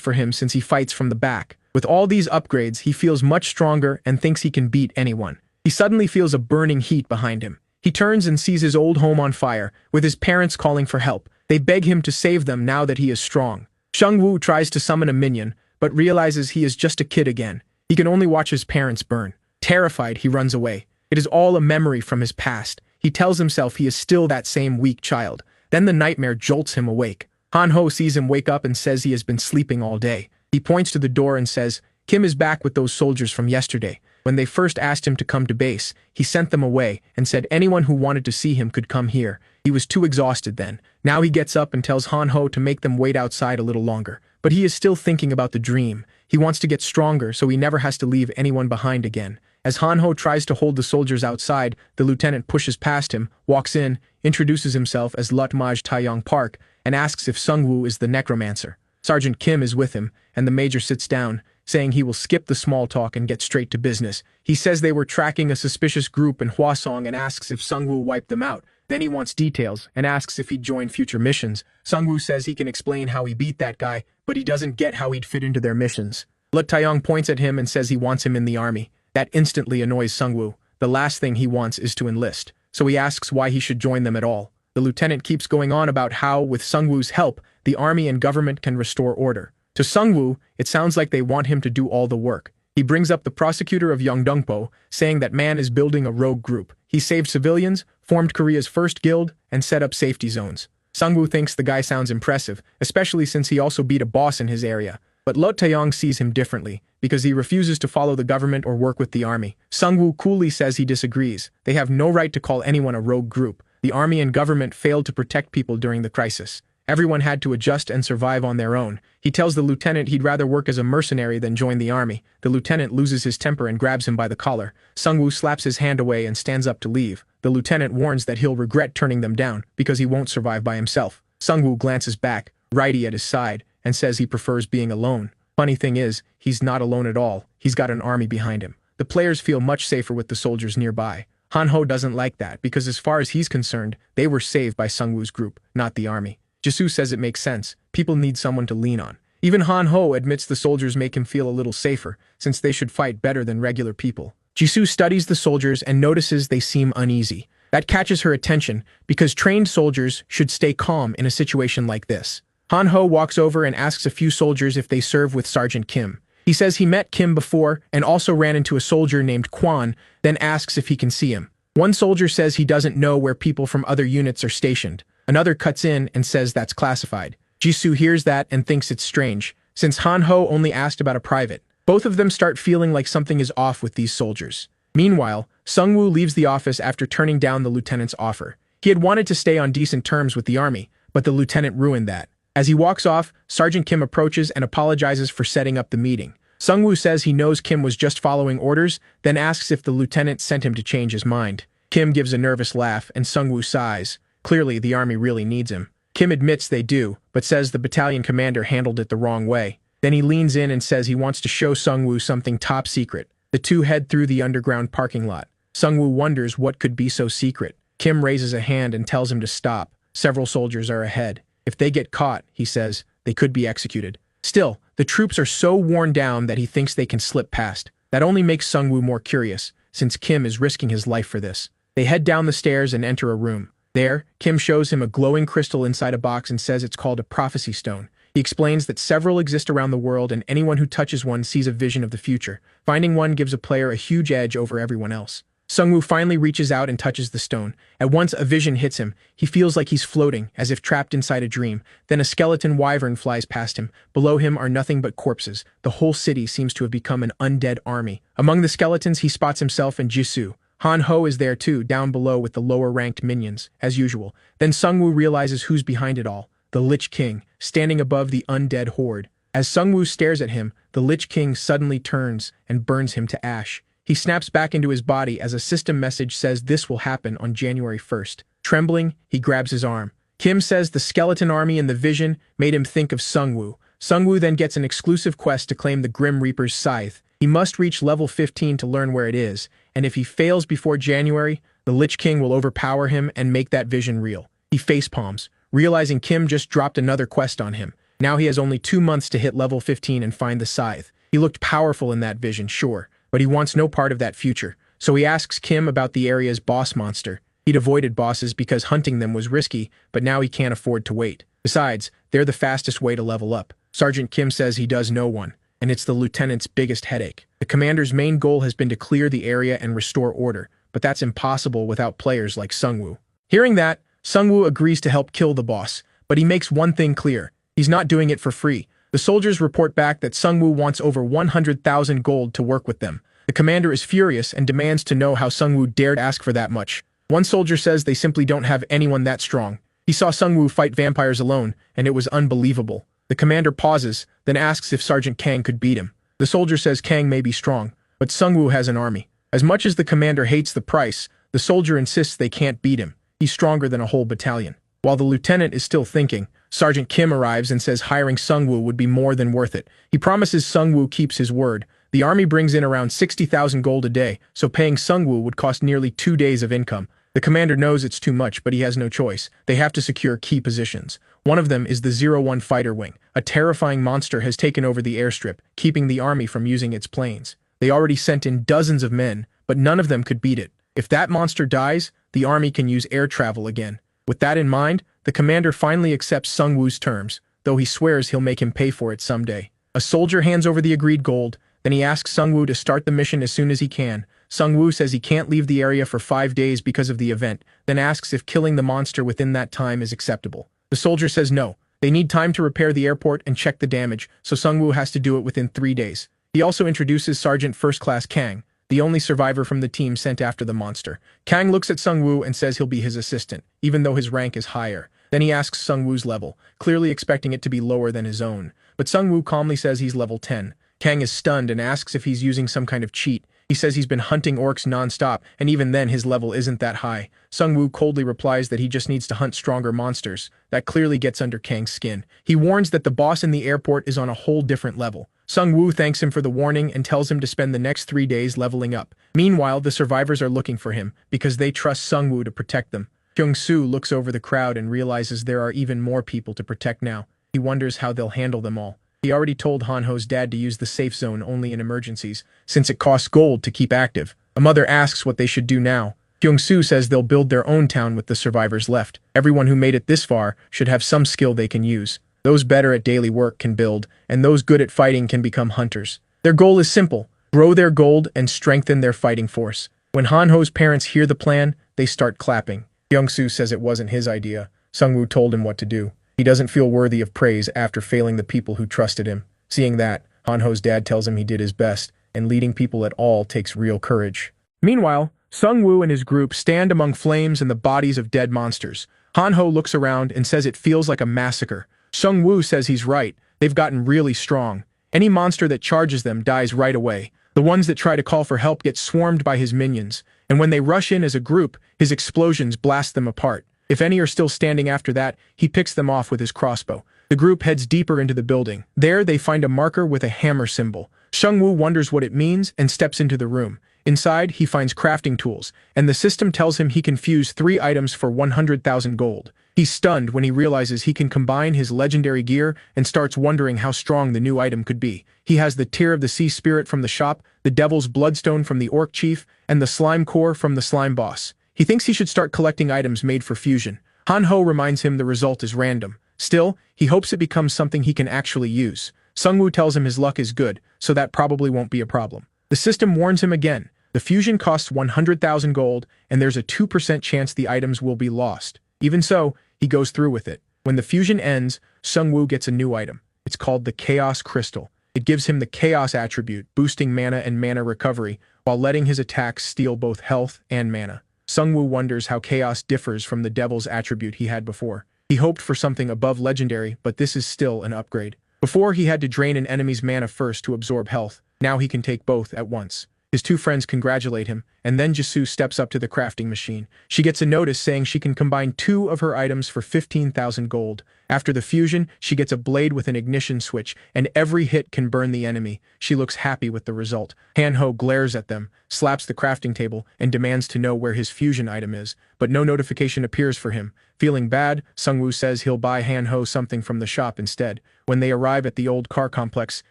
for him since he fights from the back. With all these upgrades, he feels much stronger and thinks he can beat anyone. He suddenly feels a burning heat behind him. He turns and sees his old home on fire, with his parents calling for help. They beg him to save them now that he is strong. Seongwu tries to summon a minion, but realizes he is just a kid again. He can only watch his parents burn. Terrified, he runs away. It is all a memory from his past. He tells himself he is still that same weak child. Then the nightmare jolts him awake. Han-ho sees him wake up and says he has been sleeping all day. He points to the door and says, Kim is back with those soldiers from yesterday. When they first asked him to come to base, he sent them away and said anyone who wanted to see him could come here. He was too exhausted then. Now he gets up and tells Han-ho to make them wait outside a little longer. But he is still thinking about the dream. He wants to get stronger so he never has to leave anyone behind again. As Han-ho tries to hold the soldiers outside, the lieutenant pushes past him, walks in, introduces himself as Lutmaj Taeyong Park, and asks if Seongwu is the Necromancer. Sergeant Kim is with him, and the major sits down, saying he will skip the small talk and get straight to business. He says they were tracking a suspicious group in Hwasong and asks if Seongwu wiped them out. Then he wants details and asks if he'd join future missions. Seongwu says he can explain how he beat that guy, but he doesn't get how he'd fit into their missions. Lut Taeyong points at him and says he wants him in the army. That instantly annoys Seongwu. The last thing he wants is to enlist, so he asks why he should join them at all. The lieutenant keeps going on about how, with Seongwu's help, the army and government can restore order. To Seongwu, it sounds like they want him to do all the work. He brings up the prosecutor of Yeongdongpo, saying that man is building a rogue group. He saved civilians, formed Korea's first guild, and set up safety zones. Seongwu thinks the guy sounds impressive, especially since he also beat a boss in his area. But Lo Taeyong sees him differently, because he refuses to follow the government or work with the army. Seongwu coolly says he disagrees. They have no right to call anyone a rogue group. The army and government failed to protect people during the crisis. Everyone had to adjust and survive on their own. He tells the lieutenant he'd rather work as a mercenary than join the army. The lieutenant loses his temper and grabs him by the collar. Seongwu slaps his hand away and stands up to leave. The lieutenant warns that he'll regret turning them down because he won't survive by himself. Seongwu glances back, righty at his side, and says he prefers being alone. Funny thing is, he's not alone at all. He's got an army behind him. The players feel much safer with the soldiers nearby. Han-ho doesn't like that because as far as he's concerned, they were saved by Seongwu's group, not the army. Jisoo says it makes sense. People need someone to lean on. Even Han-ho admits the soldiers make him feel a little safer, since they should fight better than regular people. Jisoo studies the soldiers and notices they seem uneasy. That catches her attention, because trained soldiers should stay calm in a situation like this. Han-ho walks over and asks a few soldiers if they serve with Sergeant Kim. He says he met Kim before and also ran into a soldier named Kwan, then asks if he can see him. One soldier says he doesn't know where people from other units are stationed. Another cuts in and says that's classified. Jisoo hears that and thinks it's strange, since Han-ho only asked about a private. Both of them start feeling like something is off with these soldiers. Meanwhile, Seongwu leaves the office after turning down the lieutenant's offer. He had wanted to stay on decent terms with the army, but the lieutenant ruined that. As he walks off, Sergeant Kim approaches and apologizes for setting up the meeting. Seongwu says he knows Kim was just following orders, then asks if the lieutenant sent him to change his mind. Kim gives a nervous laugh and Seongwu sighs. Clearly, the army really needs him. Kim admits they do, but says the battalion commander handled it the wrong way. Then he leans in and says he wants to show Seongwu something top secret. The two head through the underground parking lot. Seongwu wonders what could be so secret. Kim raises a hand and tells him to stop. Several soldiers are ahead. If they get caught, he says, they could be executed. Still, the troops are so worn down that he thinks they can slip past. That only makes Seongwu more curious, since Kim is risking his life for this. They head down the stairs and enter a room. There, Kim shows him a glowing crystal inside a box and says it's called a prophecy stone. He explains that several exist around the world and anyone who touches one sees a vision of the future. Finding one gives a player a huge edge over everyone else. Seongwu finally reaches out and touches the stone. At once a vision hits him. He feels like he's floating, as if trapped inside a dream. Then a skeleton wyvern flies past him. Below him are nothing but corpses. The whole city seems to have become an undead army. Among the skeletons he spots himself and Jisoo. Han-ho is there too, down below with the lower-ranked minions, as usual. Then Seongwu realizes who's behind it all. The Lich King, standing above the undead horde. As Seongwu stares at him, the Lich King suddenly turns and burns him to ash. He snaps back into his body as a system message says this will happen on January 1st. Trembling, he grabs his arm. Kim says the skeleton army in the vision made him think of Seongwu. Seongwu then gets an exclusive quest to claim the Grim Reaper's scythe. He must reach level 15 to learn where it is, and if he fails before January, the Lich King will overpower him and make that vision real. He facepalms, realizing Kim just dropped another quest on him. Now he has only 2 months to hit level 15 and find the scythe. He looked powerful in that vision, sure, but he wants no part of that future. So he asks Kim about the area's boss monster. He'd avoided bosses because hunting them was risky, but now he can't afford to wait. Besides, they're the fastest way to level up. Sergeant Kim says he does know one, and it's the lieutenant's biggest headache. The commander's main goal has been to clear the area and restore order, but that's impossible without players like Seongwu. Hearing that, Seongwu agrees to help kill the boss, but he makes one thing clear. He's not doing it for free. The soldiers report back that Seongwu wants over 100,000 gold to work with them. The commander is furious and demands to know how Seongwu dared ask for that much. One soldier says they simply don't have anyone that strong. He saw Seongwu fight vampires alone, and it was unbelievable. The commander pauses, then asks if Sergeant Kang could beat him. The soldier says Kang may be strong, but Seongwu has an army. As much as the commander hates the price, the soldier insists they can't beat him. He's stronger than a whole battalion. While the lieutenant is still thinking, Sergeant Kim arrives and says hiring Seongwu would be more than worth it. He promises Seongwu keeps his word. The army brings in around 60,000 gold a day, so paying Seongwu would cost nearly 2 days of income. The commander knows it's too much, but he has no choice. They have to secure key positions. One of them is the 01 Fighter Wing. A terrifying monster has taken over the airstrip, keeping the army from using its planes. They already sent in dozens of men, but none of them could beat it. If that monster dies, the army can use air travel again. With that in mind, the commander finally accepts Seongwu's terms, though he swears he'll make him pay for it someday. A soldier hands over the agreed gold, Then he asks Seongwu to start the mission as soon as he can. Seongwu says he can't leave the area for 5 days because of the event, then asks if killing the monster within that time is acceptable. The soldier says no. They need time to repair the airport and check the damage, so Seongwu has to do it within 3 days. He also introduces Sergeant First Class Kang, the only survivor from the team sent after the monster. Kang looks at Seongwu and says he'll be his assistant, even though his rank is higher. Then he asks Seongwu's level, clearly expecting it to be lower than his own. But Seongwu calmly says he's level 10. Kang is stunned and asks if he's using some kind of cheat. He says he's been hunting orcs non-stop, and even then his level isn't that high. Seongwu coldly replies that he just needs to hunt stronger monsters. That clearly gets under Kang's skin. He warns that the boss in the airport is on a whole different level. Seongwu thanks him for the warning and tells him to spend the next 3 days leveling up. Meanwhile, the survivors are looking for him, because they trust Seongwu to protect them. Kyung-soo looks over the crowd and realizes there are even more people to protect now. He wonders how they'll handle them all. He already told Han-ho's dad to use the safe zone only in emergencies, since it costs gold to keep active. A mother asks what they should do now. Kyung-soo says they'll build their own town with the survivors left. Everyone who made it this far should have some skill they can use. Those better at daily work can build, and those good at fighting can become hunters. Their goal is simple: grow their gold and strengthen their fighting force. When Han-ho's parents hear the plan, they start clapping. Kyung-soo says it wasn't his idea. Seongwu told him what to do. He doesn't feel worthy of praise after failing the people who trusted him. Seeing that, Han-ho's dad tells him he did his best, and leading people at all takes real courage. Meanwhile, Seongwu and his group stand among flames and the bodies of dead monsters. Han-ho looks around and says it feels like a massacre. Seongwu says he's right. They've gotten really strong. Any monster that charges them dies right away. The ones that try to call for help get swarmed by his minions, and when they rush in as a group, his explosions blast them apart. If any are still standing after that, he picks them off with his crossbow. The group heads deeper into the building. There, they find a marker with a hammer symbol. Seongwu wonders what it means and steps into the room. Inside, he finds crafting tools, and the system tells him he can fuse 3 items for 100,000 gold. He's stunned when he realizes he can combine his legendary gear and starts wondering how strong the new item could be. He has the Tear of the Sea Spirit from the shop, the Devil's Bloodstone from the Orc Chief, and the Slime Core from the Slime Boss. He thinks he should start collecting items made for fusion. Han-ho reminds him the result is random. Still, he hopes it becomes something he can actually use. Seongwu tells him his luck is good, so that probably won't be a problem. The system warns him again. The fusion costs 100,000 gold, and there's a 2% chance the items will be lost. Even so, he goes through with it. When the fusion ends, Seongwu gets a new item. It's called the Chaos Crystal. It gives him the Chaos attribute, boosting mana and mana recovery, while letting his attacks steal both health and mana. Seongwu wonders how Chaos differs from the Devil's attribute he had before. He hoped for something above legendary, but this is still an upgrade. Before, he had to drain an enemy's mana first to absorb health. Now he can take both at once. His 2 friends congratulate him, and then Jisoo steps up to the crafting machine. She gets a notice saying she can combine 2 of her items for 15,000 gold. After the fusion, she gets a blade with an ignition switch, and every hit can burn the enemy. She looks happy with the result. Han-ho glares at them, slaps the crafting table, and demands to know where his fusion item is, but no notification appears for him. Feeling bad, Seongwu says he'll buy Han-ho something from the shop instead. When they arrive at the old car complex,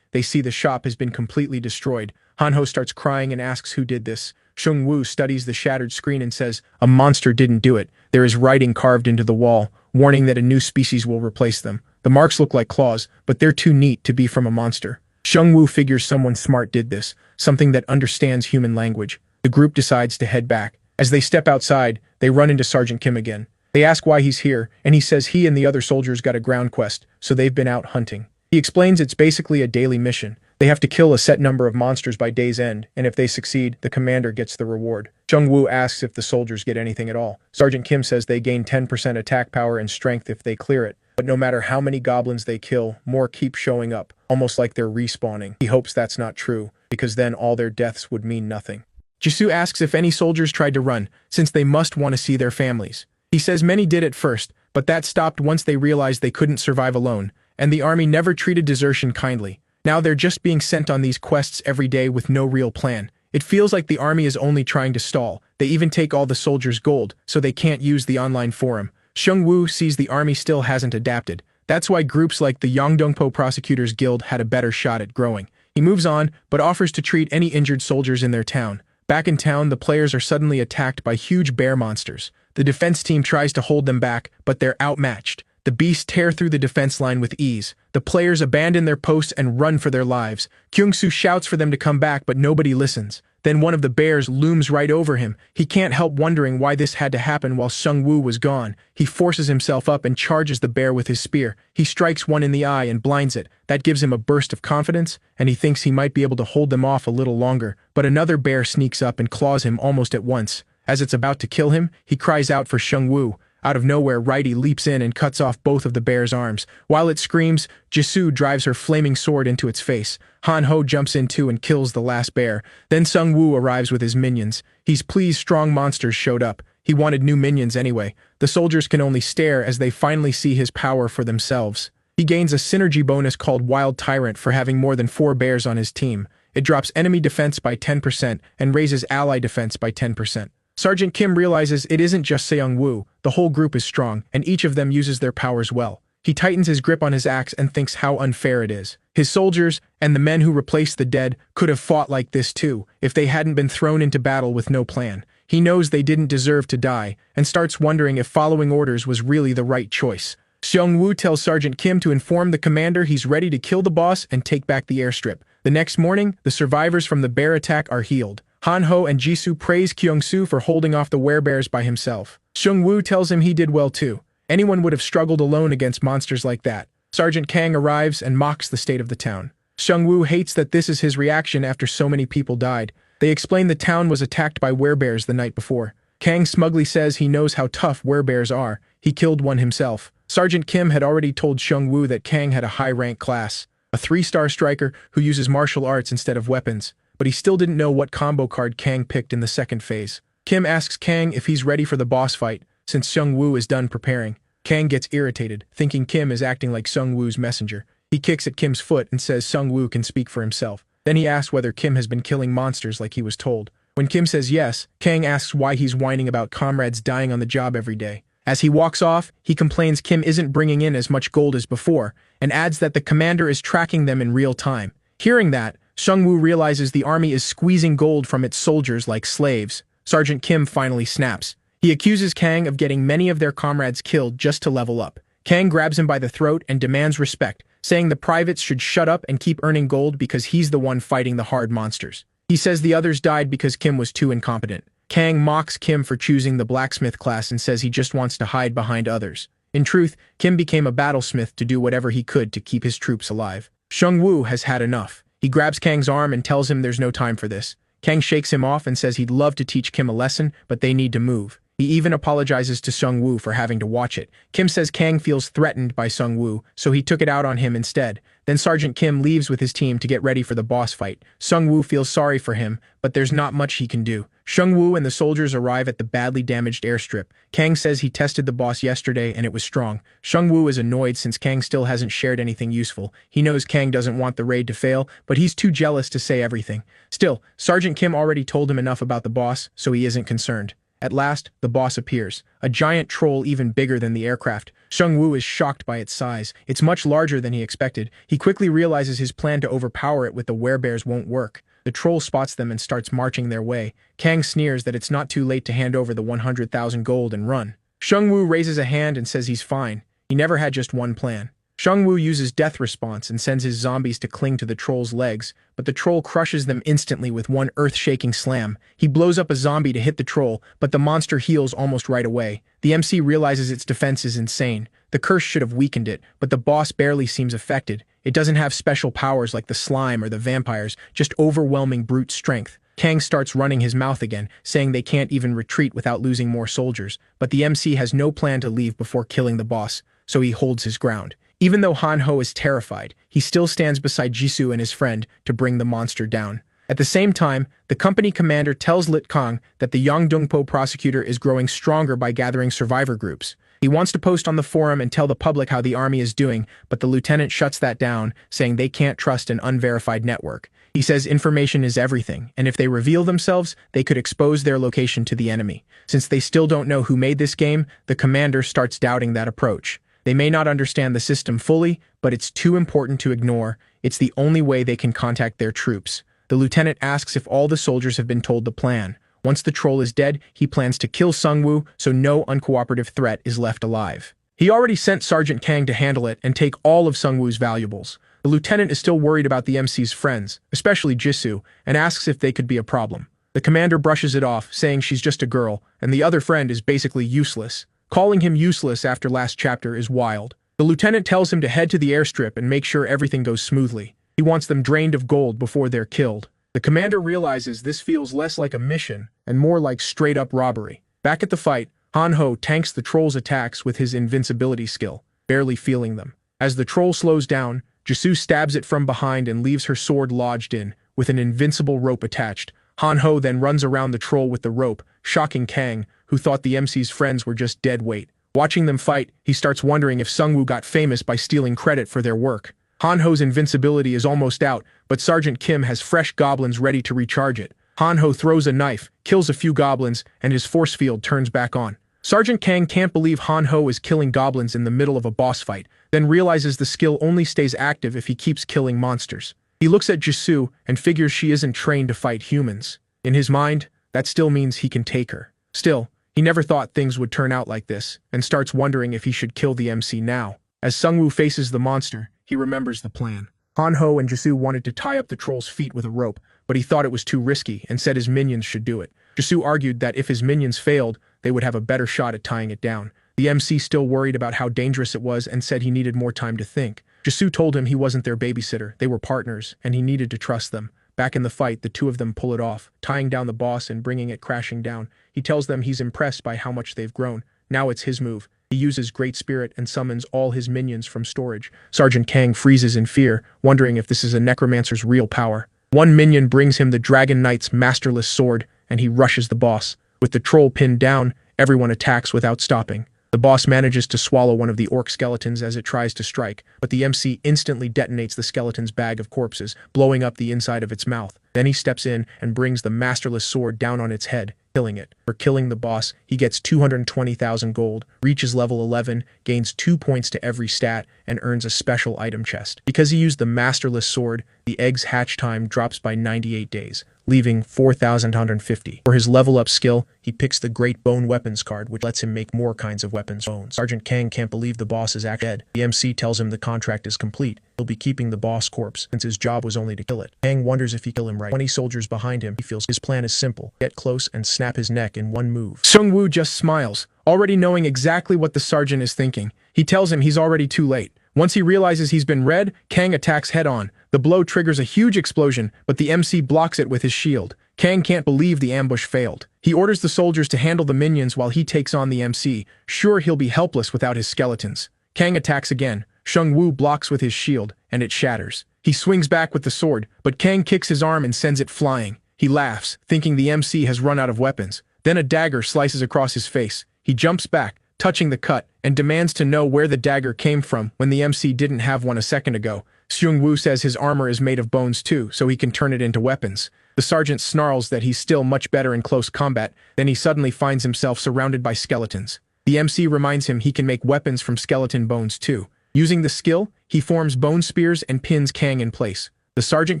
they see the shop has been completely destroyed. Han-ho starts crying and asks who did this. Seongwu studies the shattered screen and says, "A monster didn't do it. There is writing carved into the wall, warning that a new species will replace them. The marks look like claws, but they're too neat to be from a monster." Seongwu figures someone smart did this, something that understands human language. The group decides to head back. As they step outside, they run into Sergeant Kim again. They ask why he's here, and he says he and the other soldiers got a ground quest, so they've been out hunting. He explains it's basically a daily mission. They have to kill a set number of monsters by day's end, and if they succeed, the commander gets the reward. Seongwu asks if the soldiers get anything at all. Sergeant Kim says they gain 10% attack power and strength if they clear it, but no matter how many goblins they kill, more keep showing up, almost like they're respawning. He hopes that's not true, because then all their deaths would mean nothing. Jisoo asks if any soldiers tried to run, since they must want to see their families. He says many did at first, but that stopped once they realized they couldn't survive alone, and the army never treated desertion kindly. Now they're just being sent on these quests every day with no real plan. It feels like the army is only trying to stall. They even take all the soldiers' gold, so they can't use the online forum. Seongwu sees the army still hasn't adapted. That's why groups like the Yongdongpo Prosecutors Guild had a better shot at growing. He moves on, but offers to treat any injured soldiers in their town. Back in town, the players are suddenly attacked by huge bear monsters. The defense team tries to hold them back, but they're outmatched. The beasts tear through the defense line with ease. The players abandon their posts and run for their lives. Kyung-soo shouts for them to come back, but nobody listens. Then one of the bears looms right over him. He can't help wondering why this had to happen while Seongwu was gone. He forces himself up and charges the bear with his spear. He strikes one in the eye and blinds it. That gives him a burst of confidence, and he thinks he might be able to hold them off a little longer. But another bear sneaks up and claws him almost at once. As it's about to kill him, he cries out for Seongwu. Out of nowhere, Righty leaps in and cuts off both of the bear's arms. While it screams, Jisoo drives her flaming sword into its face. Han-ho jumps in too and kills the last bear. Then Seongwu arrives with his minions. He's pleased strong monsters showed up. He wanted new minions anyway. The soldiers can only stare as they finally see his power for themselves. He gains a synergy bonus called Wild Tyrant for having more than 4 bears on his team. It drops enemy defense by 10% and raises ally defense by 10%. Sergeant Kim realizes it isn't just Seongwu. The whole group is strong, and each of them uses their powers well. He tightens his grip on his axe and thinks how unfair it is. His soldiers, and the men who replaced the dead, could have fought like this too, if they hadn't been thrown into battle with no plan. He knows they didn't deserve to die, and starts wondering if following orders was really the right choice. Seongwu tells Sergeant Kim to inform the commander he's ready to kill the boss and take back the airstrip. The next morning, the survivors from the bear attack are healed. Han-ho and Jisoo praise Kyung-soo for holding off the werebears by himself. Seongwu tells him he did well too. Anyone would have struggled alone against monsters like that. Sergeant Kang arrives and mocks the state of the town. Seongwu hates that this is his reaction after so many people died. They explain the town was attacked by werebears the night before. Kang smugly says he knows how tough werebears are. He killed one himself. Sergeant Kim had already told Seongwu that Kang had a high-rank class, a 3-star striker who uses martial arts instead of weapons. But he still didn't know what combo card Kang picked in the second phase. Kim asks Kang if he's ready for the boss fight, since Seongwu is done preparing. Kang gets irritated, thinking Kim is acting like Seongwu's messenger. He kicks at Kim's foot and says Seongwu can speak for himself. Then he asks whether Kim has been killing monsters like he was told. When Kim says yes, Kang asks why he's whining about comrades dying on the job every day. As he walks off, he complains Kim isn't bringing in as much gold as before, and adds that the commander is tracking them in real time. Hearing that, Seongwu realizes the army is squeezing gold from its soldiers like slaves. Sergeant Kim finally snaps. He accuses Kang of getting many of their comrades killed just to level up. Kang grabs him by the throat and demands respect, saying the privates should shut up and keep earning gold because he's the one fighting the hard monsters. He says the others died because Kim was too incompetent. Kang mocks Kim for choosing the blacksmith class and says he just wants to hide behind others. In truth, Kim became a battlesmith to do whatever he could to keep his troops alive. Seongwu has had enough. He grabs Kang's arm and tells him there's no time for this. Kang shakes him off and says he'd love to teach Kim a lesson, but they need to move. He even apologizes to Seongwu for having to watch it. Kim says Kang feels threatened by Seongwu, so he took it out on him instead. Then Sergeant Kim leaves with his team to get ready for the boss fight. Seongwu feels sorry for him, but there's not much he can do. Seongwu and the soldiers arrive at the badly damaged airstrip. Kang says he tested the boss yesterday and it was strong. Seongwu is annoyed since Kang still hasn't shared anything useful. He knows Kang doesn't want the raid to fail, but he's too jealous to say everything. Still, Sergeant Kim already told him enough about the boss, so he isn't concerned. At last, the boss appears, a giant troll even bigger than the aircraft. Seongwu is shocked by its size. It's much larger than he expected. He quickly realizes his plan to overpower it with the werebears won't work. The troll spots them and starts marching their way. Kang sneers that it's not too late to hand over the 100,000 gold and run. Seongwu raises a hand and says he's fine. He never had just one plan. Seongwu uses death response and sends his zombies to cling to the troll's legs, but the troll crushes them instantly with one earth-shaking slam. He blows up a zombie to hit the troll, but the monster heals almost right away. The MC realizes its defense is insane. The curse should have weakened it, but the boss barely seems affected. It doesn't have special powers like the slime or the vampires, just overwhelming brute strength. Kang starts running his mouth again, saying they can't even retreat without losing more soldiers, but the MC has no plan to leave before killing the boss, so he holds his ground. Even though Han-ho is terrified, he still stands beside Jisoo and his friend to bring the monster down. At the same time, the company commander tells Lit Kong that the Yongdongpo prosecutor is growing stronger by gathering survivor groups. He wants to post on the forum and tell the public how the army is doing, but the lieutenant shuts that down, saying they can't trust an unverified network. He says information is everything, and if they reveal themselves, they could expose their location to the enemy. Since they still don't know who made this game, the commander starts doubting that approach. They may not understand the system fully, but it's too important to ignore. It's the only way they can contact their troops. The lieutenant asks if all the soldiers have been told the plan. Once the troll is dead, he plans to kill Seongwu so no uncooperative threat is left alive. He already sent Sergeant Kang to handle it and take all of Seongwu's valuables. The lieutenant is still worried about the MC's friends, especially Jisoo, and asks if they could be a problem. The commander brushes it off, saying she's just a girl, and the other friend is basically useless. Calling him useless after last chapter is wild. The lieutenant tells him to head to the airstrip and make sure everything goes smoothly. He wants them drained of gold before they're killed. The commander realizes this feels less like a mission and more like straight-up robbery. Back at the fight, Han-ho tanks the troll's attacks with his invincibility skill, barely feeling them. As the troll slows down, Jisoo stabs it from behind and leaves her sword lodged in, with an invincible rope attached. Han-ho then runs around the troll with the rope, shocking Kang, who thought the MC's friends were just dead weight. Watching them fight, he starts wondering if Seongwu got famous by stealing credit for their work. Han-ho's invincibility is almost out, but Sergeant Kim has fresh goblins ready to recharge it. Han-ho throws a knife, kills a few goblins, and his force field turns back on. Sergeant Kang can't believe Han-ho is killing goblins in the middle of a boss fight, then realizes the skill only stays active if he keeps killing monsters. He looks at Jisoo and figures she isn't trained to fight humans. In his mind, that still means he can take her. Still, he never thought things would turn out like this, and starts wondering if he should kill the MC now. As Seongwu faces the monster, he remembers the plan. Han-ho and Jisoo wanted to tie up the troll's feet with a rope, but he thought it was too risky and said his minions should do it. Jisoo argued that if his minions failed, they would have a better shot at tying it down. The MC still worried about how dangerous it was and said he needed more time to think. Jisoo told him he wasn't their babysitter, they were partners, and he needed to trust them. Back in the fight, the two of them pull it off, tying down the boss and bringing it crashing down. He tells them he's impressed by how much they've grown. Now it's his move. He uses Great Spirit and summons all his minions from storage. Sergeant Kang freezes in fear, wondering if this is a Necromancer's real power. One minion brings him the Dragon Knight's masterless sword, and he rushes the boss. With the troll pinned down, everyone attacks without stopping. The boss manages to swallow one of the orc skeletons as it tries to strike, but the MC instantly detonates the skeleton's bag of corpses, blowing up the inside of its mouth. Then he steps in and brings the masterless sword down on its head, killing it. For killing the boss, he gets 220,000 gold, reaches level 11, gains 2 points to every stat, and earns a special item chest. Because he used the masterless sword, the egg's hatch time drops by 98 days, leaving 4,150. For his level up skill, he picks the Great Bone Weapons card, which lets him make more kinds of weapons. Sergeant Kang can't believe the boss is actually dead. The MC tells him the contract is complete. He'll be keeping the boss corpse, since his job was only to kill it. Kang wonders if he kill him right. 20 soldiers behind him, he feels his plan is simple. Get close and snap his neck in one move. Seongwu just smiles, already knowing exactly what the sergeant is thinking. He tells him he's already too late. Once he realizes he's been read, Kang attacks head-on. The blow triggers a huge explosion, but the MC blocks it with his shield. Kang can't believe the ambush failed. He orders the soldiers to handle the minions while he takes on the MC, sure he'll be helpless without his skeletons. Kang attacks again. Seongwu blocks with his shield, and it shatters. He swings back with the sword, but Kang kicks his arm and sends it flying. He laughs, thinking the MC has run out of weapons. Then a dagger slices across his face. He jumps back, touching the cut, and demands to know where the dagger came from when the MC didn't have one a second ago. Seongwu says his armor is made of bones too, so he can turn it into weapons. The sergeant snarls that he's still much better in close combat, then he suddenly finds himself surrounded by skeletons. The MC reminds him he can make weapons from skeleton bones too. Using the skill, he forms bone spears and pins Kang in place. The sergeant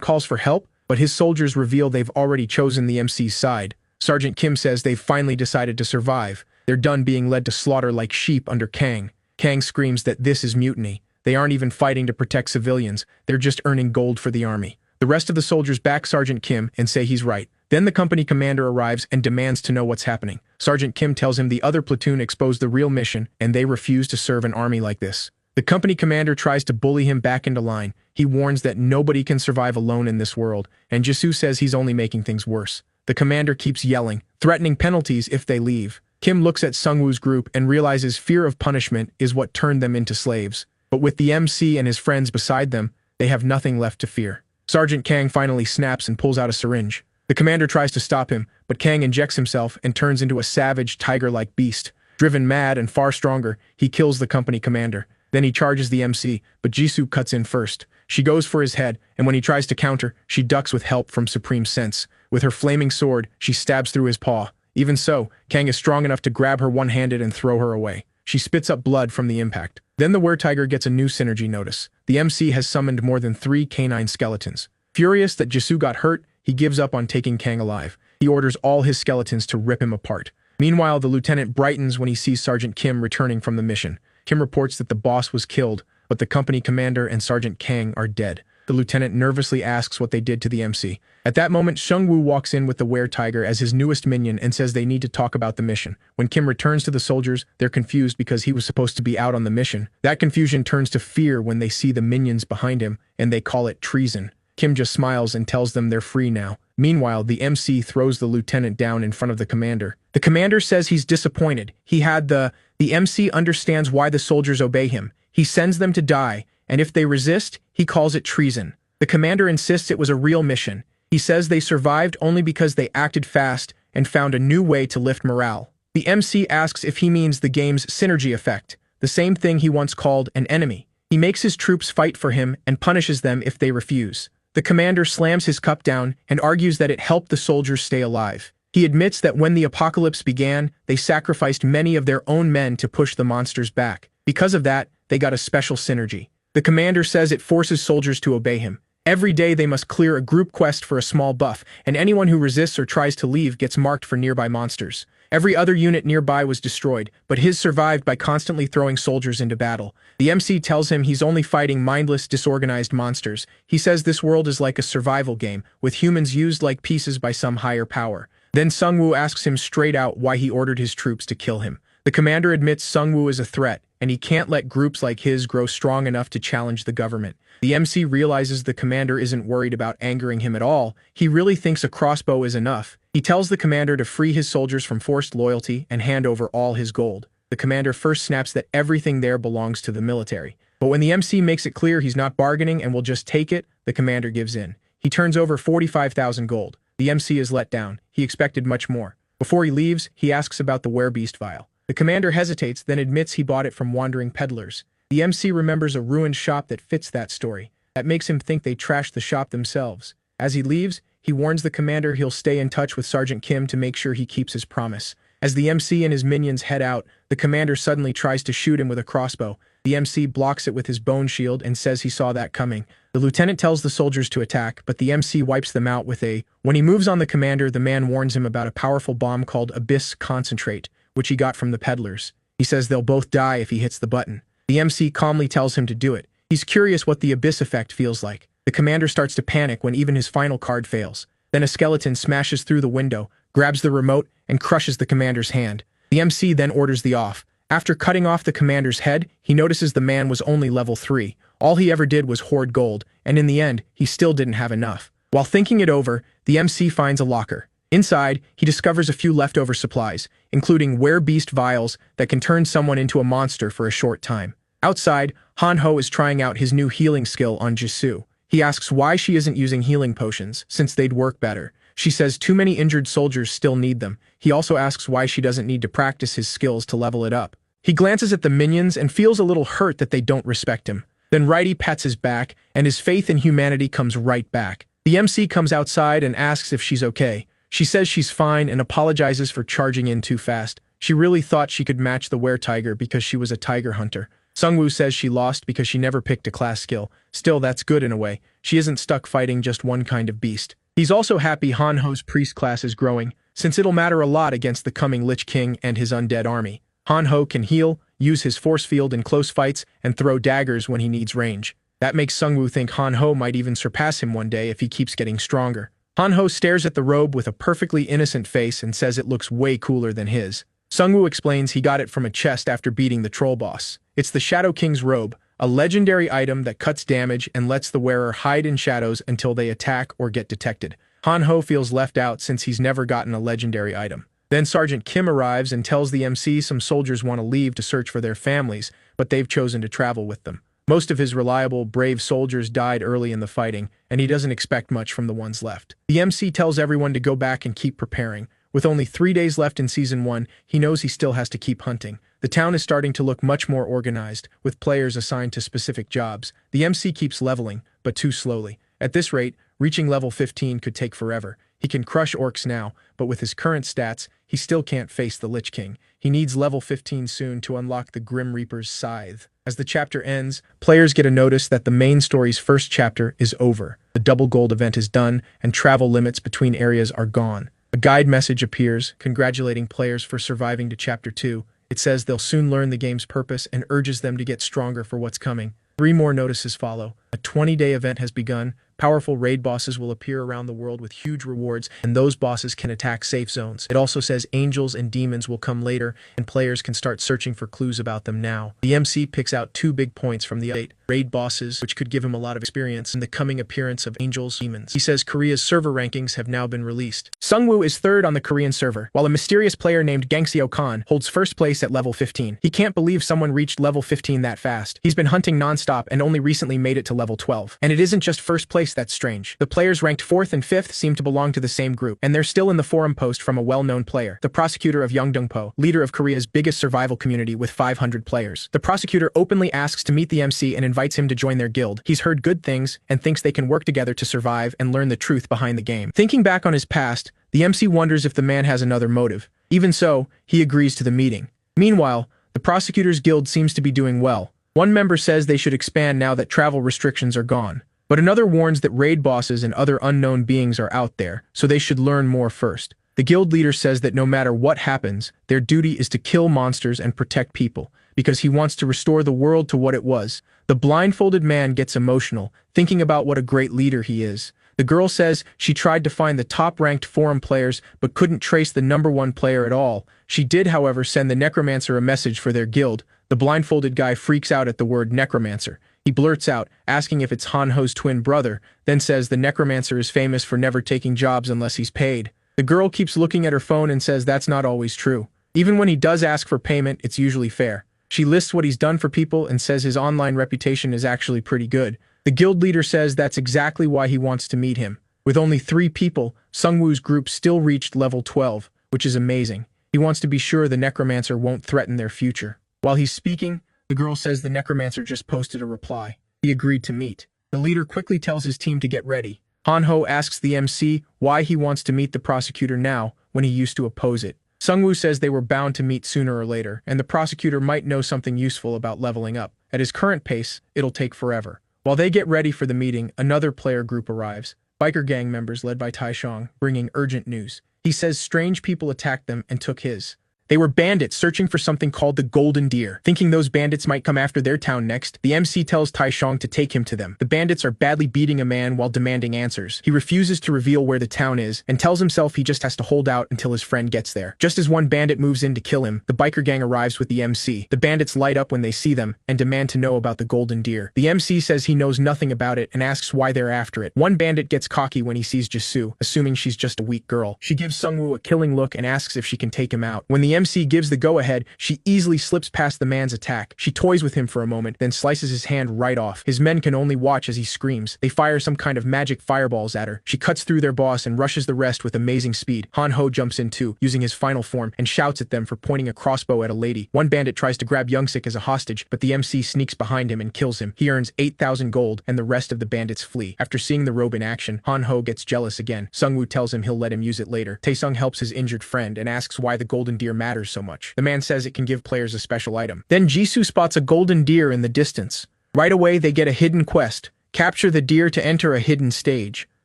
calls for help, but his soldiers reveal they've already chosen the MC's side. Sergeant Kim says they've finally decided to survive. They're done being led to slaughter like sheep under Kang. Kang screams that this is mutiny. They aren't even fighting to protect civilians, they're just earning gold for the army. The rest of the soldiers back Sergeant Kim and say he's right. Then the company commander arrives and demands to know what's happening. Sergeant Kim tells him the other platoon exposed the real mission, and they refuse to serve an army like this. The company commander tries to bully him back into line. He warns that nobody can survive alone in this world, and Jisoo says he's only making things worse. The commander keeps yelling, threatening penalties if they leave. Kim looks at Seongwu's group and realizes fear of punishment is what turned them into slaves. But with the MC and his friends beside them, they have nothing left to fear. Sergeant Kang finally snaps and pulls out a syringe. The commander tries to stop him, but Kang injects himself and turns into a savage, tiger-like beast. Driven mad and far stronger, he kills the company commander. Then he charges the MC, but Jisoo cuts in first. She goes for his head, and when he tries to counter, she ducks with help from Supreme Sense. With her flaming sword, she stabs through his paw. Even so, Kang is strong enough to grab her one-handed and throw her away. She spits up blood from the impact. Then the were-tiger gets a new synergy notice. The MC has summoned more than 3 canine skeletons. Furious that Jisoo got hurt, he gives up on taking Kang alive. He orders all his skeletons to rip him apart. Meanwhile, the lieutenant brightens when he sees Sergeant Kim returning from the mission. Kim reports that the boss was killed, but the company commander and Sergeant Kang are dead. The lieutenant nervously asks what they did to the MC. At that moment, Seongwu walks in with the were-tiger as his newest minion and says they need to talk about the mission. When Kim returns to the soldiers, they're confused because he was supposed to be out on the mission. That confusion turns to fear when they see the minions behind him, and they call it treason. Kim just smiles and tells them they're free now. Meanwhile, the MC throws the lieutenant down in front of the commander. The commander says he's disappointed. The MC understands why the soldiers obey him. He sends them to die, and if they resist, he calls it treason. The commander insists it was a real mission. He says they survived only because they acted fast and found a new way to lift morale. The MC asks if he means the game's synergy effect, the same thing he once called an enemy. He makes his troops fight for him and punishes them if they refuse. The commander slams his cup down and argues that it helped the soldiers stay alive. He admits that when the apocalypse began, they sacrificed many of their own men to push the monsters back. Because of that, they got a special synergy. The commander says it forces soldiers to obey him. Every day they must clear a group quest for a small buff, and anyone who resists or tries to leave gets marked for nearby monsters. Every other unit nearby was destroyed, but his survived by constantly throwing soldiers into battle. The MC tells him he's only fighting mindless, disorganized monsters. He says this world is like a survival game, with humans used like pieces by some higher power. Then Seongwu asks him straight out why he ordered his troops to kill him. The commander admits Seongwu is a threat, and he can't let groups like his grow strong enough to challenge the government. The MC realizes the commander isn't worried about angering him at all. He really thinks a crossbow is enough. He tells the commander to free his soldiers from forced loyalty and hand over all his gold. The commander first snaps that everything there belongs to the military. But when the MC makes it clear he's not bargaining and will just take it, the commander gives in. He turns over 45,000 gold. The MC is let down. He expected much more. Before he leaves, he asks about the werebeast vial. The commander hesitates, then admits he bought it from wandering peddlers. The MC remembers a ruined shop that fits that story. That makes him think they trashed the shop themselves. As he leaves, he warns the commander he'll stay in touch with Sergeant Kim to make sure he keeps his promise. As the MC and his minions head out, the commander suddenly tries to shoot him with a crossbow. The MC blocks it with his bone shield and says he saw that coming. The lieutenant tells the soldiers to attack, but the MC wipes them out with a... When he moves on the commander, the man warns him about a powerful bomb called Abyss Concentrate, which he got from the peddlers. He says they'll both die if he hits the button. The MC calmly tells him to do it. He's curious what the Abyss effect feels like. The commander starts to panic when even his final card fails. Then a skeleton smashes through the window, grabs the remote, and crushes the commander's hand. The MC then orders the off. After cutting off the commander's head, he notices the man was only level 3. All he ever did was hoard gold, and in the end, he still didn't have enough. While thinking it over, the MC finds a locker. Inside, he discovers a few leftover supplies, including werebeast vials that can turn someone into a monster for a short time. Outside, Han-ho is trying out his new healing skill on Jisoo. He asks why she isn't using healing potions, since they'd work better. She says too many injured soldiers still need them. He also asks why she doesn't need to practice his skills to level it up. He glances at the minions and feels a little hurt that they don't respect him. Then Righty pats his back, and his faith in humanity comes right back. The MC comes outside and asks if she's okay. She says she's fine and apologizes for charging in too fast. She really thought she could match the were-tiger because she was a tiger hunter. Seongwu says she lost because she never picked a class skill. Still, that's good in a way. She isn't stuck fighting just one kind of beast. He's also happy Han-ho's priest class is growing, since it'll matter a lot against the coming Lich King and his undead army. Han-ho can heal, use his force field in close fights, and throw daggers when he needs range. That makes Seongwu think Han-ho might even surpass him one day if he keeps getting stronger. Han-ho stares at the robe with a perfectly innocent face and says it looks way cooler than his. Seongwu explains he got it from a chest after beating the troll boss. It's the Shadow King's robe, a legendary item that cuts damage and lets the wearer hide in shadows until they attack or get detected. Han-ho feels left out since he's never gotten a legendary item. Then Sergeant Kim arrives and tells the MC some soldiers want to leave to search for their families, but they've chosen to travel with them. Most of his reliable, brave soldiers died early in the fighting, and he doesn't expect much from the ones left. The MC tells everyone to go back and keep preparing. With only 3 days left in Season 1, he knows he still has to keep hunting. The town is starting to look much more organized, with players assigned to specific jobs. The MC keeps leveling, but too slowly. At this rate, reaching level 15 could take forever. He can crush orcs now, but with his current stats, he still can't face the Lich King. He needs level 15 soon to unlock the Grim Reaper's scythe. As the chapter ends, players get a notice that the main story's first chapter is over. The double gold event is done, and travel limits between areas are gone. A guide message appears, congratulating players for surviving to Chapter 2. It says they'll soon learn the game's purpose and urges them to get stronger for what's coming. 3 more notices follow. A 20-day event has begun. Powerful raid bosses will appear around the world with huge rewards, and those bosses can attack safe zones. It also says angels and demons will come later, and players can start searching for clues about them now. The MC picks out 2 big points from the update: raid bosses, which could give him a lot of experience, and the coming appearance of angels and demons. He says Korea's server rankings have now been released. Seongwu is 3rd on the Korean server, while a mysterious player named Gangseo Khan holds 1st place at level 15. He can't believe someone reached level 15 that fast. He's been hunting non-stop and only recently made it to level 12. And it isn't just 1st place that's strange. The players ranked 4th and 5th seem to belong to the same group, and they're still in the forum post from a well-known player, the prosecutor of Yeongdeungpo, leader of Korea's biggest survival community with 500 players. The prosecutor openly asks to meet the MC and invites him to join their guild. He's heard good things and thinks they can work together to survive and learn the truth behind the game. Thinking back on his past, the MC wonders if the man has another motive. Even so, he agrees to the meeting. Meanwhile, the prosecutor's guild seems to be doing well. One member says they should expand now that travel restrictions are gone. But another warns that raid bosses and other unknown beings are out there, so they should learn more first. The guild leader says that no matter what happens, their duty is to kill monsters and protect people, because he wants to restore the world to what it was. The blindfolded man gets emotional, thinking about what a great leader he is. The girl says she tried to find the top-ranked forum players but couldn't trace the #1 player at all. She did, however, send the Necromancer a message for their guild. The blindfolded guy freaks out at the word Necromancer. He blurts out, asking if it's Han-Ho's twin brother, then says the Necromancer is famous for never taking jobs unless he's paid. The girl keeps looking at her phone and says that's not always true. Even when he does ask for payment, it's usually fair. She lists what he's done for people and says his online reputation is actually pretty good. The guild leader says that's exactly why he wants to meet him. With only 3 people, Seongwu's group still reached level 12, which is amazing. He wants to be sure the Necromancer won't threaten their future. While he's speaking, the girl says the Necromancer just posted a reply. He agreed to meet. The leader quickly tells his team to get ready. Han-Ho asks the MC why he wants to meet the prosecutor now when he used to oppose it. Seongwu says they were bound to meet sooner or later, and the prosecutor might know something useful about leveling up. At his current pace, it'll take forever. While they get ready for the meeting, another player group arrives. Biker gang members led by Taishong, bringing urgent news. He says strange people attacked them and took his. They were bandits searching for something called the Golden Deer. Thinking those bandits might come after their town next, the MC tells Taishong to take him to them. The bandits are badly beating a man while demanding answers. He refuses to reveal where the town is and tells himself he just has to hold out until his friend gets there. Just as one bandit moves in to kill him, the biker gang arrives with the MC. The bandits light up when they see them and demand to know about the Golden Deer. The MC says he knows nothing about it and asks why they're after it. One bandit gets cocky when he sees Jisoo, assuming she's just a weak girl. She gives Seongwu a killing look and asks if she can take him out. When the MC gives the go-ahead, she easily slips past the man's attack. She toys with him for a moment, then slices his hand right off. His men can only watch as he screams. They fire some kind of magic fireballs at her. She cuts through their boss and rushes the rest with amazing speed. Han-Ho jumps in too, using his final form, and shouts at them for pointing a crossbow at a lady. One bandit tries to grab Youngsik as a hostage, but the MC sneaks behind him and kills him. He earns 8,000 gold, and the rest of the bandits flee. After seeing the robe in action, Han-Ho gets jealous again. Seongwu tells him he'll let him use it later. Taesung helps his injured friend and asks why the Golden Deer matters so much. The man says it can give players a special item. Then Jisoo spots a golden deer in the distance. Right away, they get a hidden quest. Capture the deer to enter a hidden stage.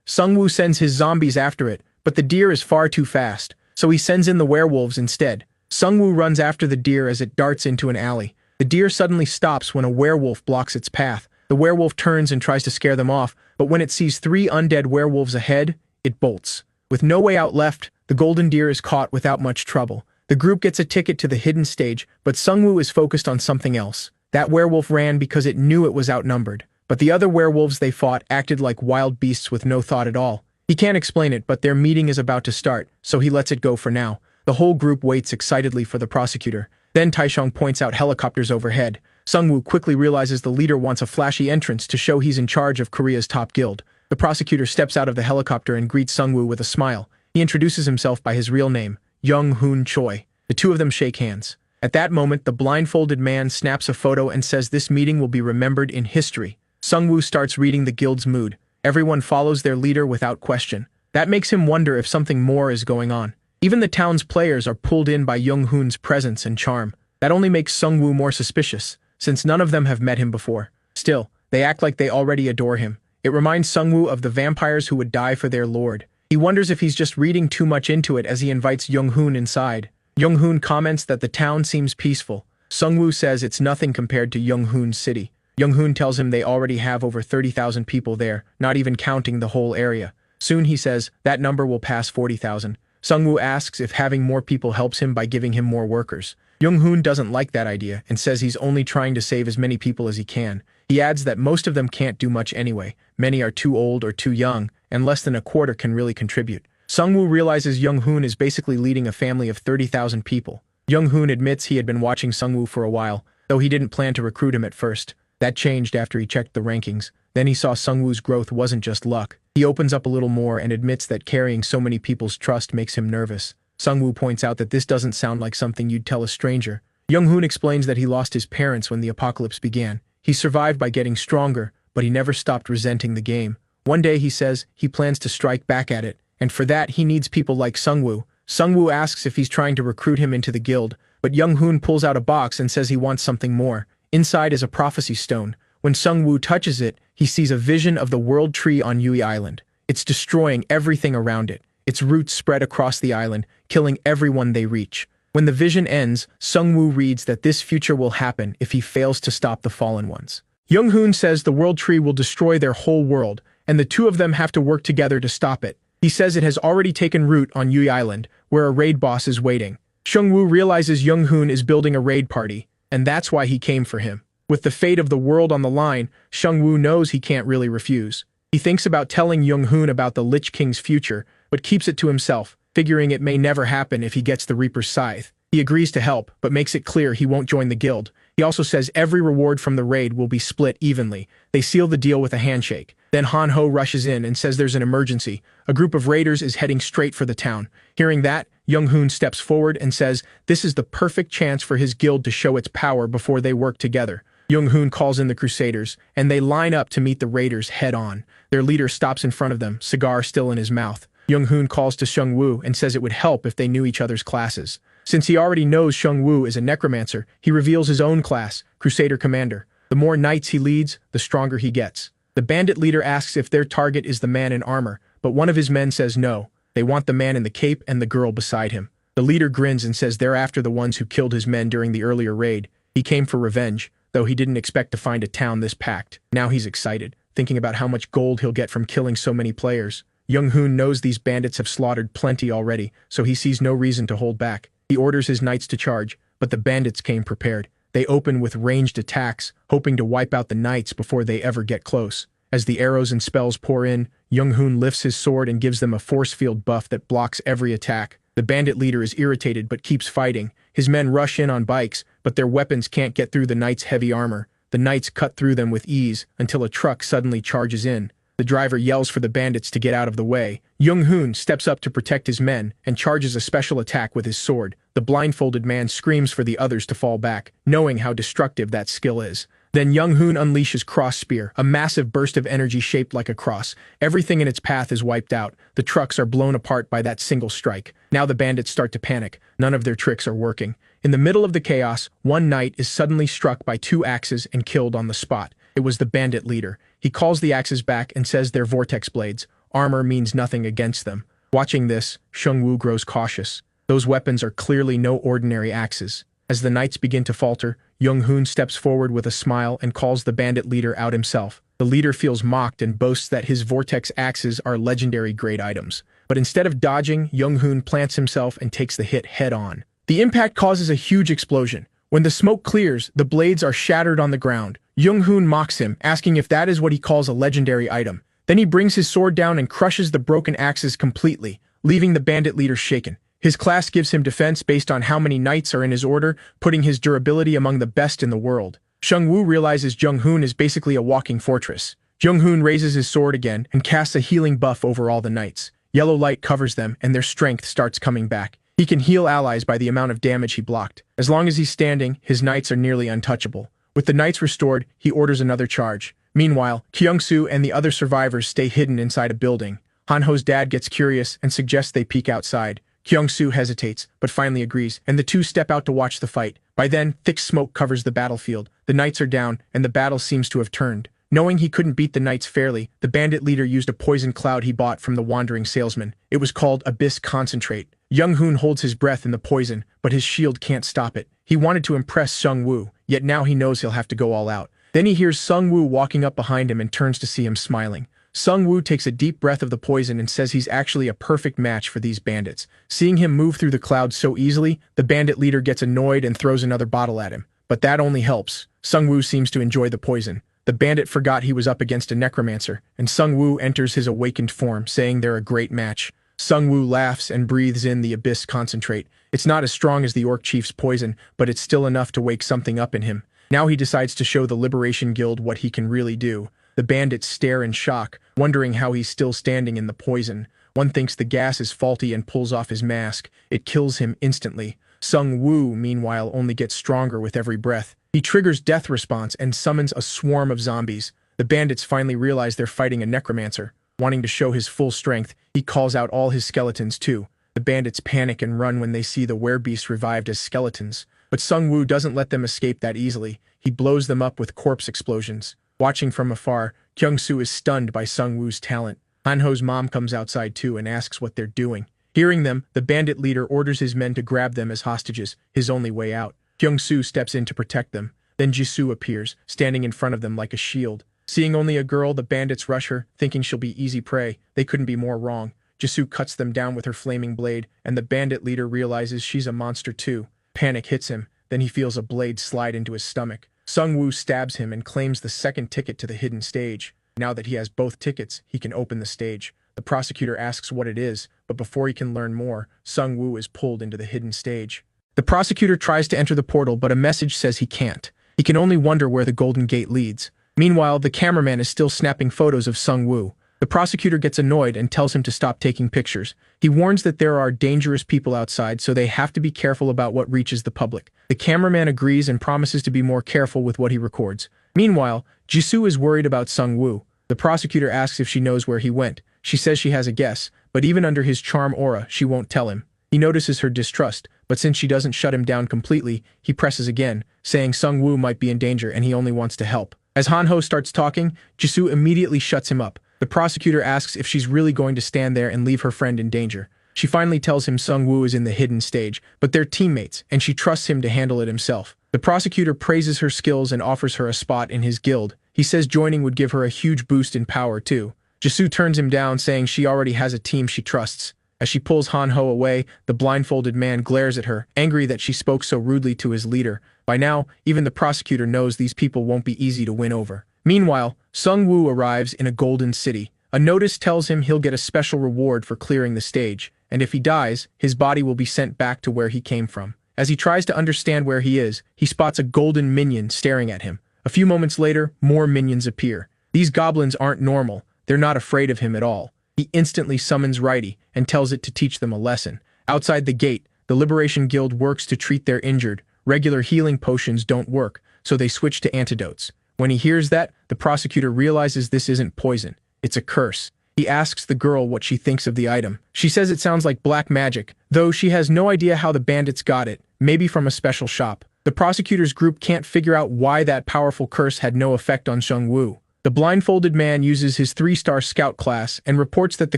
Seongwu sends his zombies after it, but the deer is far too fast, so he sends in the werewolves instead. Seongwu runs after the deer as it darts into an alley. The deer suddenly stops when a werewolf blocks its path. The werewolf turns and tries to scare them off, but when it sees 3 undead werewolves ahead, it bolts. With no way out left, the golden deer is caught without much trouble. The group gets a ticket to the hidden stage, but Seongwu is focused on something else. That werewolf ran because it knew it was outnumbered. But the other werewolves they fought acted like wild beasts with no thought at all. He can't explain it, but their meeting is about to start, so he lets it go for now. The whole group waits excitedly for the prosecutor. Then Taishong points out helicopters overhead. Seongwu quickly realizes the leader wants a flashy entrance to show he's in charge of Korea's top guild. The prosecutor steps out of the helicopter and greets Seongwu with a smile. He introduces himself by his real name, Young-hoon Choi. The two of them shake hands. At that moment, the blindfolded man snaps a photo and says this meeting will be remembered in history. Seongwu starts reading the guild's mood. Everyone follows their leader without question. That makes him wonder if something more is going on. Even the town's players are pulled in by Young-hoon's presence and charm. That only makes Seongwu more suspicious, since none of them have met him before. Still, they act like they already adore him. It reminds Seongwu of the vampires who would die for their lord. He wonders if he's just reading too much into it as he invites Young-hoon inside. Young-hoon comments that the town seems peaceful. Seongwu says it's nothing compared to Young-hoon's city. Young-hoon tells him they already have over 30,000 people there, not even counting the whole area. Soon, he says, that number will pass 40,000. Seongwu asks if having more people helps him by giving him more workers. Young-hoon doesn't like that idea and says he's only trying to save as many people as he can. He adds that most of them can't do much anyway. Many are too old or too young, and less than a quarter can really contribute. Seongwu realizes Young-hoon is basically leading a family of 30,000 people. Young-hoon admits he had been watching Seongwu for a while, though he didn't plan to recruit him at first. That changed after he checked the rankings. Then he saw Seongwu's growth wasn't just luck. He opens up a little more and admits that carrying so many people's trust makes him nervous. Seongwu points out that this doesn't sound like something you'd tell a stranger. Young-hoon explains that he lost his parents when the apocalypse began. He survived by getting stronger, but he never stopped resenting the game. One day, he says, he plans to strike back at it, and for that he needs people like Seongwu. Seongwu asks if he's trying to recruit him into the guild, but Young-hoon pulls out a box and says he wants something more. Inside is a prophecy stone. When Seongwu touches it, he sees a vision of the world tree on Yui Island. It's destroying everything around it. Its roots spread across the island, killing everyone they reach. When the vision ends, Seongwu reads that this future will happen if he fails to stop the fallen ones. Young-hoon says the world tree will destroy their whole world, and the two of them have to work together to stop it. He says it has already taken root on Yui Island, where a raid boss is waiting. Seongwu realizes Young-hoon is building a raid party, and that's why he came for him. With the fate of the world on the line, Seongwu knows he can't really refuse. He thinks about telling Young-hoon about the Lich King's future, but keeps it to himself, figuring it may never happen if he gets the Reaper's scythe. He agrees to help, but makes it clear he won't join the guild. He also says every reward from the raid will be split evenly. They seal the deal with a handshake. Then Han-ho rushes in and says there's an emergency. A group of raiders is heading straight for the town. Hearing that, Young-hoon steps forward and says this is the perfect chance for his guild to show its power before they work together. Young-hoon calls in the Crusaders, and they line up to meet the raiders head-on. Their leader stops in front of them, cigar still in his mouth. Young-hoon calls to Seongwu and says it would help if they knew each other's classes. Since he already knows Seongwu is a Necromancer, he reveals his own class, Crusader Commander. The more knights he leads, the stronger he gets. The bandit leader asks if their target is the man in armor, but one of his men says no. They want the man in the cape and the girl beside him. The leader grins and says they're after the ones who killed his men during the earlier raid. He came for revenge, though he didn't expect to find a town this packed. Now he's excited, thinking about how much gold he'll get from killing so many players. Young-hoon knows these bandits have slaughtered plenty already, so he sees no reason to hold back. He orders his knights to charge, but the bandits came prepared. They open with ranged attacks, hoping to wipe out the knights before they ever get close. As the arrows and spells pour in, Young-hoon lifts his sword and gives them a force field buff that blocks every attack. The bandit leader is irritated but keeps fighting. His men rush in on bikes, but their weapons can't get through the knights' heavy armor. The knights cut through them with ease until a truck suddenly charges in. The driver yells for the bandits to get out of the way. Young-hoon steps up to protect his men and charges a special attack with his sword. The blindfolded man screams for the others to fall back, knowing how destructive that skill is. Then Young-hoon unleashes Cross Spear, a massive burst of energy shaped like a cross. Everything in its path is wiped out. The trucks are blown apart by that single strike. Now the bandits start to panic. None of their tricks are working. In the middle of the chaos, one knight is suddenly struck by 2 axes and killed on the spot. It was the bandit leader. He calls the axes back and says they're vortex blades. Armor means nothing against them. Watching this, Seongwu grows cautious. Those weapons are clearly no ordinary axes. As the knights begin to falter, Young-hoon steps forward with a smile and calls the bandit leader out himself. The leader feels mocked and boasts that his vortex axes are legendary grade items. But instead of dodging, Young-hoon plants himself and takes the hit head-on. The impact causes a huge explosion. When the smoke clears, the blades are shattered on the ground. Young-hoon mocks him, asking if that is what he calls a legendary item. Then he brings his sword down and crushes the broken axes completely, leaving the bandit leader shaken. His class gives him defense based on how many knights are in his order, putting his durability among the best in the world. Seongwu realizes Young-hoon is basically a walking fortress. Young-hoon raises his sword again and casts a healing buff over all the knights. Yellow light covers them and their strength starts coming back. He can heal allies by the amount of damage he blocked. As long as he's standing, his knights are nearly untouchable. With the knights restored, he orders another charge. Meanwhile, Kyung-soo and the other survivors stay hidden inside a building. Han-ho's dad gets curious and suggests they peek outside. Kyung-soo hesitates, but finally agrees, and the two step out to watch the fight. By then, thick smoke covers the battlefield. The knights are down, and the battle seems to have turned. Knowing he couldn't beat the knights fairly, the bandit leader used a poison cloud he bought from the wandering salesman. It was called Abyss Concentrate. Young Hoon holds his breath in the poison, but his shield can't stop it. He wanted to impress Seongwu, yet now he knows he'll have to go all out. Then he hears Seongwu walking up behind him and turns to see him smiling. Seongwu takes a deep breath of the poison and says he's actually a perfect match for these bandits. Seeing him move through the clouds so easily, the bandit leader gets annoyed and throws another bottle at him. But that only helps. Seongwu seems to enjoy the poison. The bandit forgot he was up against a necromancer, and Seongwu enters his awakened form, saying they're a great match. Seongwu laughs and breathes in the Abyss Concentrate. It's not as strong as the Orc Chief's poison, but it's still enough to wake something up in him. Now he decides to show the Liberation Guild what he can really do. The bandits stare in shock, wondering how he's still standing in the poison. One thinks the gas is faulty and pulls off his mask. It kills him instantly. Seongwu, meanwhile, only gets stronger with every breath. He triggers death response and summons a swarm of zombies. The bandits finally realize they're fighting a necromancer. Wanting to show his full strength, he calls out all his skeletons too. The bandits panic and run when they see the werebeasts revived as skeletons. But Seongwu doesn't let them escape that easily. He blows them up with corpse explosions. Watching from afar, Kyung-soo is stunned by Seongwu's talent. Han-ho's mom comes outside too and asks what they're doing. Hearing them, the bandit leader orders his men to grab them as hostages, his only way out. Kyung-soo steps in to protect them. Then Jisoo appears, standing in front of them like a shield. Seeing only a girl, the bandits rush her, thinking she'll be easy prey. They couldn't be more wrong. Jisoo cuts them down with her flaming blade, and the bandit leader realizes she's a monster too. Panic hits him, then he feels a blade slide into his stomach. Seongwu stabs him and claims the second ticket to the hidden stage. Now that he has both tickets, he can open the stage. The prosecutor asks what it is, but before he can learn more, Seongwu is pulled into the hidden stage. The prosecutor tries to enter the portal, but a message says he can't. He can only wonder where the Golden Gate leads. Meanwhile, the cameraman is still snapping photos of Seongwu. The prosecutor gets annoyed and tells him to stop taking pictures. He warns that there are dangerous people outside, so they have to be careful about what reaches the public. The cameraman agrees and promises to be more careful with what he records. Meanwhile, Jisoo is worried about Seongwu. The prosecutor asks if she knows where he went. She says she has a guess, but even under his charm aura, she won't tell him. He notices her distrust, but since she doesn't shut him down completely, he presses again, saying Seongwu might be in danger and he only wants to help. As Han-ho starts talking, Jisoo immediately shuts him up. The prosecutor asks if she's really going to stand there and leave her friend in danger. She finally tells him Seongwu is in the hidden stage, but they're teammates, and she trusts him to handle it himself. The prosecutor praises her skills and offers her a spot in his guild. He says joining would give her a huge boost in power too. Jisoo turns him down, saying she already has a team she trusts. As she pulls Han-ho away, the blindfolded man glares at her, angry that she spoke so rudely to his leader. By now, even the prosecutor knows these people won't be easy to win over. Meanwhile, Seongwu arrives in a golden city. A notice tells him he'll get a special reward for clearing the stage, and if he dies, his body will be sent back to where he came from. As he tries to understand where he is, he spots a golden minion staring at him. A few moments later, more minions appear. These goblins aren't normal. They're not afraid of him at all. He instantly summons Righty and tells it to teach them a lesson. Outside the gate, the Liberation Guild works to treat their injured. Regular healing potions don't work, so they switch to antidotes. When he hears that, the prosecutor realizes this isn't poison. It's a curse. He asks the girl what she thinks of the item. She says it sounds like black magic, though she has no idea how the bandits got it, maybe from a special shop. The prosecutor's group can't figure out why that powerful curse had no effect on Seongwu. The blindfolded man uses his 3-star scout class and reports that the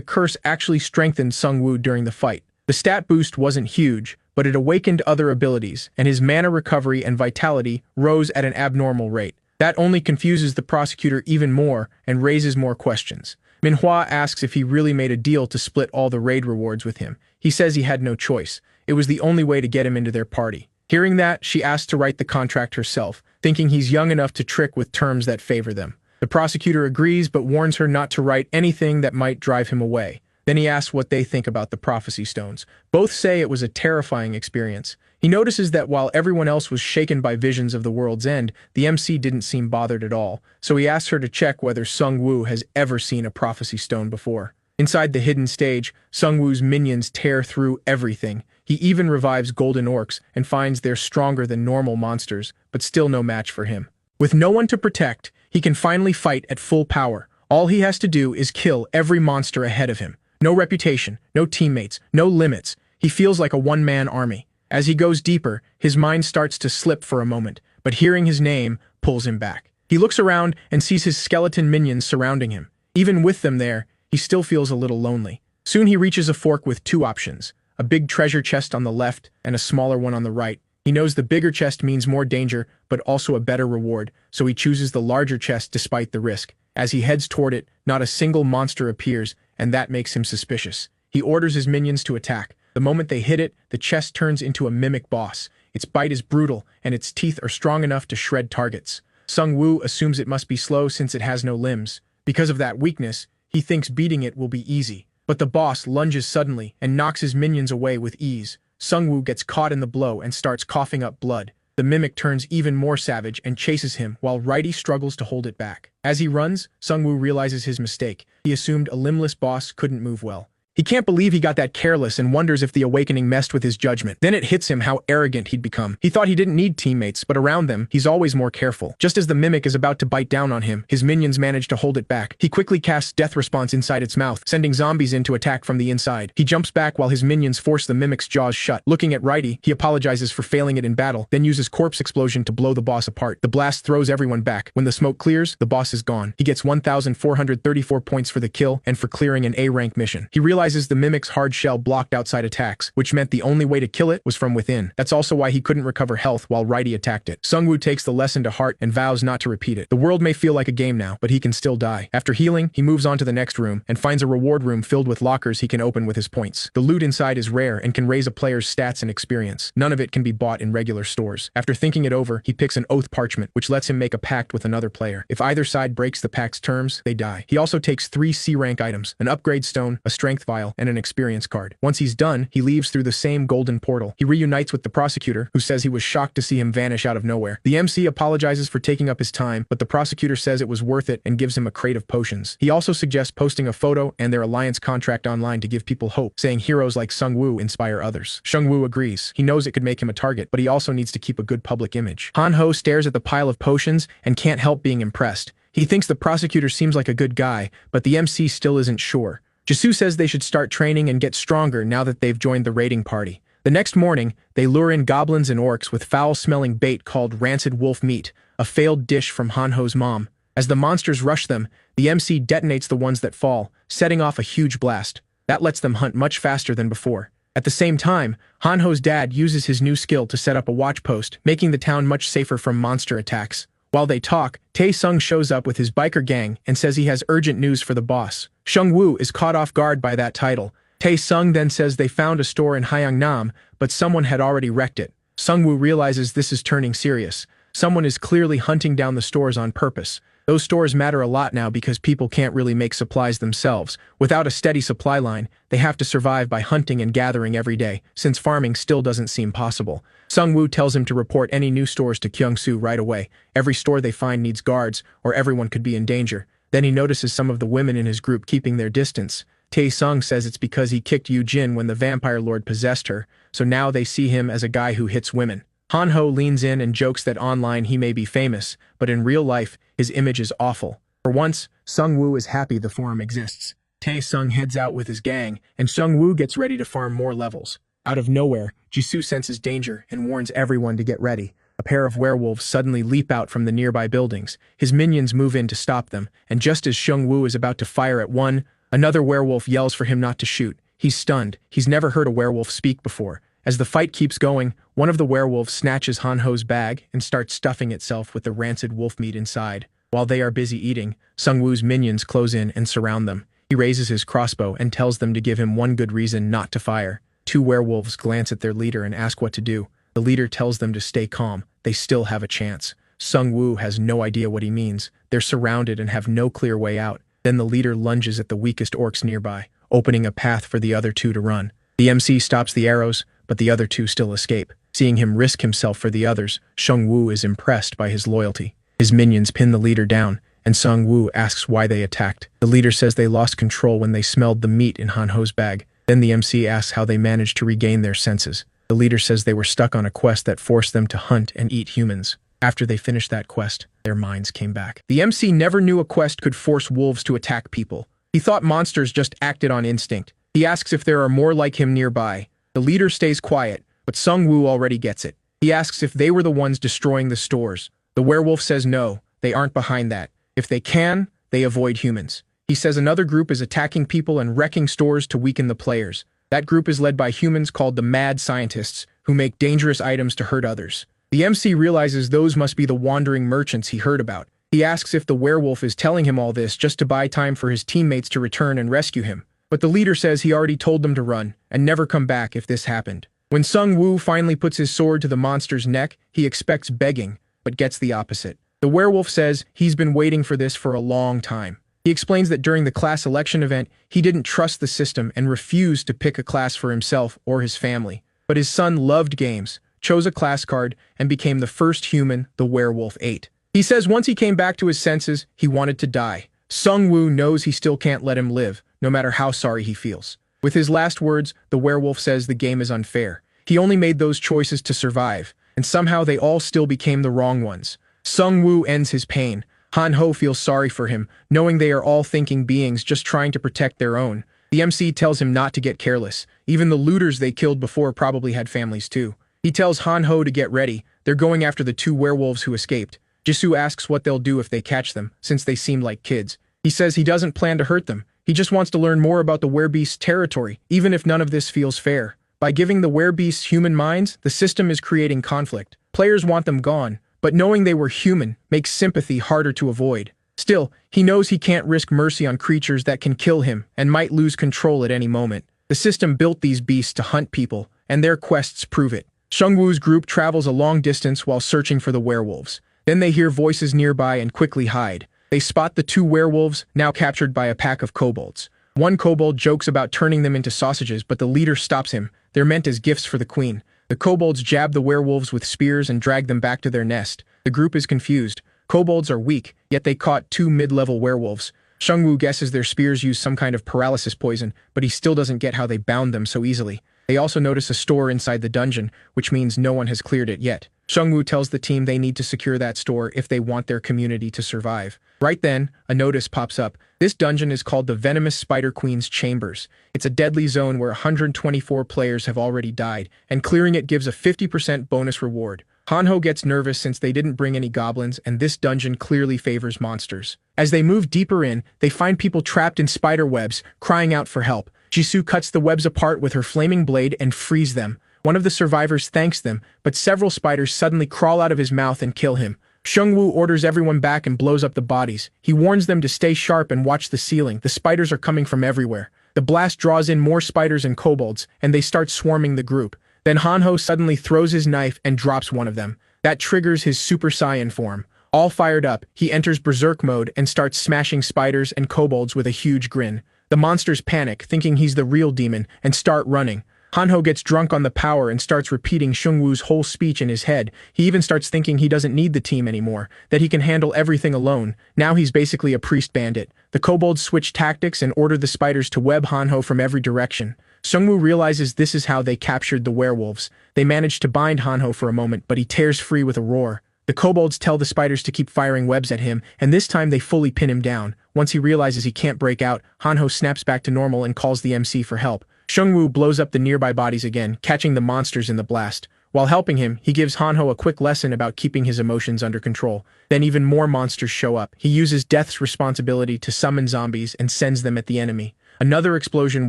curse actually strengthened Seongwu during the fight. The stat boost wasn't huge, but it awakened other abilities, and his mana recovery and vitality rose at an abnormal rate. That only confuses the prosecutor even more and raises more questions. Manhwa asks if he really made a deal to split all the raid rewards with him. He says he had no choice. It was the only way to get him into their party. Hearing that, she asks to write the contract herself, thinking he's young enough to trick with terms that favor them. The prosecutor agrees but warns her not to write anything that might drive him away. Then he asks what they think about the prophecy stones. Both say it was a terrifying experience. He notices that while everyone else was shaken by visions of the world's end, the MC didn't seem bothered at all, so he asks her to check whether Seongwu has ever seen a prophecy stone before. Inside the hidden stage, Seongwu's minions tear through everything. He even revives golden orcs and finds they're stronger than normal monsters, but still no match for him. With no one to protect, he can finally fight at full power. All he has to do is kill every monster ahead of him. No reputation, no teammates, no limits. He feels like a one-man army. As he goes deeper, his mind starts to slip for a moment, but hearing his name pulls him back. He looks around and sees his skeleton minions surrounding him. Even with them there, he still feels a little lonely. Soon he reaches a fork with two options, a big treasure chest on the left and a smaller one on the right. He knows the bigger chest means more danger, but also a better reward, so he chooses the larger chest despite the risk. As he heads toward it, not a single monster appears, and that makes him suspicious. He orders his minions to attack. The moment they hit it, the chest turns into a mimic boss. Its bite is brutal, and its teeth are strong enough to shred targets. Seongwu assumes it must be slow since it has no limbs. Because of that weakness, he thinks beating it will be easy. But the boss lunges suddenly and knocks his minions away with ease. Seongwu gets caught in the blow and starts coughing up blood. The mimic turns even more savage and chases him while Righty struggles to hold it back. As he runs, Seongwu realizes his mistake. He assumed a limbless boss couldn't move well. He can't believe he got that careless and wonders if the awakening messed with his judgment. Then it hits him how arrogant he'd become. He thought he didn't need teammates, but around them, he's always more careful. Just as the mimic is about to bite down on him, his minions manage to hold it back. He quickly casts Death Response inside its mouth, sending zombies in to attack from the inside. He jumps back while his minions force the mimic's jaws shut. Looking at Righty, he apologizes for failing it in battle, then uses Corpse Explosion to blow the boss apart. The blast throws everyone back. When the smoke clears, the boss is gone. He gets 1,434 points for the kill and for clearing an A-rank mission. He realizes the mimic's hard shell blocked outside attacks, which meant the only way to kill it was from within. That's also why he couldn't recover health while Righty attacked it. Seongwu takes the lesson to heart and vows not to repeat it. The world may feel like a game now, but he can still die. After healing, he moves on to the next room and finds a reward room filled with lockers he can open with his points. The loot inside is rare and can raise a player's stats and experience. None of it can be bought in regular stores. After thinking it over, he picks an oath parchment, which lets him make a pact with another player. If either side breaks the pact's terms, they die. He also takes 3 C-rank items, an upgrade stone, a strength vial, and an experience card. Once he's done, he leaves through the same golden portal. He reunites with the prosecutor, who says he was shocked to see him vanish out of nowhere. The MC apologizes for taking up his time, but the prosecutor says it was worth it and gives him a crate of potions. He also suggests posting a photo and their alliance contract online to give people hope, saying heroes like Seongwu inspire others. Seongwu agrees. He knows it could make him a target, but he also needs to keep a good public image. Han-ho stares at the pile of potions and can't help being impressed. He thinks the prosecutor seems like a good guy, but the MC still isn't sure. Jisoo says they should start training and get stronger now that they've joined the raiding party. The next morning, they lure in goblins and orcs with foul-smelling bait called rancid wolf meat, a failed dish from Han-ho's mom. As the monsters rush them, the MC detonates the ones that fall, setting off a huge blast. That lets them hunt much faster than before. At the same time, Han-ho's dad uses his new skill to set up a watch post, making the town much safer from monster attacks. While they talk, Tae-sung shows up with his biker gang and says he has urgent news for the boss. Seongwu is caught off guard by that title. Tae-sung then says they found a store in Haeungnam, but someone had already wrecked it. Seongwu realizes this is turning serious. Someone is clearly hunting down the stores on purpose. Those stores matter a lot now because people can't really make supplies themselves. Without a steady supply line, they have to survive by hunting and gathering every day, since farming still doesn't seem possible. Seongwu tells him to report any new stores to Kyungsoo right away. Every store they find needs guards, or everyone could be in danger. Then he notices some of the women in his group keeping their distance. Tae-sung says it's because he kicked Yu-jin when the vampire lord possessed her, so now they see him as a guy who hits women. Han-ho leans in and jokes that online he may be famous, but in real life, his image is awful. For once, Seongwu is happy the forum exists. Tae-sung heads out with his gang, and Seongwu gets ready to farm more levels. Out of nowhere, Jisoo senses danger and warns everyone to get ready. A pair of werewolves suddenly leap out from the nearby buildings. His minions move in to stop them, and just as Seongwu is about to fire at one, another werewolf yells for him not to shoot. He's stunned. He's never heard a werewolf speak before. As the fight keeps going, one of the werewolves snatches Han-ho's bag and starts stuffing itself with the rancid wolf meat inside. While they are busy eating, Seongwu's minions close in and surround them. He raises his crossbow and tells them to give him one good reason not to fire. 2 werewolves glance at their leader and ask what to do. The leader tells them to stay calm. They still have a chance. Seongwu has no idea what he means. They're surrounded and have no clear way out. Then the leader lunges at the weakest orcs nearby, opening a path for the other 2 to run. The MC stops the arrows, but the other 2 still escape. Seeing him risk himself for the others, Seongwu is impressed by his loyalty. His minions pin the leader down, and Seongwu asks why they attacked. The leader says they lost control when they smelled the meat in Han-ho's bag. Then the MC asks how they managed to regain their senses. The leader says they were stuck on a quest that forced them to hunt and eat humans. After they finished that quest, their minds came back. The MC never knew a quest could force wolves to attack people. He thought monsters just acted on instinct. He asks if there are more like him nearby. The leader stays quiet, but Seongwu already gets it. He asks if they were the ones destroying the stores. The werewolf says no, they aren't behind that. If they can, they avoid humans. He says another group is attacking people and wrecking stores to weaken the players. That group is led by humans called the Mad Scientists, who make dangerous items to hurt others. The MC realizes those must be the wandering merchants he heard about. He asks if the werewolf is telling him all this just to buy time for his teammates to return and rescue him. But the leader says he already told them to run and never come back if this happened. When Seongwu finally puts his sword to the monster's neck, he expects begging, but gets the opposite. The werewolf says he's been waiting for this for a long time. He explains that during the class election event, he didn't trust the system and refused to pick a class for himself or his family. But his son loved games, chose a class card, and became the first human the werewolf ate. He says once he came back to his senses, he wanted to die. Seongwu knows he still can't let him live, no matter how sorry he feels. With his last words, the werewolf says the game is unfair. He only made those choices to survive, and somehow they all still became the wrong ones. Seongwu ends his pain. Han-ho feels sorry for him, knowing they are all thinking beings just trying to protect their own. The MC tells him not to get careless. Even the looters they killed before probably had families too. He tells Han-ho to get ready. They're going after the two werewolves who escaped. Jisoo asks what they'll do if they catch them, since they seem like kids. He says he doesn't plan to hurt them. He just wants to learn more about the werebeast's territory, even if none of this feels fair. By giving the werebeasts human minds, the system is creating conflict. Players want them gone, but knowing they were human makes sympathy harder to avoid. Still, he knows he can't risk mercy on creatures that can kill him and might lose control at any moment. The system built these beasts to hunt people, and their quests prove it. Seongwu's group travels a long distance while searching for the werewolves. Then they hear voices nearby and quickly hide. They spot the two werewolves, now captured by a pack of kobolds. One kobold jokes about turning them into sausages, but the leader stops him. They're meant as gifts for the queen. The kobolds jab the werewolves with spears and drag them back to their nest. The group is confused. Kobolds are weak, yet they caught two mid-level werewolves. Seongwu guesses their spears use some kind of paralysis poison, but he still doesn't get how they bound them so easily. They also notice a store inside the dungeon, which means no one has cleared it yet. Seongwu tells the team they need to secure that store if they want their community to survive. Right then, a notice pops up. This dungeon is called the Venomous Spider Queen's Chambers. It's a deadly zone where 124 players have already died, and clearing it gives a 50% bonus reward. Han-ho gets nervous since they didn't bring any goblins, and this dungeon clearly favors monsters. As they move deeper in, they find people trapped in spider webs, crying out for help. Jisoo cuts the webs apart with her flaming blade and frees them. One of the survivors thanks them, but several spiders suddenly crawl out of his mouth and kill him. Seongwu orders everyone back and blows up the bodies. He warns them to stay sharp and watch the ceiling. The spiders are coming from everywhere. The blast draws in more spiders and kobolds, and they start swarming the group. Then Han-ho suddenly throws his knife and drops one of them. That triggers his Super Saiyan form. All fired up, he enters Berserk mode and starts smashing spiders and kobolds with a huge grin. The monsters panic, thinking he's the real demon, and start running. Han-ho gets drunk on the power and starts repeating Seongwu's whole speech in his head. He even starts thinking he doesn't need the team anymore, that he can handle everything alone. Now he's basically a priest bandit. The kobolds switch tactics and order the spiders to web Han-ho from every direction. Seongwu realizes this is how they captured the werewolves. They manage to bind Han-ho for a moment, but he tears free with a roar. The kobolds tell the spiders to keep firing webs at him, and this time they fully pin him down. Once he realizes he can't break out, Han-ho snaps back to normal and calls the MC for help. Seongwu blows up the nearby bodies again, catching the monsters in the blast. While helping him, he gives Han-ho a quick lesson about keeping his emotions under control. Then even more monsters show up. He uses Death's responsibility to summon zombies and sends them at the enemy. Another explosion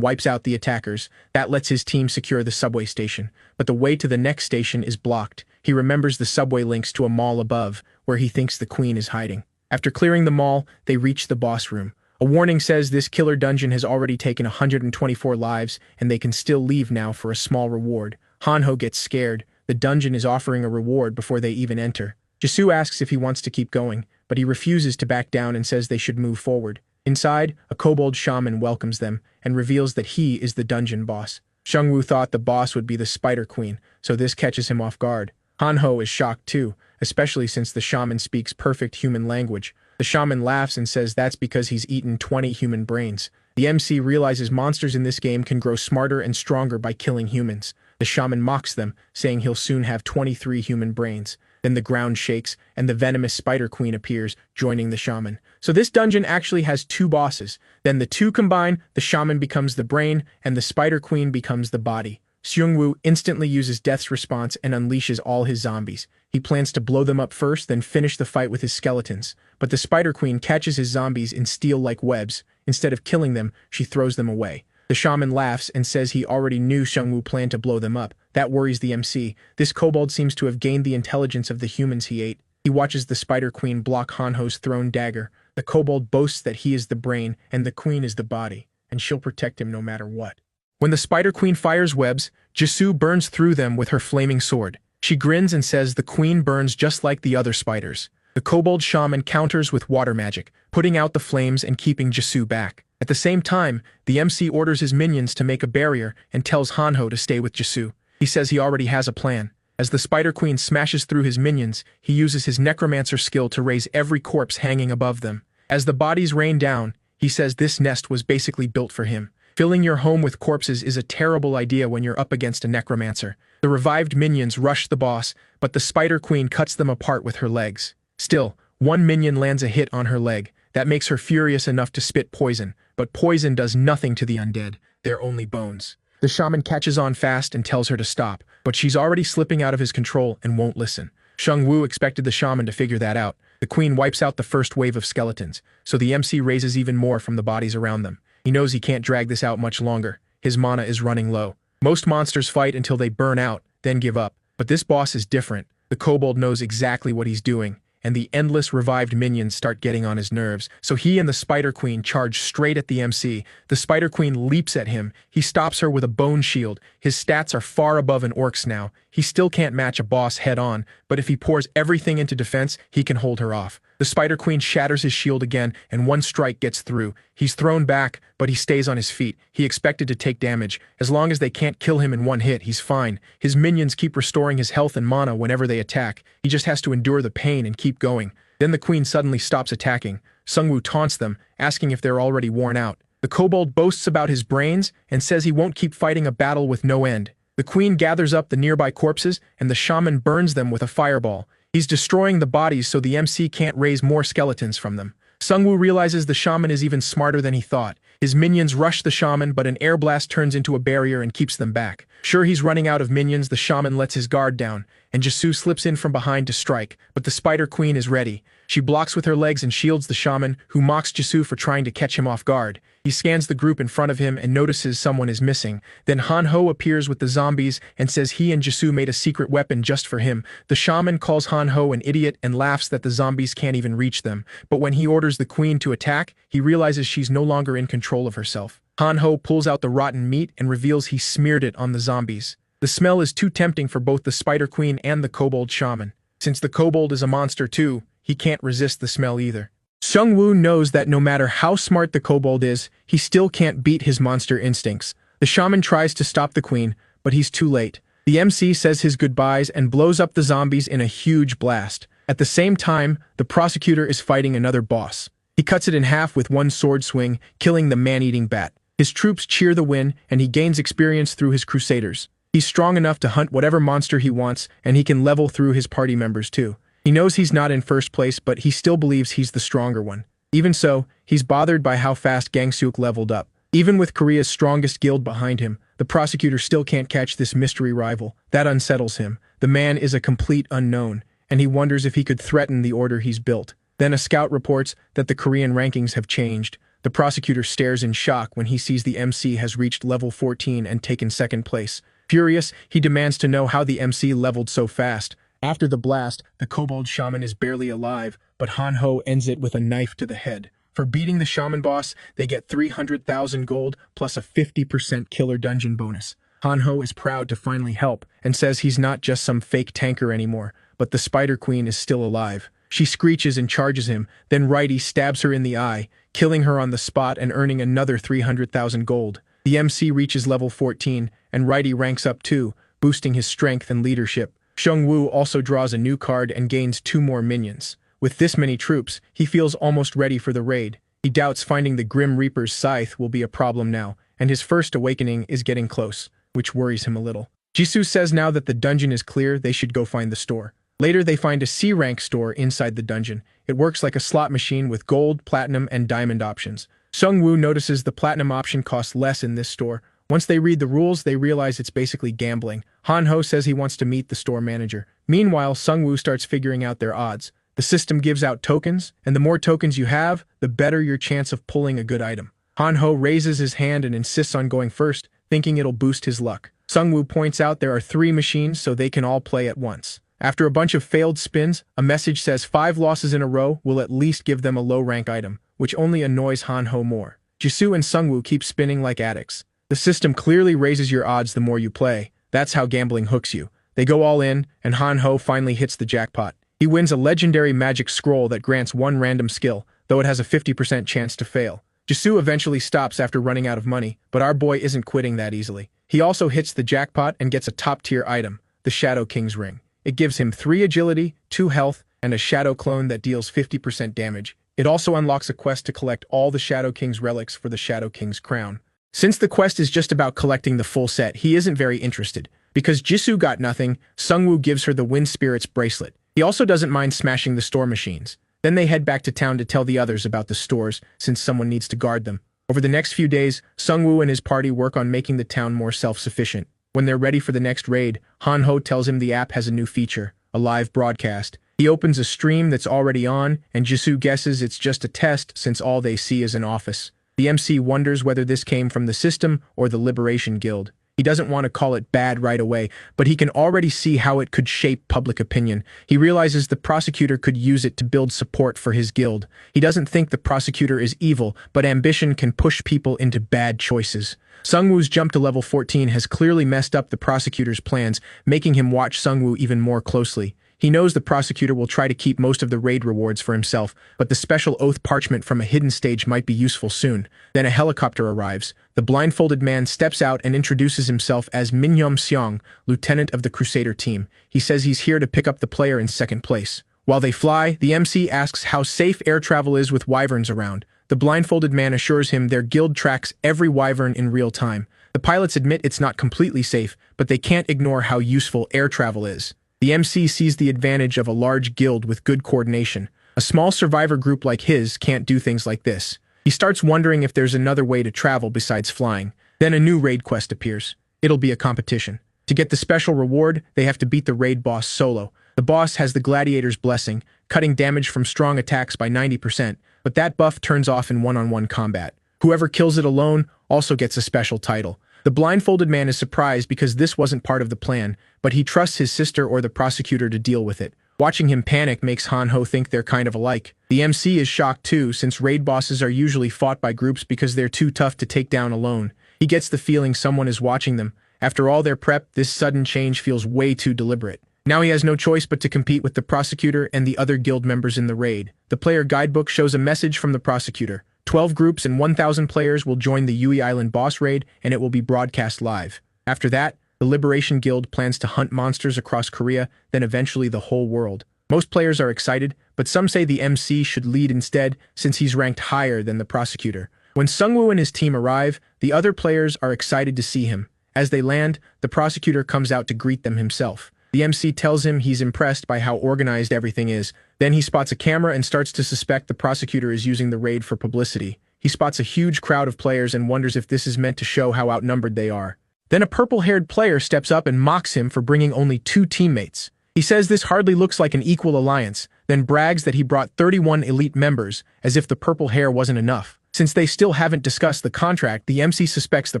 wipes out the attackers. That lets his team secure the subway station. But the way to the next station is blocked. He remembers the subway links to a mall above, where he thinks the queen is hiding. After clearing the mall, they reach the boss room. A warning says this killer dungeon has already taken 124 lives, and they can still leave now for a small reward. Han-ho gets scared. The dungeon is offering a reward before they even enter. Jisoo asks if he wants to keep going, but he refuses to back down and says they should move forward. Inside, a kobold shaman welcomes them and reveals that he is the dungeon boss. Seongwu thought the boss would be the Spider Queen, so this catches him off guard. Han-ho is shocked too, especially since the shaman speaks perfect human language. The shaman laughs and says that's because he's eaten 20 human brains. The MC realizes monsters in this game can grow smarter and stronger by killing humans. The shaman mocks them, saying he'll soon have 23 human brains. Then the ground shakes, and the venomous Spider Queen appears, joining the shaman. So this dungeon actually has two bosses. Then the two combine, the shaman becomes the brain, and the Spider Queen becomes the body. Seongwu instantly uses Death's response and unleashes all his zombies. He plans to blow them up first, then finish the fight with his skeletons. But the Spider Queen catches his zombies in steel-like webs. Instead of killing them, she throws them away. The shaman laughs and says he already knew Seongwu planned to blow them up. That worries the MC. This kobold seems to have gained the intelligence of the humans he ate. He watches the Spider Queen block Hanho's thrown dagger. The kobold boasts that he is the brain and the queen is the body, and she'll protect him no matter what. When the Spider Queen fires webs, Jisoo burns through them with her flaming sword. She grins and says the queen burns just like the other spiders. The kobold shaman counters with water magic, putting out the flames and keeping Jisoo back. At the same time, the MC orders his minions to make a barrier and tells Hanho to stay with Jisoo. He says he already has a plan. As the Spider Queen smashes through his minions, he uses his Necromancer skill to raise every corpse hanging above them. As the bodies rain down, he says this nest was basically built for him. Filling your home with corpses is a terrible idea when you're up against a Necromancer. The revived minions rush the boss, but the Spider Queen cuts them apart with her legs. Still, one minion lands a hit on her leg. That makes her furious enough to spit poison, but poison does nothing to the undead. They're only bones. The shaman catches on fast and tells her to stop, but she's already slipping out of his control and won't listen. Seongwu expected the shaman to figure that out. The queen wipes out the first wave of skeletons, so the MC raises even more from the bodies around them. He knows he can't drag this out much longer. His mana is running low. Most monsters fight until they burn out, then give up. But this boss is different. The kobold knows exactly what he's doing, and the endless revived minions start getting on his nerves, so he and the Spider Queen charge straight at the MC. The Spider Queen leaps at him. He stops her with a bone shield. His stats are far above an orc's now. He still can't match a boss head-on, but if he pours everything into defense, he can hold her off. The Spider Queen shatters his shield again, and one strike gets through. He's thrown back, but he stays on his feet. He expected to take damage. As long as they can't kill him in one hit, he's fine. His minions keep restoring his health and mana whenever they attack. He just has to endure the pain and keep going. Then the queen suddenly stops attacking. Seongwu taunts them, asking if they're already worn out. The kobold boasts about his brains and says he won't keep fighting a battle with no end. The queen gathers up the nearby corpses, and the shaman burns them with a fireball. He's destroying the bodies so the MC can't raise more skeletons from them. Seongwu realizes the shaman is even smarter than he thought. His minions rush the shaman, but an air blast turns into a barrier and keeps them back. Sure he's running out of minions, the shaman lets his guard down, and Jisoo slips in from behind to strike, but the Spider Queen is ready. She blocks with her legs and shields the shaman, who mocks Jisoo for trying to catch him off guard. He scans the group in front of him and notices someone is missing. Then Hanho appears with the zombies and says he and Jisoo made a secret weapon just for him. The shaman calls Hanho an idiot and laughs that the zombies can't even reach them. But when he orders the queen to attack, he realizes she's no longer in control of herself. Hanho pulls out the rotten meat and reveals he smeared it on the zombies. The smell is too tempting for both the Spider Queen and the kobold shaman. Since the kobold is a monster too, he can't resist the smell either. Seongwu knows that no matter how smart the kobold is, he still can't beat his monster instincts. The shaman tries to stop the queen, but he's too late. The MC says his goodbyes and blows up the zombies in a huge blast. At the same time, the prosecutor is fighting another boss. He cuts it in half with one sword swing, killing the man-eating bat. His troops cheer the win, and he gains experience through his crusaders. He's strong enough to hunt whatever monster he wants, and he can level through his party members too. He knows he's not in first place, but he still believes he's the stronger one. Even so, he's bothered by how fast Gangseok leveled up. Even with Korea's strongest guild behind him, the prosecutor still can't catch this mystery rival. That unsettles him. The man is a complete unknown, and he wonders if he could threaten the order he's built. Then a scout reports that the Korean rankings have changed. The prosecutor stares in shock when he sees the MC has reached level 14 and taken second place. Furious, he demands to know how the MC leveled so fast. After the blast, the kobold shaman is barely alive, but Hanho ends it with a knife to the head. For beating the shaman boss, they get 300,000 gold plus a 50% killer dungeon bonus. Hanho is proud to finally help and says he's not just some fake tanker anymore, but the Spider Queen is still alive. She screeches and charges him, then Righty stabs her in the eye, killing her on the spot and earning another 300,000 gold. The MC reaches level 14, and Righty ranks up too, boosting his strength and leadership. Seongwu also draws a new card and gains 2 more minions. With this many troops, he feels almost ready for the raid. He doubts finding the Grim Reaper's scythe will be a problem now, and his first awakening is getting close, which worries him a little. Jisoo says now that the dungeon is clear, they should go find the store. Later, they find a C-rank store inside the dungeon. It works like a slot machine with gold, platinum, and diamond options. Seongwu notices the platinum option costs less in this store, Once they read the rules, they realize it's basically gambling. Han-ho says he wants to meet the store manager. Meanwhile, Seongwu starts figuring out their odds. The system gives out tokens, and the more tokens you have, the better your chance of pulling a good item. Han-ho raises his hand and insists on going first, thinking it'll boost his luck. Seongwu points out there are 3 machines so they can all play at once. After a bunch of failed spins, a message says 5 losses in a row will at least give them a low-rank item, which only annoys Han-ho more. Jisoo and Seongwu keep spinning like addicts. The system clearly raises your odds the more you play. That's how gambling hooks you. They go all in, and Han-ho finally hits the jackpot. He wins a legendary magic scroll that grants 1 random skill, though it has a 50% chance to fail. Jisoo eventually stops after running out of money, but our boy isn't quitting that easily. He also hits the jackpot and gets a top-tier item, the Shadow King's Ring. It gives him 3 agility, 2 health, and a shadow clone that deals 50% damage. It also unlocks a quest to collect all the Shadow King's relics for the Shadow King's crown. Since the quest is just about collecting the full set, he isn't very interested. Because Jisoo got nothing, Seongwu gives her the Wind Spirit's bracelet. He also doesn't mind smashing the store machines. Then they head back to town to tell the others about the stores, since someone needs to guard them. Over the next few days, Seongwu and his party work on making the town more self-sufficient. When they're ready for the next raid, Han-ho tells him the app has a new feature, a live broadcast. He opens a stream that's already on, and Jisoo guesses it's just a test since all they see is an office. The MC wonders whether this came from the system or the Liberation Guild. He doesn't want to call it bad right away, but he can already see how it could shape public opinion. He realizes the prosecutor could use it to build support for his guild. He doesn't think the prosecutor is evil, but ambition can push people into bad choices. Seongwoo's jump to level 14 has clearly messed up the prosecutor's plans, making him watch Seongwu even more closely. He knows the prosecutor will try to keep most of the raid rewards for himself, but the special oath parchment from a hidden stage might be useful soon. Then a helicopter arrives. The blindfolded man steps out and introduces himself as Minhyum Seong, lieutenant of the Crusader team. He says he's here to pick up the player in second place. While they fly, the MC asks how safe air travel is with wyverns around. The blindfolded man assures him their guild tracks every wyvern in real time. The pilots admit it's not completely safe, but they can't ignore how useful air travel is. The MC sees the advantage of a large guild with good coordination. A small survivor group like his can't do things like this. He starts wondering if there's another way to travel besides flying. Then a new raid quest appears. It'll be a competition. To get the special reward, they have to beat the raid boss solo. The boss has the gladiator's blessing, cutting damage from strong attacks by 90%, but that buff turns off in one-on-one combat. Whoever kills it alone also gets a special title. The blindfolded man is surprised because this wasn't part of the plan, but he trusts his sister or the prosecutor to deal with it. Watching him panic makes Han-ho think they're kind of alike. The MC is shocked too, since raid bosses are usually fought by groups because they're too tough to take down alone. He gets the feeling someone is watching them. After all their prep, this sudden change feels way too deliberate. Now he has no choice but to compete with the prosecutor and the other guild members in the raid. The player guidebook shows a message from the prosecutor. 12 groups and 1,000 players will join the Yui Island boss raid, and it will be broadcast live. After that, the Liberation Guild plans to hunt monsters across Korea, then eventually the whole world. Most players are excited, but some say the MC should lead instead since he's ranked higher than the prosecutor. When Seongwu and his team arrive, the other players are excited to see him. As they land, the prosecutor comes out to greet them himself. The MC tells him he's impressed by how organized everything is. Then he spots a camera and starts to suspect the prosecutor is using the raid for publicity. He spots a huge crowd of players and wonders if this is meant to show how outnumbered they are. Then a purple-haired player steps up and mocks him for bringing only 2 teammates. He says this hardly looks like an equal alliance, then brags that he brought 31 elite members, as if the purple hair wasn't enough. Since they still haven't discussed the contract, the MC suspects the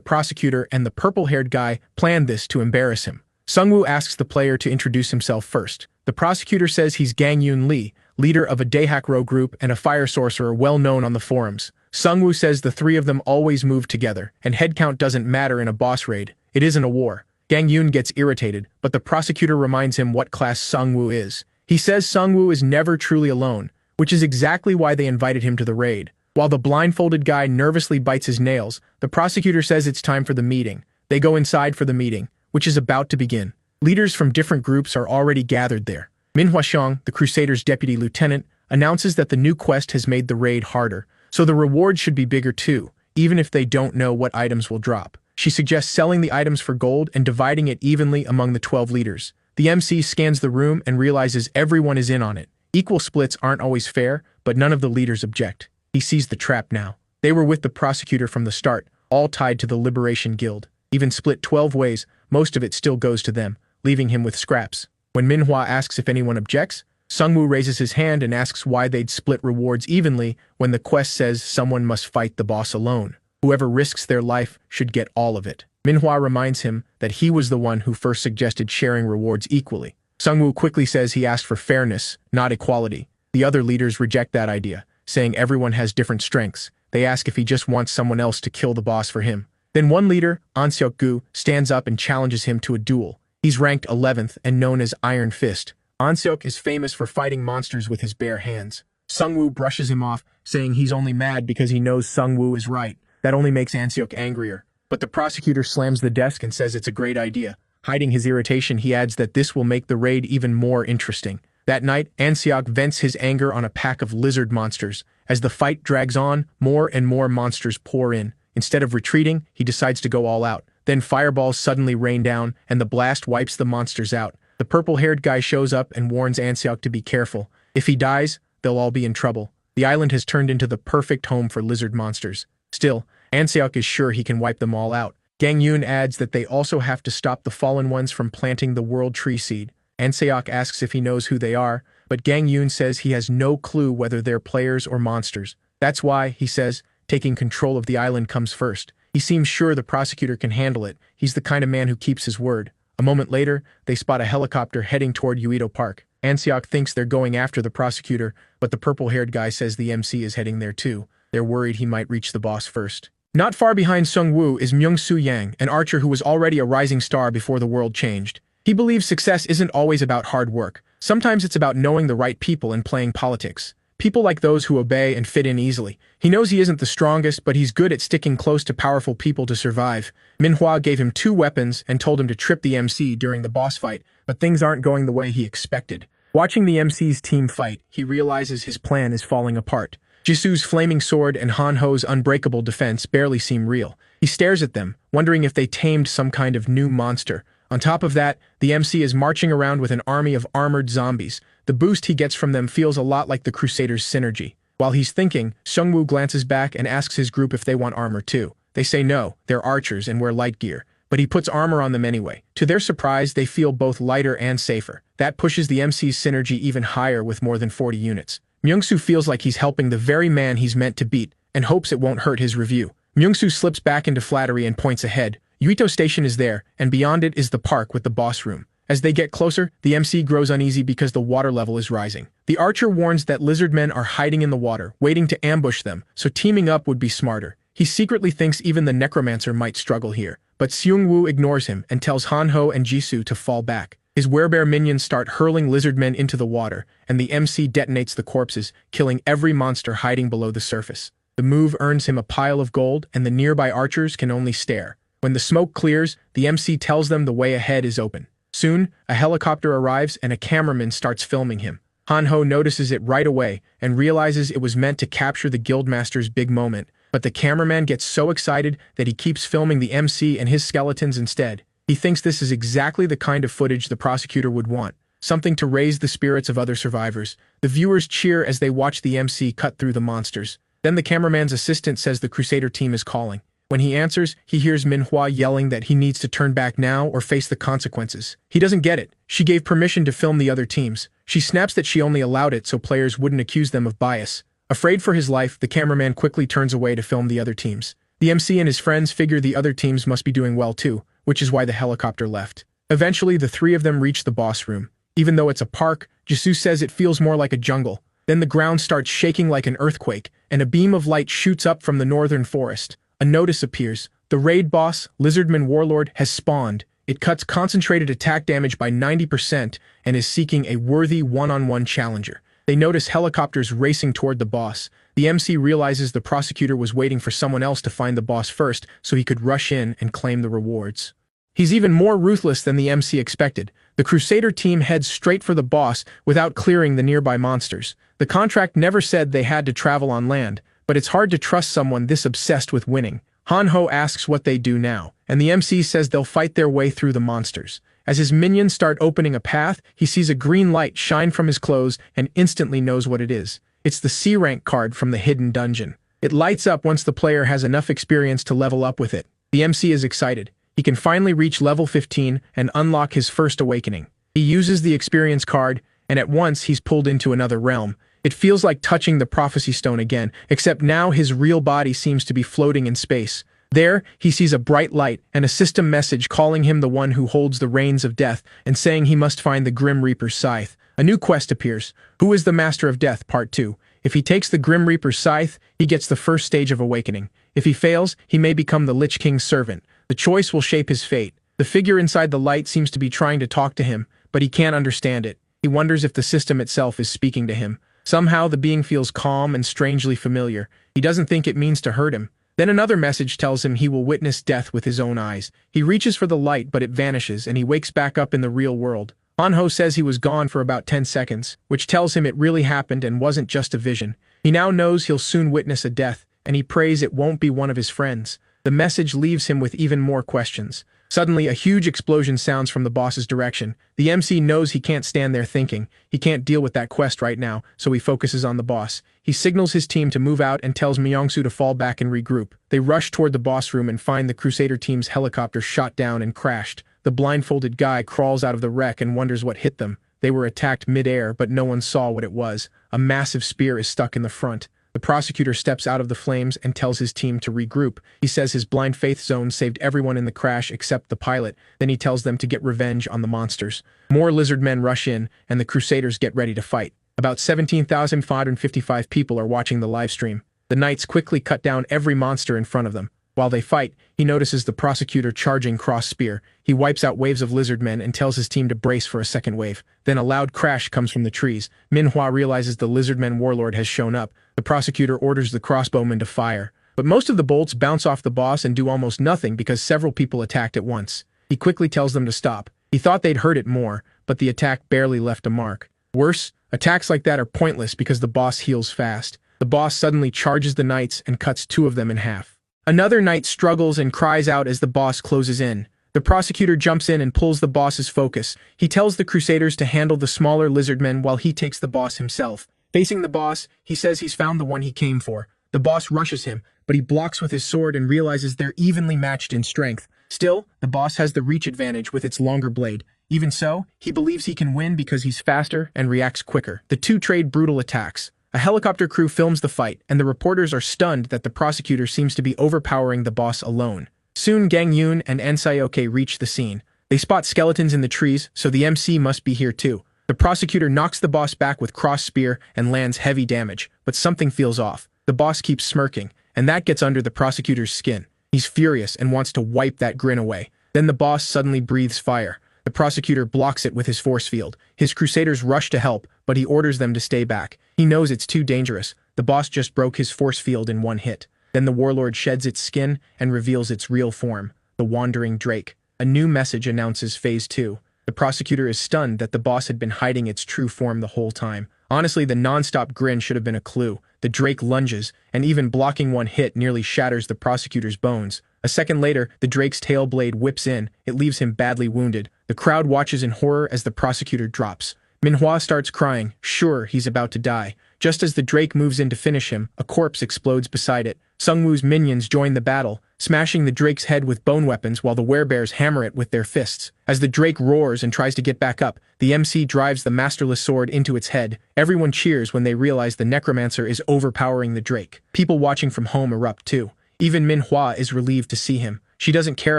prosecutor and the purple-haired guy planned this to embarrass him. Seongwu asks the player to introduce himself first. The prosecutor says he's Gang-Yoon Lee, leader of a Daehak Row group and a fire sorcerer well known on the forums. Seongwu says the 3 of them always move together, and headcount doesn't matter in a boss raid. It isn't a war. Gang-Yoon gets irritated, but the prosecutor reminds him what class Seongwu is. He says Seongwu is never truly alone, which is exactly why they invited him to the raid. While the blindfolded guy nervously bites his nails, the prosecutor says it's time for the meeting. They go inside for the meeting, which is about to begin. Leaders from different groups are already gathered there. Manhwa Seong, the Crusader's deputy lieutenant, announces that the new quest has made the raid harder, so the reward should be bigger too, even if they don't know what items will drop. She suggests selling the items for gold and dividing it evenly among the 12 leaders. The MC scans the room and realizes everyone is in on it. Equal splits aren't always fair, but none of the leaders object. He sees the trap now. They were with the prosecutor from the start, all tied to the Liberation Guild. Even split 12 ways, most of it still goes to them, leaving him with scraps. When Manhwa asks if anyone objects, Seongwu raises his hand and asks why they'd split rewards evenly when the quest says someone must fight the boss alone. Whoever risks their life should get all of it. Manhwa reminds him that he was the one who first suggested sharing rewards equally. Seongwu quickly says he asked for fairness, not equality. The other leaders reject that idea, saying everyone has different strengths. They ask if he just wants someone else to kill the boss for him. Then one leader, Seongwu, stands up and challenges him to a duel. He's ranked 11th and known as Iron Fist. Seongwu is famous for fighting monsters with his bare hands. Seongwu brushes him off, saying he's only mad because he knows Seongwu is right. That only makes Seongwu angrier. But the prosecutor slams the desk and says it's a great idea. Hiding his irritation, he adds that this will make the raid even more interesting. That night, Seongwu vents his anger on a pack of lizard monsters. As the fight drags on, more and more monsters pour in. Instead of retreating, he decides to go all out. Then fireballs suddenly rain down, and the blast wipes the monsters out. The purple-haired guy shows up and warns Seongwu to be careful. If he dies, they'll all be in trouble. The island has turned into the perfect home for lizard monsters. Still, Seongwu is sure he can wipe them all out. Gangyun adds that they also have to stop the fallen ones from planting the world tree seed. Seongwu asks if he knows who they are, but Gangyun says he has no clue whether they're players or monsters. That's why, he says, taking control of the island comes first. He seems sure the prosecutor can handle it. He's the kind of man who keeps his word. A moment later, they spot a helicopter heading toward Uito Park. Seongwu thinks they're going after the prosecutor, but the purple-haired guy says the MC is heading there too. They're worried he might reach the boss first. Not far behind Seongwu is Myung-soo Yang, an archer who was already a rising star before the world changed. He believes success isn't always about hard work. Sometimes it's about knowing the right people and playing politics. People like those who obey and fit in easily. He knows he isn't the strongest, but he's good at sticking close to powerful people to survive. Manhwa gave him 2 weapons and told him to trip the MC during the boss fight, but things aren't going the way he expected. Watching the MC's team fight, he realizes his plan is falling apart. Jisoo's flaming sword and Han-Ho's unbreakable defense barely seem real. He stares at them, wondering if they tamed some kind of new monster. On top of that, the MC is marching around with an army of armored zombies. The boost he gets from them feels a lot like the Crusaders' synergy. While he's thinking, Seongwu glances back and asks his group if they want armor too. They say no, they're archers and wear light gear. But he puts armor on them anyway. To their surprise, they feel both lighter and safer. That pushes the MC's synergy even higher with more than 40 units. Myung-soo feels like he's helping the very man he's meant to beat, and hopes it won't hurt his review. Myung-soo slips back into flattery and points ahead. Uito Station is there, and beyond it is the park with the boss room. As they get closer, the MC grows uneasy because the water level is rising. The archer warns that lizard men are hiding in the water, waiting to ambush them, so teaming up would be smarter. He secretly thinks even the Necromancer might struggle here, but Seongwu ignores him and tells Han-Ho and Jisoo to fall back. His werebear minions start hurling lizard men into the water, and the MC detonates the corpses, killing every monster hiding below the surface. The move earns him a pile of gold, and the nearby archers can only stare. When the smoke clears, the MC tells them the way ahead is open. Soon, a helicopter arrives and a cameraman starts filming him. Han-Ho notices it right away and realizes it was meant to capture the Guildmaster's big moment, but the cameraman gets so excited that he keeps filming the MC and his skeletons instead. He thinks this is exactly the kind of footage the prosecutor would want, something to raise the spirits of other survivors. The viewers cheer as they watch the MC cut through the monsters. Then the cameraman's assistant says the Crusader team is calling. When he answers, he hears Manhwa yelling that he needs to turn back now or face the consequences. He doesn't get it. She gave permission to film the other teams. She snaps that she only allowed it so players wouldn't accuse them of bias. Afraid for his life, the cameraman quickly turns away to film the other teams. The MC and his friends figure the other teams must be doing well too, which is why the helicopter left. Eventually, the 3 of them reach the boss room. Even though it's a park, Jisoo says it feels more like a jungle. Then the ground starts shaking like an earthquake, and a beam of light shoots up from the northern forest. A notice appears. The raid boss, Lizardman Warlord, has spawned. It cuts concentrated attack damage by 90% and is seeking a worthy one-on-one challenger. They notice helicopters racing toward the boss. The MC realizes the prosecutor was waiting for someone else to find the boss first so he could rush in and claim the rewards. He's even more ruthless than the MC expected. The Crusader team heads straight for the boss without clearing the nearby monsters. The contract never said they had to travel on land, but it's hard to trust someone this obsessed with winning. Han-Ho asks what they do now, and the MC says they'll fight their way through the monsters. As his minions start opening a path, he sees a green light shine from his clothes and instantly knows what it is. It's the C-rank card from the hidden dungeon. It lights up once the player has enough experience to level up with it. The MC is excited. he can finally reach level 15 and unlock his first awakening. He uses the experience card, and at once he's pulled into another realm. It feels like touching the prophecy stone again, except now his real body seems to be floating in space. There, he sees a bright light and a system message calling him the one who holds the reins of death and saying he must find the Grim Reaper's scythe. A new quest appears. Who is the Master of Death? Part 2. If he takes the Grim Reaper's scythe, he gets the first stage of awakening. If he fails, he may become the Lich King's servant. The choice will shape his fate. The figure inside the light seems to be trying to talk to him, but he can't understand it. He wonders if the system itself is speaking to him. Somehow the being feels calm and strangely familiar. He doesn't think it means to hurt him. Then another message tells him he will witness death with his own eyes. He reaches for the light, but it vanishes, and he wakes back up in the real world. Manhwa says he was gone for about 10 seconds, which tells him it really happened and wasn't just a vision. He now knows he'll soon witness a death, and he prays it won't be one of his friends. The message leaves him with even more questions. Suddenly, a huge explosion sounds from the boss's direction. The MC knows he can't stand there thinking. He can't deal with that quest right now, so he focuses on the boss. He signals his team to move out and tells Myongsu to fall back and regroup. They rush toward the boss room and find the Crusader team's helicopter shot down and crashed. The blindfolded guy crawls out of the wreck and wonders what hit them. They were attacked mid-air, but no one saw what it was. A massive spear is stuck in the front. The prosecutor steps out of the flames and tells his team to regroup. He says his blind faith zone saved everyone in the crash except the pilot. Then he tells them to get revenge on the monsters. More lizard men rush in, and the Crusaders get ready to fight. About 17,555 people are watching the live stream. The knights quickly cut down every monster in front of them. While they fight, he notices the prosecutor charging cross spear. He wipes out waves of lizard men and tells his team to brace for a second wave. Then a loud crash comes from the trees. Manhwa realizes the lizardmen warlord has shown up. The prosecutor orders the crossbowmen to fire. But most of the bolts bounce off the boss and do almost nothing because several people attacked at once. He quickly tells them to stop. He thought they'd hurt it more, but the attack barely left a mark. Worse, attacks like that are pointless because the boss heals fast. The boss suddenly charges the knights and cuts 2 of them in half. Another knight struggles and cries out as the boss closes in. The prosecutor jumps in and pulls the boss's focus. He tells the Crusaders to handle the smaller lizardmen while he takes the boss himself. Facing the boss, he says he's found the one he came for. The boss rushes him, but he blocks with his sword and realizes they're evenly matched in strength. Still, the boss has the reach advantage with its longer blade. Even so, he believes he can win because he's faster and reacts quicker. The two trade brutal attacks. A helicopter crew films the fight, and the reporters are stunned that the prosecutor seems to be overpowering the boss alone. Soon Gang Yoon and Ensyoke reach the scene. They spot skeletons in the trees, so the MC must be here too. The prosecutor knocks the boss back with cross spear and lands heavy damage, but something feels off. The boss keeps smirking, and that gets under the prosecutor's skin. He's furious and wants to wipe that grin away. Then the boss suddenly breathes fire. The prosecutor blocks it with his force field. His Crusaders rush to help, but he orders them to stay back. He knows it's too dangerous. The boss just broke his force field in one hit. Then the warlord sheds its skin and reveals its real form, the Wandering Drake. A new message announces Phase 2. The prosecutor is stunned that the boss had been hiding its true form the whole time. Honestly, the non-stop grin should have been a clue. The Drake lunges, and even blocking one hit nearly shatters the prosecutor's bones. A second later, the Drake's tail blade whips in. It leaves him badly wounded. The crowd watches in horror as the prosecutor drops. Manhwa starts crying, sure he's about to die. Just as the Drake moves in to finish him, a corpse explodes beside it. Seongwu's minions join the battle, smashing the Drake's head with bone weapons while the werebears hammer it with their fists. As the Drake roars and tries to get back up, the MC drives the masterless sword into its head. Everyone cheers when they realize the Necromancer is overpowering the Drake. People watching from home erupt too. Even Manhwa is relieved to see him. She doesn't care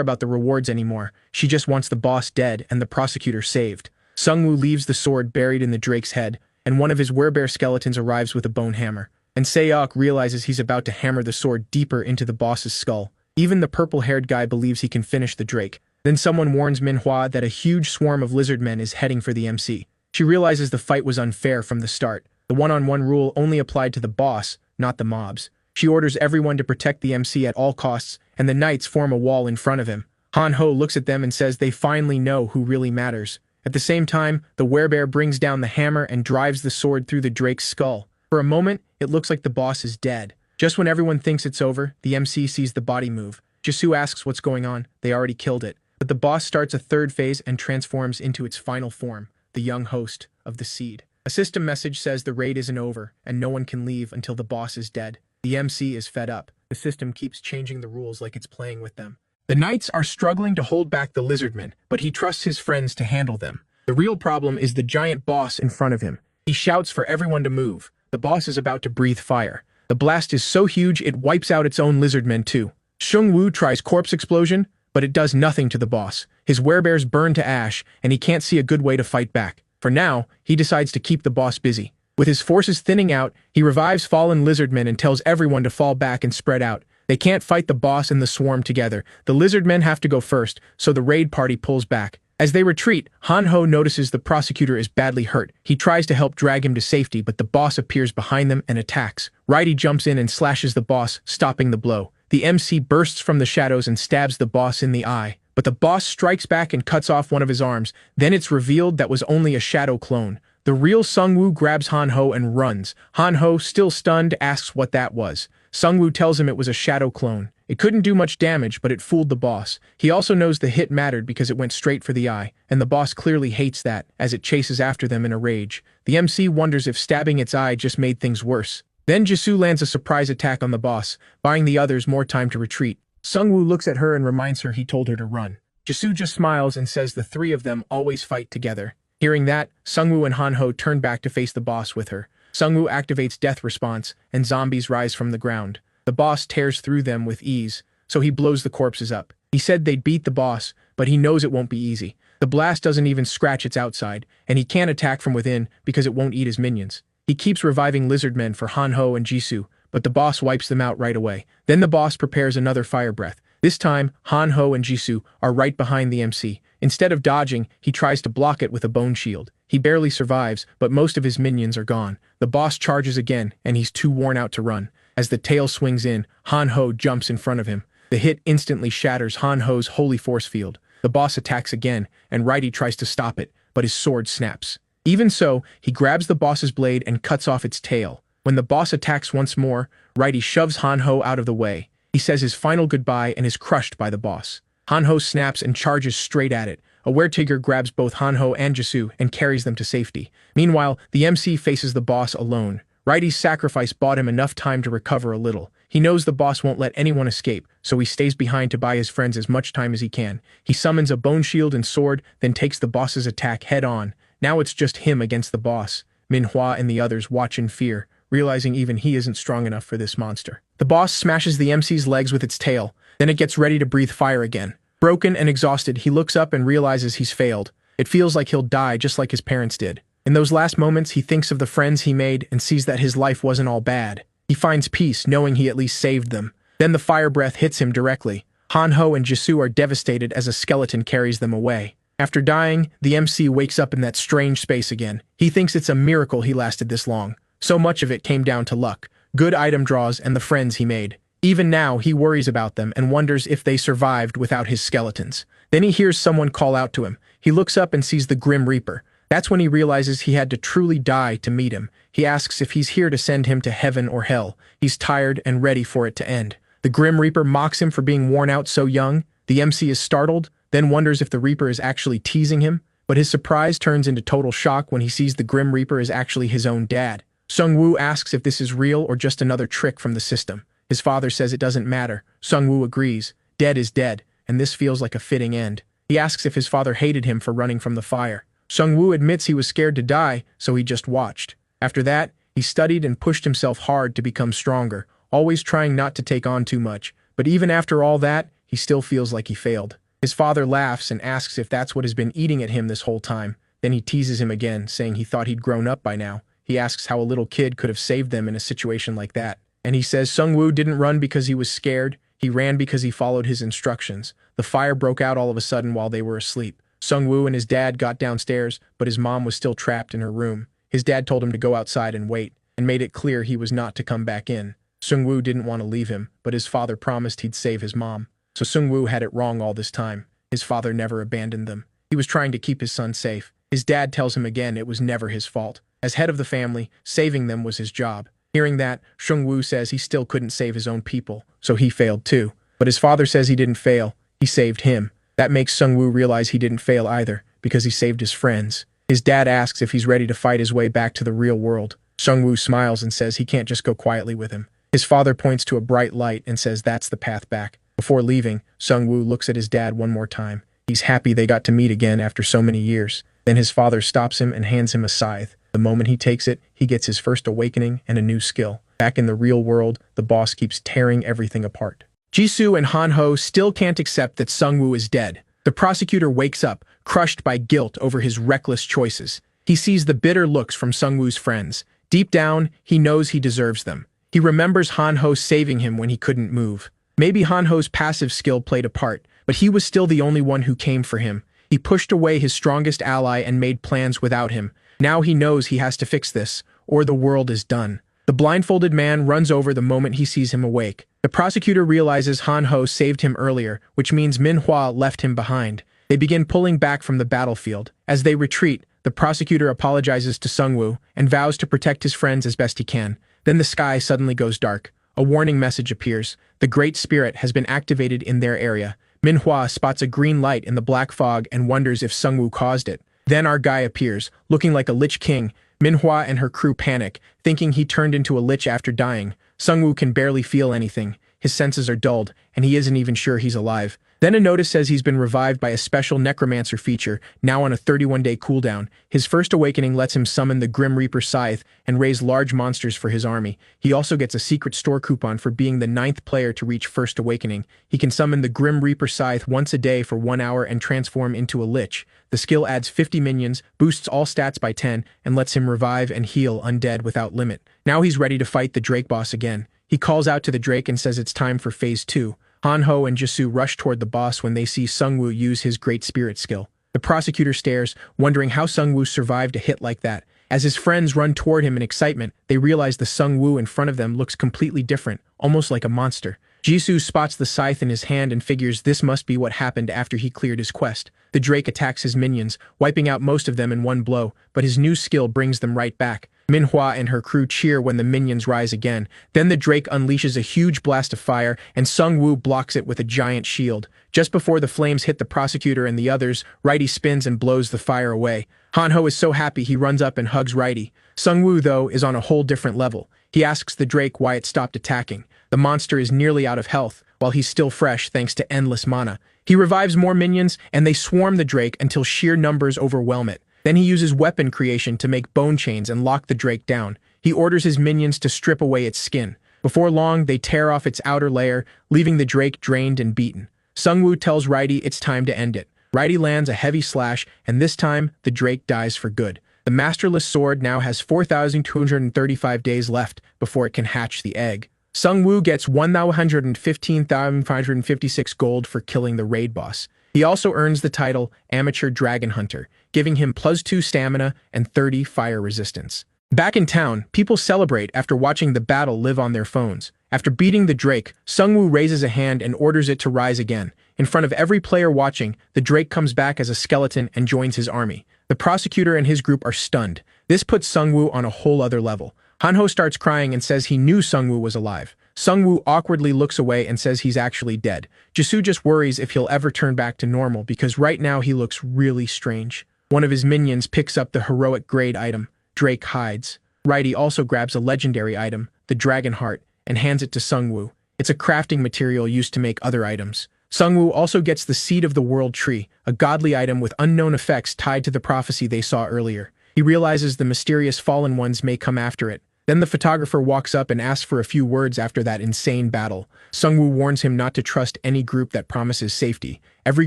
about the rewards anymore. She just wants the boss dead and the prosecutor saved. Seongwu leaves the sword buried in the Drake's head, and one of his werebear skeletons arrives with a bone hammer. And Seok realizes he's about to hammer the sword deeper into the boss's skull. Even the purple-haired guy believes he can finish the Drake. Then someone warns Manhwa that a huge swarm of lizardmen is heading for the MC. She realizes the fight was unfair from the start. The one-on-one rule only applied to the boss, not the mobs. She orders everyone to protect the MC at all costs, and the knights form a wall in front of him. Manhwa looks at them and says they finally know who really matters. At the same time, the werebear brings down the hammer and drives the sword through the Drake's skull. For a moment, it looks like the boss is dead. Just when everyone thinks it's over, the MC sees the body move. Jisoo asks what's going on. They already killed it. But the boss starts a third phase and transforms into its final form, the young host of the seed. A system message says the raid isn't over, and no one can leave until the boss is dead. The MC is fed up. The system keeps changing the rules like it's playing with them. The knights are struggling to hold back the lizardmen, but he trusts his friends to handle them. The real problem is the giant boss in front of him. He shouts for everyone to move. The boss is about to breathe fire. The blast is so huge it wipes out its own lizardmen too. Seongwu tries corpse explosion, but it does nothing to the boss. His werebears burn to ash, and he can't see a good way to fight back. For now, he decides to keep the boss busy. With his forces thinning out, he revives fallen lizardmen and tells everyone to fall back and spread out. They can't fight the boss and the swarm together. The lizardmen have to go first, so the raid party pulls back. As they retreat, Han-ho notices the prosecutor is badly hurt. He tries to help drag him to safety, but the boss appears behind them and attacks. Righty jumps in and slashes the boss, stopping the blow. The MC bursts from the shadows and stabs the boss in the eye. But the boss strikes back and cuts off one of his arms. Then it's revealed that was only a shadow clone. The real Seongwu grabs Han-ho and runs. Han-ho, still stunned, asks what that was. Seongwu tells him it was a shadow clone. It couldn't do much damage, but it fooled the boss. He also knows the hit mattered because it went straight for the eye, and the boss clearly hates that, as it chases after them in a rage. The MC wonders if stabbing its eye just made things worse. Then Jisoo lands a surprise attack on the boss, buying the others more time to retreat. Seongwu looks at her and reminds her he told her to run. Jisoo just smiles and says the three of them always fight together. Hearing that, Seongwu and Han-ho turn back to face the boss with her. Seongwu activates death response, and zombies rise from the ground. The boss tears through them with ease, so he blows the corpses up. He said they'd beat the boss, but he knows it won't be easy. The blast doesn't even scratch its outside, and he can't attack from within because it won't eat his minions. He keeps reviving lizardmen for Han-ho and Jisoo, but the boss wipes them out right away. Then the boss prepares another fire breath. This time, Han-ho and Jisoo are right behind the MC. Instead of dodging, he tries to block it with a bone shield. He barely survives, but most of his minions are gone. The boss charges again, and he's too worn out to run. As the tail swings in, Han-ho jumps in front of him. The hit instantly shatters Han-ho's holy force field. The boss attacks again, and Righty tries to stop it, but his sword snaps. Even so, he grabs the boss's blade and cuts off its tail. When the boss attacks once more, Righty shoves Han-ho out of the way. He says his final goodbye and is crushed by the boss. Han-ho snaps and charges straight at it. A were-tiger grabs both Han-ho and Jisoo and carries them to safety. Meanwhile, the MC faces the boss alone. Righty's sacrifice bought him enough time to recover a little. He knows the boss won't let anyone escape, so he stays behind to buy his friends as much time as he can. He summons a bone shield and sword, then takes the boss's attack head-on. Now it's just him against the boss. Manhwa and the others watch in fear, realizing even he isn't strong enough for this monster. The boss smashes the MC's legs with its tail, then it gets ready to breathe fire again. Broken and exhausted, he looks up and realizes he's failed. It feels like he'll die just like his parents did. In those last moments, he thinks of the friends he made and sees that his life wasn't all bad. He finds peace knowing he at least saved them. Then the fire breath hits him directly. Han-ho and Jisoo are devastated as a skeleton carries them away. After dying, the MC wakes up in that strange space again. He thinks it's a miracle he lasted this long. So much of it came down to luck, good item draws, and the friends he made. Even now, he worries about them and wonders if they survived without his skeletons. Then he hears someone call out to him. He looks up and sees the Grim Reaper. That's when he realizes he had to truly die to meet him. He asks if he's here to send him to heaven or hell. He's tired and ready for it to end. The Grim Reaper mocks him for being worn out so young. The MC is startled, then wonders if the Reaper is actually teasing him. But his surprise turns into total shock when he sees the Grim Reaper is actually his own dad. Seongwu asks if this is real or just another trick from the system. His father says it doesn't matter. Seongwu agrees. Dead is dead, and this feels like a fitting end. He asks if his father hated him for running from the fire. Seongwu admits he was scared to die, so he just watched. After that, he studied and pushed himself hard to become stronger, always trying not to take on too much. But even after all that, he still feels like he failed. His father laughs and asks if that's what has been eating at him this whole time. Then he teases him again, saying he thought he'd grown up by now. He asks how a little kid could have saved them in a situation like that. And he says Seongwu didn't run because he was scared. He ran because he followed his instructions. The fire broke out all of a sudden while they were asleep. Seongwu and his dad got downstairs, but his mom was still trapped in her room. His dad told him to go outside and wait, and made it clear he was not to come back in. Seongwu didn't want to leave him, but his father promised he'd save his mom. So Seongwu had it wrong all this time. His father never abandoned them. He was trying to keep his son safe. His dad tells him again it was never his fault. As head of the family, saving them was his job. Hearing that, Seongwu says he still couldn't save his own people, so he failed too. But his father says he didn't fail, he saved him. That makes Seongwu realize he didn't fail either, because he saved his friends. His dad asks if he's ready to fight his way back to the real world. Seongwu smiles and says he can't just go quietly with him. His father points to a bright light and says that's the path back. Before leaving, Seongwu looks at his dad one more time. He's happy they got to meet again after so many years. Then his father stops him and hands him a scythe. The moment he takes it, he gets his first awakening and a new skill. Back in the real world, the boss keeps tearing everything apart. Jisoo and Han-ho still can't accept that Seongwu is dead. The prosecutor wakes up, crushed by guilt over his reckless choices. He sees the bitter looks from Seongwu's friends. Deep down, he knows he deserves them. He remembers Han-ho saving him when he couldn't move. Maybe Han-ho's passive skill played a part, but he was still the only one who came for him. He pushed away his strongest ally and made plans without him. Now he knows he has to fix this, or the world is done. The blindfolded man runs over the moment he sees him awake. The prosecutor realizes Han-ho saved him earlier, which means Manhwa left him behind. They begin pulling back from the battlefield. As they retreat, the prosecutor apologizes to Seongwu and vows to protect his friends as best he can. Then the sky suddenly goes dark. A warning message appears. The Great Spirit has been activated in their area. Manhwa spots a green light in the black fog and wonders if Seongwu caused it. Then our guy appears, looking like a Lich King. Manhwa and her crew panic, thinking he turned into a lich after dying. Seongwu can barely feel anything. His senses are dulled, and he isn't even sure he's alive. Then a notice says he's been revived by a special Necromancer feature, now on a 31-day cooldown. His first awakening lets him summon the Grim Reaper Scythe and raise large monsters for his army. He also gets a secret store coupon for being the 9th player to reach first awakening. He can summon the Grim Reaper Scythe once a day for 1 hour and transform into a lich. The skill adds 50 minions, boosts all stats by 10, and lets him revive and heal undead without limit. Now he's ready to fight the Drake boss again. He calls out to the Drake and says it's time for Phase 2. Han-ho and Jisoo rush toward the boss when they see Seongwu use his Great Spirit skill. The prosecutor stares, wondering how Seongwu survived a hit like that. As his friends run toward him in excitement, they realize the Seongwu in front of them looks completely different, almost like a monster. Jisoo spots the scythe in his hand and figures this must be what happened after he cleared his quest. The Drake attacks his minions, wiping out most of them in one blow, but his new skill brings them right back. Manhwa and her crew cheer when the minions rise again. Then the Drake unleashes a huge blast of fire, and Seongwu blocks it with a giant shield. Just before the flames hit the prosecutor and the others, Righty spins and blows the fire away. Han-ho is so happy he runs up and hugs Righty. Seongwu, though, is on a whole different level. He asks the Drake why it stopped attacking. The monster is nearly out of health, while he's still fresh thanks to endless mana. He revives more minions, and they swarm the Drake until sheer numbers overwhelm it. Then he uses weapon creation to make bone chains and lock the Drake down. He orders his minions to strip away its skin. Before long, they tear off its outer layer, leaving the Drake drained and beaten. Seongwu tells Righty it's time to end it. Righty lands a heavy slash, and this time, the Drake dies for good. The Masterless Sword now has 4,235 days left before it can hatch the egg. Seongwu gets 115,556 gold for killing the raid boss. He also earns the title Amateur Dragon Hunter, giving him +2 stamina and 30 fire resistance. Back in town, people celebrate after watching the battle live on their phones. After beating the Drake, Seongwu raises a hand and orders it to rise again. In front of every player watching, the Drake comes back as a skeleton and joins his army. The prosecutor and his group are stunned. This puts Seongwu on a whole other level. Han-ho starts crying and says he knew Seongwu was alive. Seongwu awkwardly looks away and says he's actually dead. Jisoo just worries if he'll ever turn back to normal because right now he looks really strange. One of his minions picks up the heroic grade item. Drake hides. Righty also grabs a legendary item, the Dragon Heart, and hands it to Seongwu. It's a crafting material used to make other items. Seongwu also gets the Seed of the World Tree, a godly item with unknown effects tied to the prophecy they saw earlier. He realizes the mysterious fallen ones may come after it. Then the photographer walks up and asks for a few words after that insane battle. Seongwu warns him not to trust any group that promises safety. Every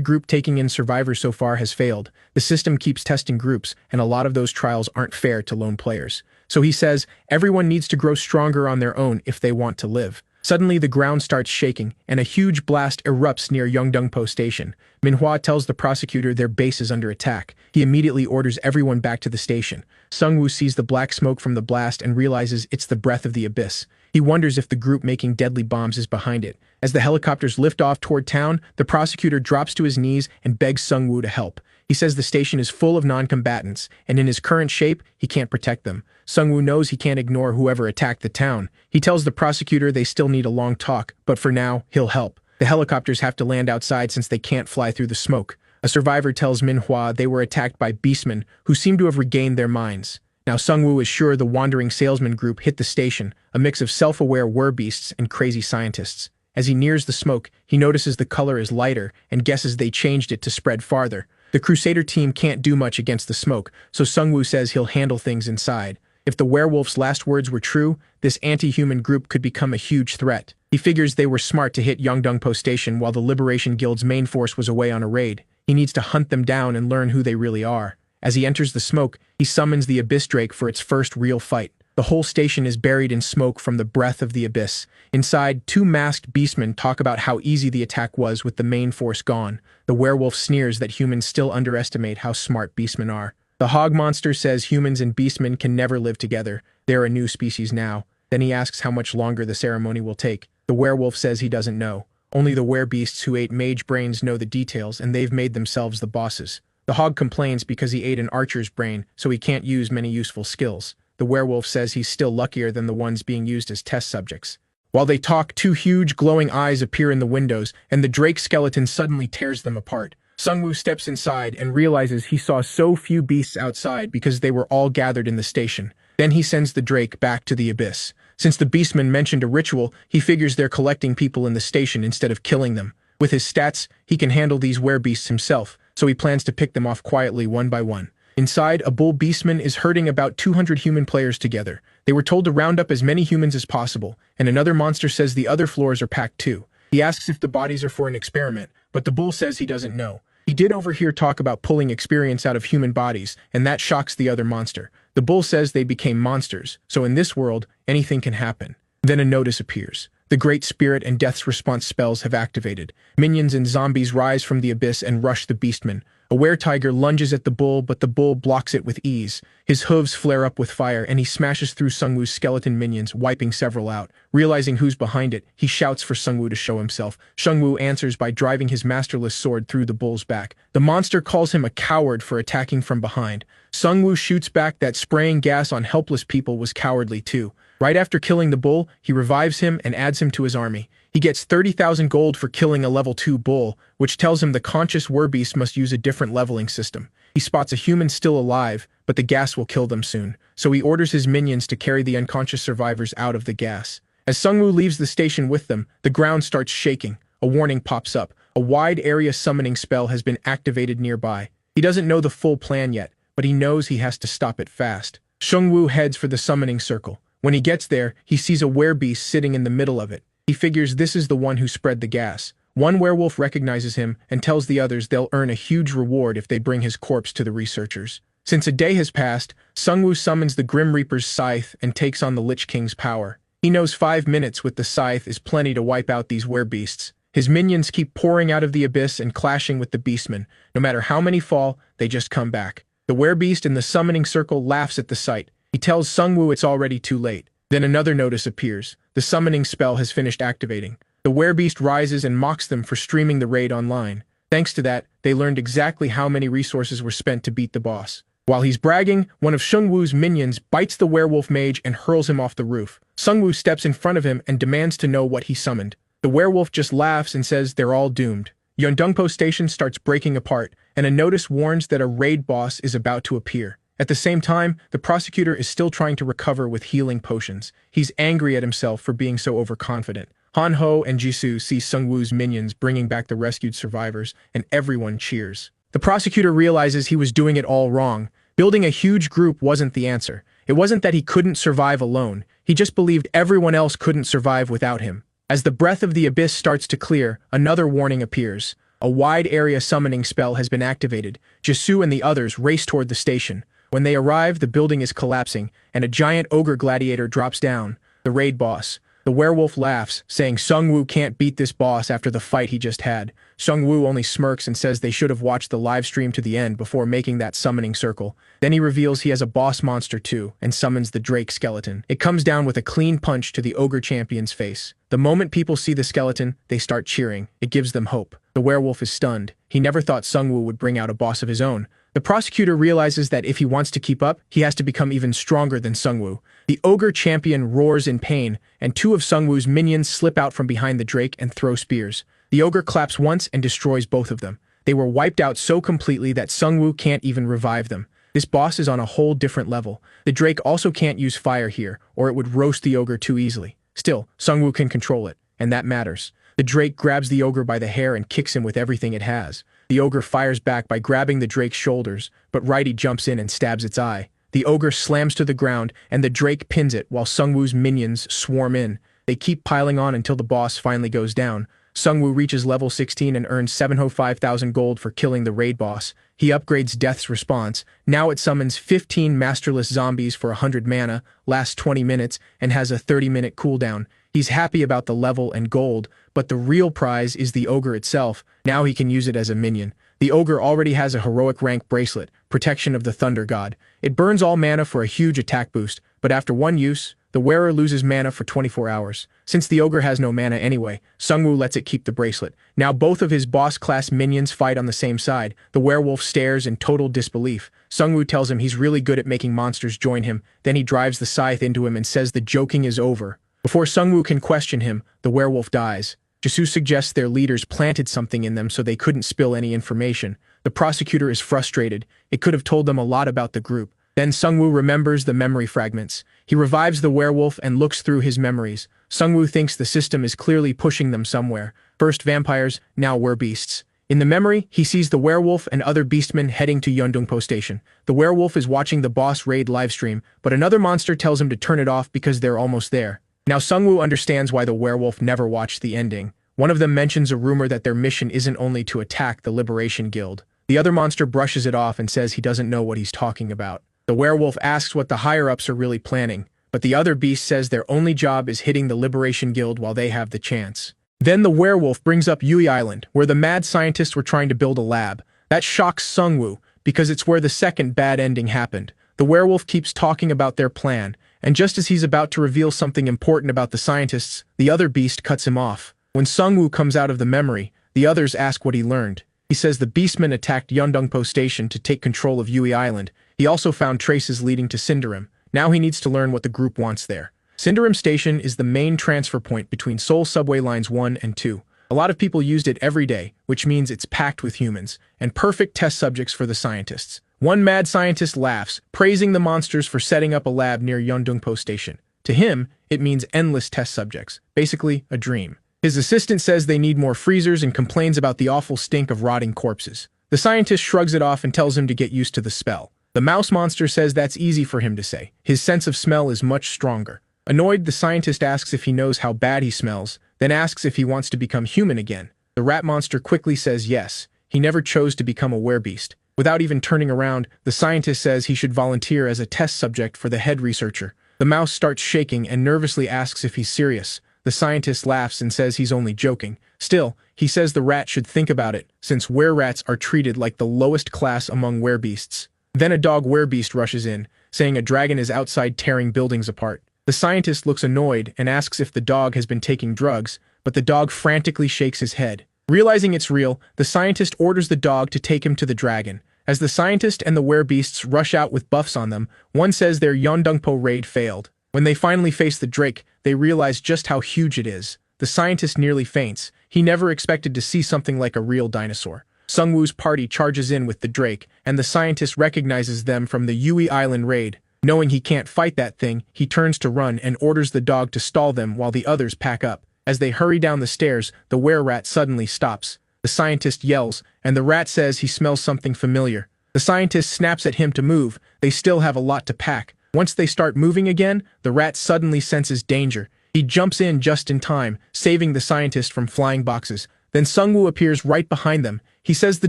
group taking in survivors so far has failed. The system keeps testing groups, and a lot of those trials aren't fair to lone players. So he says, everyone needs to grow stronger on their own if they want to live. Suddenly, the ground starts shaking, and a huge blast erupts near Yeongdongpo Station. Manhwa tells the prosecutor their base is under attack. He immediately orders everyone back to the station. Seongwu sees the black smoke from the blast and realizes it's the breath of the abyss. He wonders if the group making deadly bombs is behind it. As the helicopters lift off toward town, the prosecutor drops to his knees and begs Seongwu to help. He says the station is full of non-combatants, and in his current shape, he can't protect them. Seongwu knows he can't ignore whoever attacked the town. He tells the prosecutor they still need a long talk, but for now, he'll help. The helicopters have to land outside since they can't fly through the smoke. A survivor tells Manhwa they were attacked by beastmen, who seem to have regained their minds. Now Seongwu is sure the wandering salesman group hit the station, a mix of self-aware werbeasts and crazy scientists. As he nears the smoke, he notices the color is lighter and guesses they changed it to spread farther. The Crusader team can't do much against the smoke, so Seongwu says he'll handle things inside. If the werewolf's last words were true, this anti-human group could become a huge threat. He figures they were smart to hit Yeongdongpo Station while the Liberation Guild's main force was away on a raid. He needs to hunt them down and learn who they really are. As he enters the smoke, he summons the Abyss Drake for its first real fight. The whole station is buried in smoke from the breath of the abyss. Inside, two masked beastmen talk about how easy the attack was with the main force gone. The werewolf sneers that humans still underestimate how smart beastmen are. The hog monster says humans and beastmen can never live together. They're a new species now. Then he asks how much longer the ceremony will take. The werewolf says he doesn't know. Only the werebeasts who ate mage brains know the details, and they've made themselves the bosses. The hog complains because he ate an archer's brain, so he can't use many useful skills. The werewolf says he's still luckier than the ones being used as test subjects. While they talk, two huge glowing eyes appear in the windows, and the drake skeleton suddenly tears them apart. Seongwu steps inside and realizes he saw so few beasts outside because they were all gathered in the station. Then he sends the drake back to the abyss. Since the beastmen mentioned a ritual, he figures they're collecting people in the station instead of killing them. With his stats, he can handle these werebeasts himself, so he plans to pick them off quietly one by one. Inside, a bull beastman is herding about 200 human players together. They were told to round up as many humans as possible, and another monster says the other floors are packed too. He asks if the bodies are for an experiment, but the bull says he doesn't know. He did overhear talk about pulling experience out of human bodies, and that shocks the other monster. The bull says they became monsters, so in this world, anything can happen. Then a notice appears. The Great Spirit and Death's Response spells have activated. Minions and zombies rise from the abyss and rush the beastmen. A were-tiger lunges at the bull, but the bull blocks it with ease. His hooves flare up with fire, and he smashes through Seongwu's skeleton minions, wiping several out. Realizing who's behind it, he shouts for Seongwu to show himself. Seongwu answers by driving his masterless sword through the bull's back. The monster calls him a coward for attacking from behind. Seongwu shoots back that spraying gas on helpless people was cowardly too. Right after killing the bull, he revives him and adds him to his army. He gets 30,000 gold for killing a level 2 bull, which tells him the conscious werbeast must use a different leveling system. He spots a human still alive, but the gas will kill them soon, so he orders his minions to carry the unconscious survivors out of the gas. As Seongwu leaves the station with them, the ground starts shaking. A warning pops up. A wide area summoning spell has been activated nearby. He doesn't know the full plan yet, but he knows he has to stop it fast. Seongwu heads for the summoning circle. When he gets there, he sees a werebeast sitting in the middle of it. He figures this is the one who spread the gas. One werewolf recognizes him and tells the others they'll earn a huge reward if they bring his corpse to the researchers. Since a day has passed, Seongwu summons the Grim Reaper's scythe and takes on the Lich King's power. He knows 5 minutes with the scythe is plenty to wipe out these werebeasts. His minions keep pouring out of the abyss and clashing with the beastmen. No matter how many fall, they just come back. The werebeast in the summoning circle laughs at the sight. He tells Seongwu it's already too late. Then another notice appears. The summoning spell has finished activating. The werebeast rises and mocks them for streaming the raid online. Thanks to that, they learned exactly how many resources were spent to beat the boss. While he's bragging, one of Seongwu's minions bites the werewolf mage and hurls him off the roof. Seongwu steps in front of him and demands to know what he summoned. The werewolf just laughs and says they're all doomed. Yeongdongpo Station starts breaking apart, and a notice warns that a raid boss is about to appear. At the same time, the prosecutor is still trying to recover with healing potions. He's angry at himself for being so overconfident. Han-ho and Jisoo see Seongwu's minions bringing back the rescued survivors, and everyone cheers. The prosecutor realizes he was doing it all wrong. Building a huge group wasn't the answer. It wasn't that he couldn't survive alone. He just believed everyone else couldn't survive without him. As the breath of the abyss starts to clear, another warning appears. A wide area summoning spell has been activated. Jisoo and the others race toward the station. When they arrive, the building is collapsing, and a giant ogre gladiator drops down, the raid boss. The werewolf laughs, saying Seongwu can't beat this boss after the fight he just had. Seongwu only smirks and says they should have watched the live stream to the end before making that summoning circle. Then he reveals he has a boss monster too, and summons the Drake skeleton. It comes down with a clean punch to the ogre champion's face. The moment people see the skeleton, they start cheering. It gives them hope. The werewolf is stunned. He never thought Seongwu would bring out a boss of his own. The prosecutor realizes that if he wants to keep up, he has to become even stronger than Seongwu. The ogre champion roars in pain, and 2 of Seongwu's minions slip out from behind the drake and throw spears. The ogre claps once and destroys both of them. They were wiped out so completely that Seongwu can't even revive them. This boss is on a whole different level. The drake also can't use fire here, or it would roast the ogre too easily. Still, Seongwu can control it, and that matters. The drake grabs the ogre by the hair and kicks him with everything it has. The ogre fires back by grabbing the drake's shoulders, but Righty jumps in and stabs its eye. The ogre slams to the ground, and the drake pins it while Seongwu's minions swarm in. They keep piling on until the boss finally goes down. Seongwu reaches level 16 and earns 705,000 gold for killing the raid boss. He upgrades Death's Response. Now it summons 15 masterless zombies for 100 mana, lasts 20 minutes, and has a 30-minute cooldown. He's happy about the level and gold, but the real prize is the ogre itself. Now he can use it as a minion. The ogre already has a heroic rank bracelet, Protection of the Thunder God. It burns all mana for a huge attack boost, but after one use, the wearer loses mana for 24 hours. Since the ogre has no mana anyway, Seongwu lets it keep the bracelet. Now both of his boss-class minions fight on the same side. The werewolf stares in total disbelief. Seongwu tells him he's really good at making monsters join him. Then he drives the scythe into him and says the joking is over. Before Seongwu can question him, the werewolf dies. Jisoo suggests their leaders planted something in them so they couldn't spill any information. The prosecutor is frustrated. It could have told them a lot about the group. Then Seongwu remembers the memory fragments. He revives the werewolf and looks through his memories. Seongwu thinks the system is clearly pushing them somewhere. First vampires, now werbeasts. In the memory, he sees the werewolf and other beastmen heading to Yeondongpo Station. The werewolf is watching the boss raid livestream, but another monster tells him to turn it off because they're almost there. Now Seongwu understands why the werewolf never watched the ending. One of them mentions a rumor that their mission isn't only to attack the Liberation Guild. The other monster brushes it off and says he doesn't know what he's talking about. The werewolf asks what the higher-ups are really planning, but the other beast says their only job is hitting the Liberation Guild while they have the chance. Then the werewolf brings up Yui Island, where the mad scientists were trying to build a lab. That shocks Seongwu, because it's where the second bad ending happened. The werewolf keeps talking about their plan, and just as he's about to reveal something important about the scientists, the other beast cuts him off. When Seongwu comes out of the memory, the others ask what he learned. He says the beastmen attacked Yeondongpo Station to take control of Yui Island. He also found traces leading to Cinderim. Now he needs to learn what the group wants there. Cinderim Station is the main transfer point between Seoul subway lines 1 and 2. A lot of people used it every day, which means it's packed with humans, and perfect test subjects for the scientists. One mad scientist laughs, praising the monsters for setting up a lab near Yeondongpo Station. To him, it means endless test subjects, basically a dream. His assistant says they need more freezers and complains about the awful stink of rotting corpses. The scientist shrugs it off and tells him to get used to the spell. The mouse monster says that's easy for him to say. His sense of smell is much stronger. Annoyed, the scientist asks if he knows how bad he smells, then asks if he wants to become human again. The rat monster quickly says yes. He never chose to become a werebeast. Without even turning around, the scientist says he should volunteer as a test subject for the head researcher. The mouse starts shaking and nervously asks if he's serious. The scientist laughs and says he's only joking. Still, he says the rat should think about it, since were-rats are treated like the lowest class among werebeasts. Then a dog werebeast rushes in, saying a dragon is outside tearing buildings apart. The scientist looks annoyed and asks if the dog has been taking drugs, but the dog frantically shakes his head. Realizing it's real, the scientist orders the dog to take him to the dragon. As the scientist and the werebeasts rush out with buffs on them, one says their Yeondongpo raid failed. When they finally face the drake, they realize just how huge it is. The scientist nearly faints. He never expected to see something like a real dinosaur. Seongwu's party charges in with the drake, and the scientist recognizes them from the Yui Island raid. Knowing he can't fight that thing, he turns to run and orders the dog to stall them while the others pack up. As they hurry down the stairs, the were-rat suddenly stops. The scientist yells, and the rat says he smells something familiar. The scientist snaps at him to move. They still have a lot to pack. Once they start moving again, the rat suddenly senses danger. He jumps in just in time, saving the scientist from flying boxes. Then Seongwu appears right behind them. He says the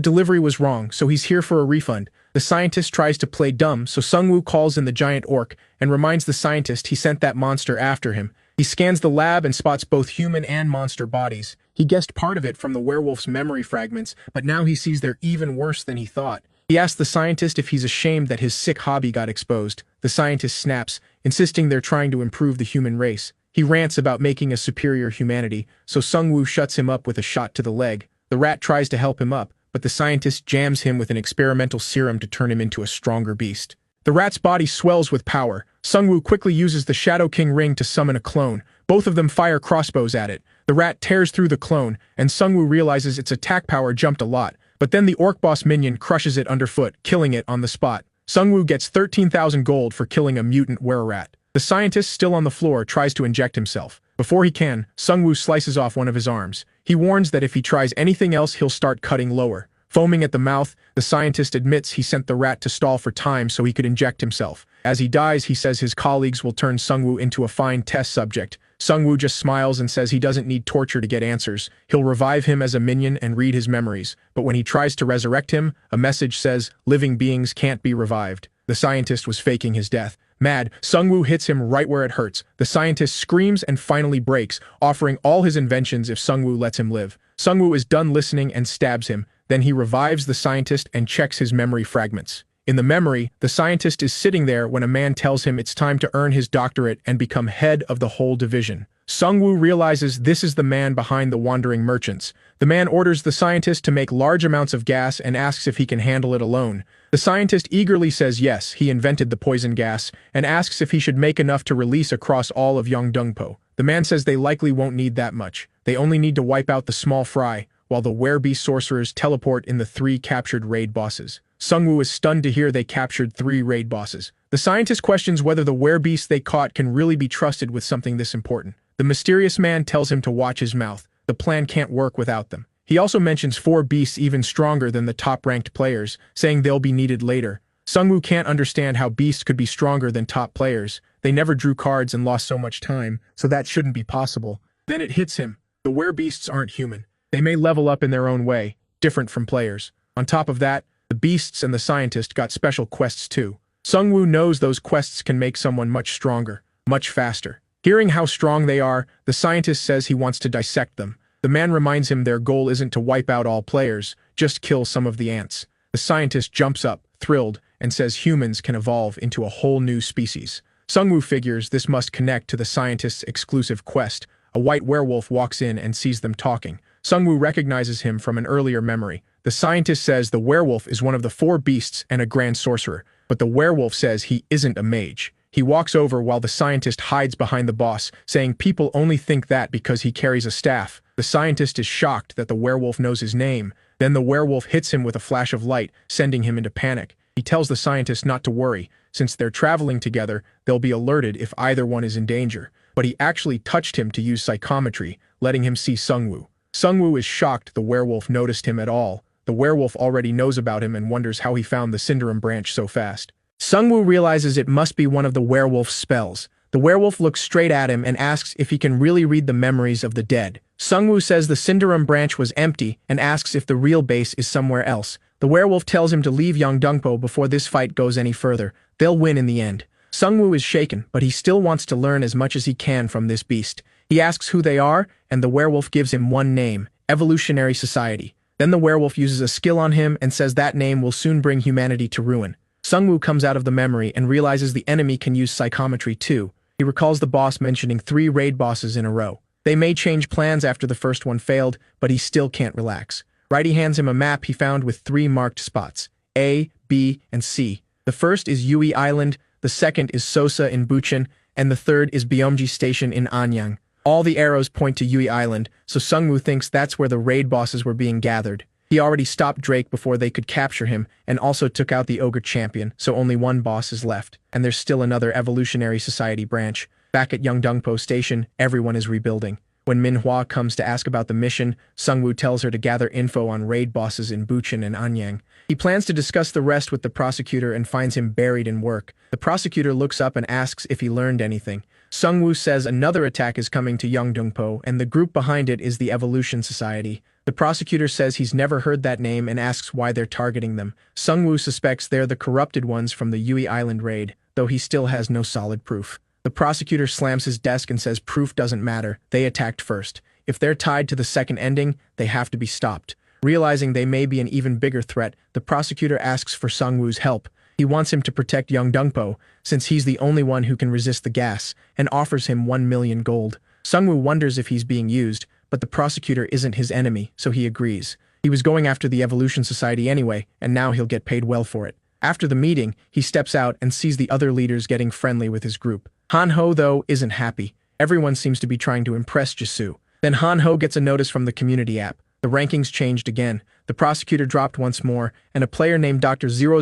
delivery was wrong, so he's here for a refund. The scientist tries to play dumb, so Seongwu calls in the giant orc and reminds the scientist he sent that monster after him. He scans the lab and spots both human and monster bodies. He guessed part of it from the werewolf's memory fragments, but now he sees they're even worse than he thought. He asks the scientist if he's ashamed that his sick hobby got exposed. The scientist snaps, insisting they're trying to improve the human race. He rants about making a superior humanity, so Seongwu shuts him up with a shot to the leg. The rat tries to help him up, but the scientist jams him with an experimental serum to turn him into a stronger beast. The rat's body swells with power. Seongwu quickly uses the Shadow King ring to summon a clone. Both of them fire crossbows at it. The rat tears through the clone, and Seongwu realizes its attack power jumped a lot. But then the orc boss minion crushes it underfoot, killing it on the spot. Seongwu gets 13,000 gold for killing a mutant were-rat. The scientist, still on the floor, tries to inject himself, Before he can, Seongwu slices off one of his arms. He warns that if he tries anything else, he'll start cutting lower. Foaming at the mouth, the scientist admits he sent the rat to stall for time so he could inject himself. As he dies, he says his colleagues will turn Seongwu into a fine test subject. Seongwu just smiles and says he doesn't need torture to get answers. He'll revive him as a minion and read his memories. But when he tries to resurrect him, a message says, living beings can't be revived. The scientist was faking his death. Mad, Seongwu hits him right where it hurts. The scientist screams and finally breaks, offering all his inventions if Seongwu lets him live. Seongwu is done listening and stabs him. Then he revives the scientist and checks his memory fragments. In the memory, the scientist is sitting there when a man tells him it's time to earn his doctorate and become head of the whole division. Seongwu realizes this is the man behind the wandering merchants. The man orders the scientist to make large amounts of gas and asks if he can handle it alone. The scientist eagerly says yes, he invented the poison gas, and asks if he should make enough to release across all of Yeongdongpo. The man says they likely won't need that much. They only need to wipe out the small fry, while the werebeast sorcerers teleport in the 3 captured raid bosses. Seongwu is stunned to hear they captured 3 raid bosses. The scientist questions whether the werebeasts they caught can really be trusted with something this important. The mysterious man tells him to watch his mouth. The plan can't work without them. He also mentions 4 beasts even stronger than the top-ranked players, saying they'll be needed later. Seongwu can't understand how beasts could be stronger than top players. They never drew cards and lost so much time, so that shouldn't be possible. Then it hits him. The werebeasts aren't human. They may level up in their own way, different from players. On top of that, the beasts and the scientist got special quests too. Seongwu knows those quests can make someone much stronger, much faster. Hearing how strong they are, the scientist says he wants to dissect them. The man reminds him their goal isn't to wipe out all players, just kill some of the ants. The scientist jumps up, thrilled, and says humans can evolve into a whole new species. Seongwu figures this must connect to the scientist's exclusive quest. A white werewolf walks in and sees them talking. Seongwu recognizes him from an earlier memory. The scientist says the werewolf is one of the 4 beasts and a grand sorcerer, but the werewolf says he isn't a mage. He walks over while the scientist hides behind the boss, saying people only think that because he carries a staff. The scientist is shocked that the werewolf knows his name. Then the werewolf hits him with a flash of light, sending him into panic. He tells the scientist not to worry. Since they're traveling together, they'll be alerted if either one is in danger. But he actually touched him to use psychometry, letting him see Seongwu. Seongwu is shocked the werewolf noticed him at all. The werewolf already knows about him and wonders how he found the Cinderum branch so fast. Seongwu realizes it must be one of the werewolf's spells. The werewolf looks straight at him and asks if he can really read the memories of the dead. Seongwu says the Cinderum branch was empty and asks if the real base is somewhere else. The werewolf tells him to leave Yeongdongpo before this fight goes any further. They'll win in the end. Seongwu is shaken, but he still wants to learn as much as he can from this beast. He asks who they are, and the werewolf gives him one name, Evolutionary Society. Then the werewolf uses a skill on him and says that name will soon bring humanity to ruin. Seongwu comes out of the memory and realizes the enemy can use psychometry too. He recalls the boss mentioning 3 raid bosses in a row. They may change plans after the first one failed, but he still can't relax. Righty hands him a map he found with 3 marked spots, A, B, and C. The first is Yui Island, the second is Sosa in Bucheon, and the third is Byomji Station in Anyang. All the arrows point to Yui Island, so Seongwu thinks that's where the raid bosses were being gathered. He already stopped Drake before they could capture him, and also took out the Ogre Champion, so only one boss is left. And there's still another Evolutionary Society branch. Back at Yeongdongpo Station, everyone is rebuilding. When Manhwa comes to ask about the mission, Seongwu tells her to gather info on raid bosses in Bucheon and Anyang. He plans to discuss the rest with the prosecutor and finds him buried in work. The prosecutor looks up and asks if he learned anything. Seongwu says another attack is coming to Yeongdongpo, and the group behind it is the Evolution Society. The prosecutor says he's never heard that name and asks why they're targeting them. Seongwu suspects they're the corrupted ones from the Yui Island raid, though he still has no solid proof. The prosecutor slams his desk and says proof doesn't matter, they attacked first. If they're tied to the second ending, they have to be stopped. Realizing they may be an even bigger threat, the prosecutor asks for Seongwu's help. He wants him to protect Yeongdongpo, since he's the only one who can resist the gas, and offers him 1 million gold. Seongwu wonders if he's being used, but the prosecutor isn't his enemy, so he agrees. He was going after the Evolution Society anyway, and now he'll get paid well for it. After the meeting, he steps out and sees the other leaders getting friendly with his group. Han-ho, though, isn't happy. Everyone seems to be trying to impress Jisoo. Then Han-ho gets a notice from the community app. The rankings changed again. The prosecutor dropped once more, and a player named Dr. 000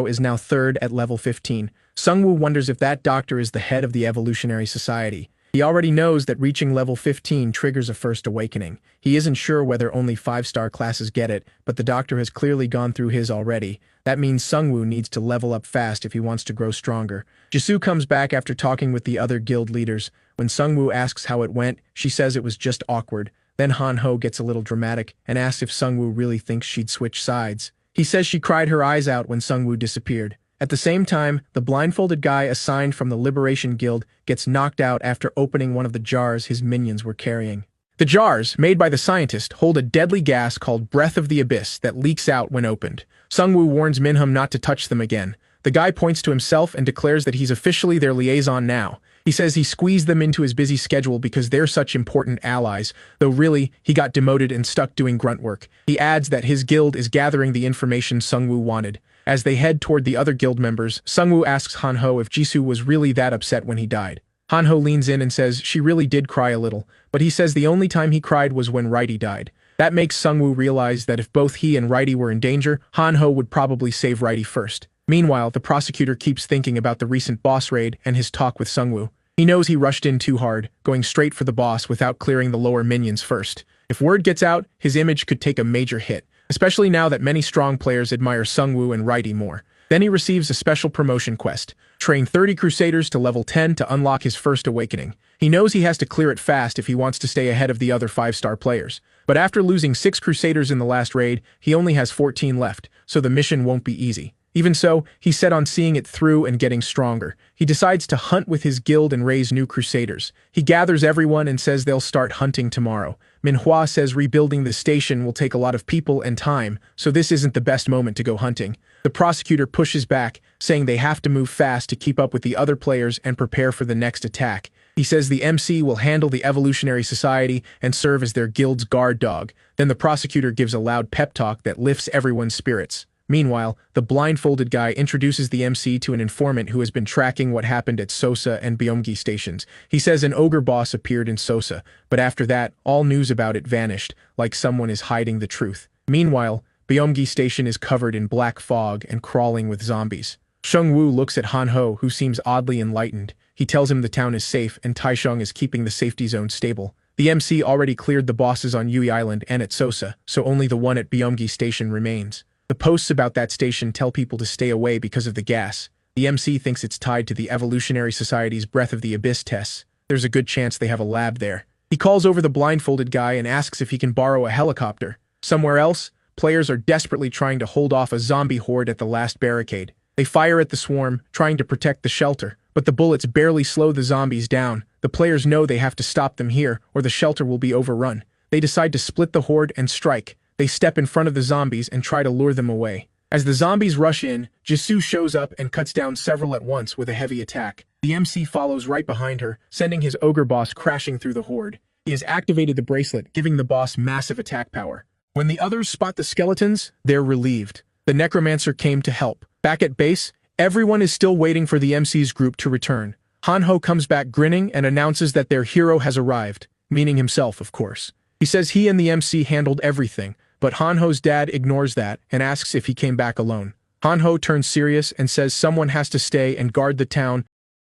is now 3rd at level 15. Seongwu wonders if that doctor is the head of the Evolutionary Society. He already knows that reaching level 15 triggers a first awakening. He isn't sure whether only 5-star classes get it, but the doctor has clearly gone through his already. That means Seongwu needs to level up fast if he wants to grow stronger. Jisoo comes back after talking with the other guild leaders. When Seongwu asks how it went, she says it was just awkward. Then Han-ho gets a little dramatic and asks if Seongwu really thinks she'd switch sides. He says she cried her eyes out when Seongwu disappeared. At the same time, the blindfolded guy assigned from the Liberation Guild gets knocked out after opening one of the jars his minions were carrying. The jars, made by the scientist, hold a deadly gas called Breath of the Abyss that leaks out when opened. Seongwu warns Minhum not to touch them again. The guy points to himself and declares that he's officially their liaison now. He says he squeezed them into his busy schedule because they're such important allies, though really, he got demoted and stuck doing grunt work. He adds that his guild is gathering the information Seongwu wanted. As they head toward the other guild members, Seongwu asks Han-ho if Jisoo was really that upset when he died. Han-ho leans in and says she really did cry a little, but he says the only time he cried was when Righty died. That makes Seongwu realize that if both he and Righty were in danger, Han-ho would probably save Righty first. Meanwhile, the prosecutor keeps thinking about the recent boss raid and his talk with Seongwu. He knows he rushed in too hard, going straight for the boss without clearing the lower minions first. If word gets out, his image could take a major hit, especially now that many strong players admire Seongwu and Righty more. Then he receives a special promotion quest. Train 30 Crusaders to level 10 to unlock his first awakening. He knows he has to clear it fast if he wants to stay ahead of the other 5-star players. But after losing 6 Crusaders in the last raid, he only has 14 left, so the mission won't be easy. Even so, he's set on seeing it through and getting stronger. He decides to hunt with his guild and raise new Crusaders. He gathers everyone and says they'll start hunting tomorrow. Manhwa says rebuilding the station will take a lot of people and time, so this isn't the best moment to go hunting. The prosecutor pushes back, saying they have to move fast to keep up with the other players and prepare for the next attack. He says the MC will handle the Evolutionary Society and serve as their guild's guard dog. Then the prosecutor gives a loud pep talk that lifts everyone's spirits. Meanwhile, the blindfolded guy introduces the MC to an informant who has been tracking what happened at Sosa and Byomgi stations. He says an ogre boss appeared in Sosa, but after that, all news about it vanished, like someone is hiding the truth. Meanwhile, Byomgi station is covered in black fog and crawling with zombies. Seongwu looks at Han-ho, who seems oddly enlightened. He tells him the town is safe and Taisheng is keeping the safety zone stable. The MC already cleared the bosses on Yui Island and at Sosa, so only the one at Byomgi station remains. The posts about that station tell people to stay away because of the gas. The MC thinks it's tied to the Evolutionary Society's Breath of the Abyss tests. There's a good chance they have a lab there. He calls over the blindfolded guy and asks if he can borrow a helicopter. Somewhere else, players are desperately trying to hold off a zombie horde at the last barricade. They fire at the swarm, trying to protect the shelter, but the bullets barely slow the zombies down. The players know they have to stop them here, or the shelter will be overrun. They decide to split the horde and strike. They step in front of the zombies and try to lure them away. As the zombies rush in, Jisoo shows up and cuts down several at once with a heavy attack. The MC follows right behind her, sending his ogre boss crashing through the horde. He has activated the bracelet, giving the boss massive attack power. When the others spot the skeletons, they're relieved. The Necromancer came to help. Back at base, everyone is still waiting for the MC's group to return. Han-ho comes back grinning and announces that their hero has arrived, meaning himself, of course. He says he and the MC handled everything, but Han-ho's dad ignores that and asks if he came back alone. Han-ho turns serious and says someone has to stay and guard the town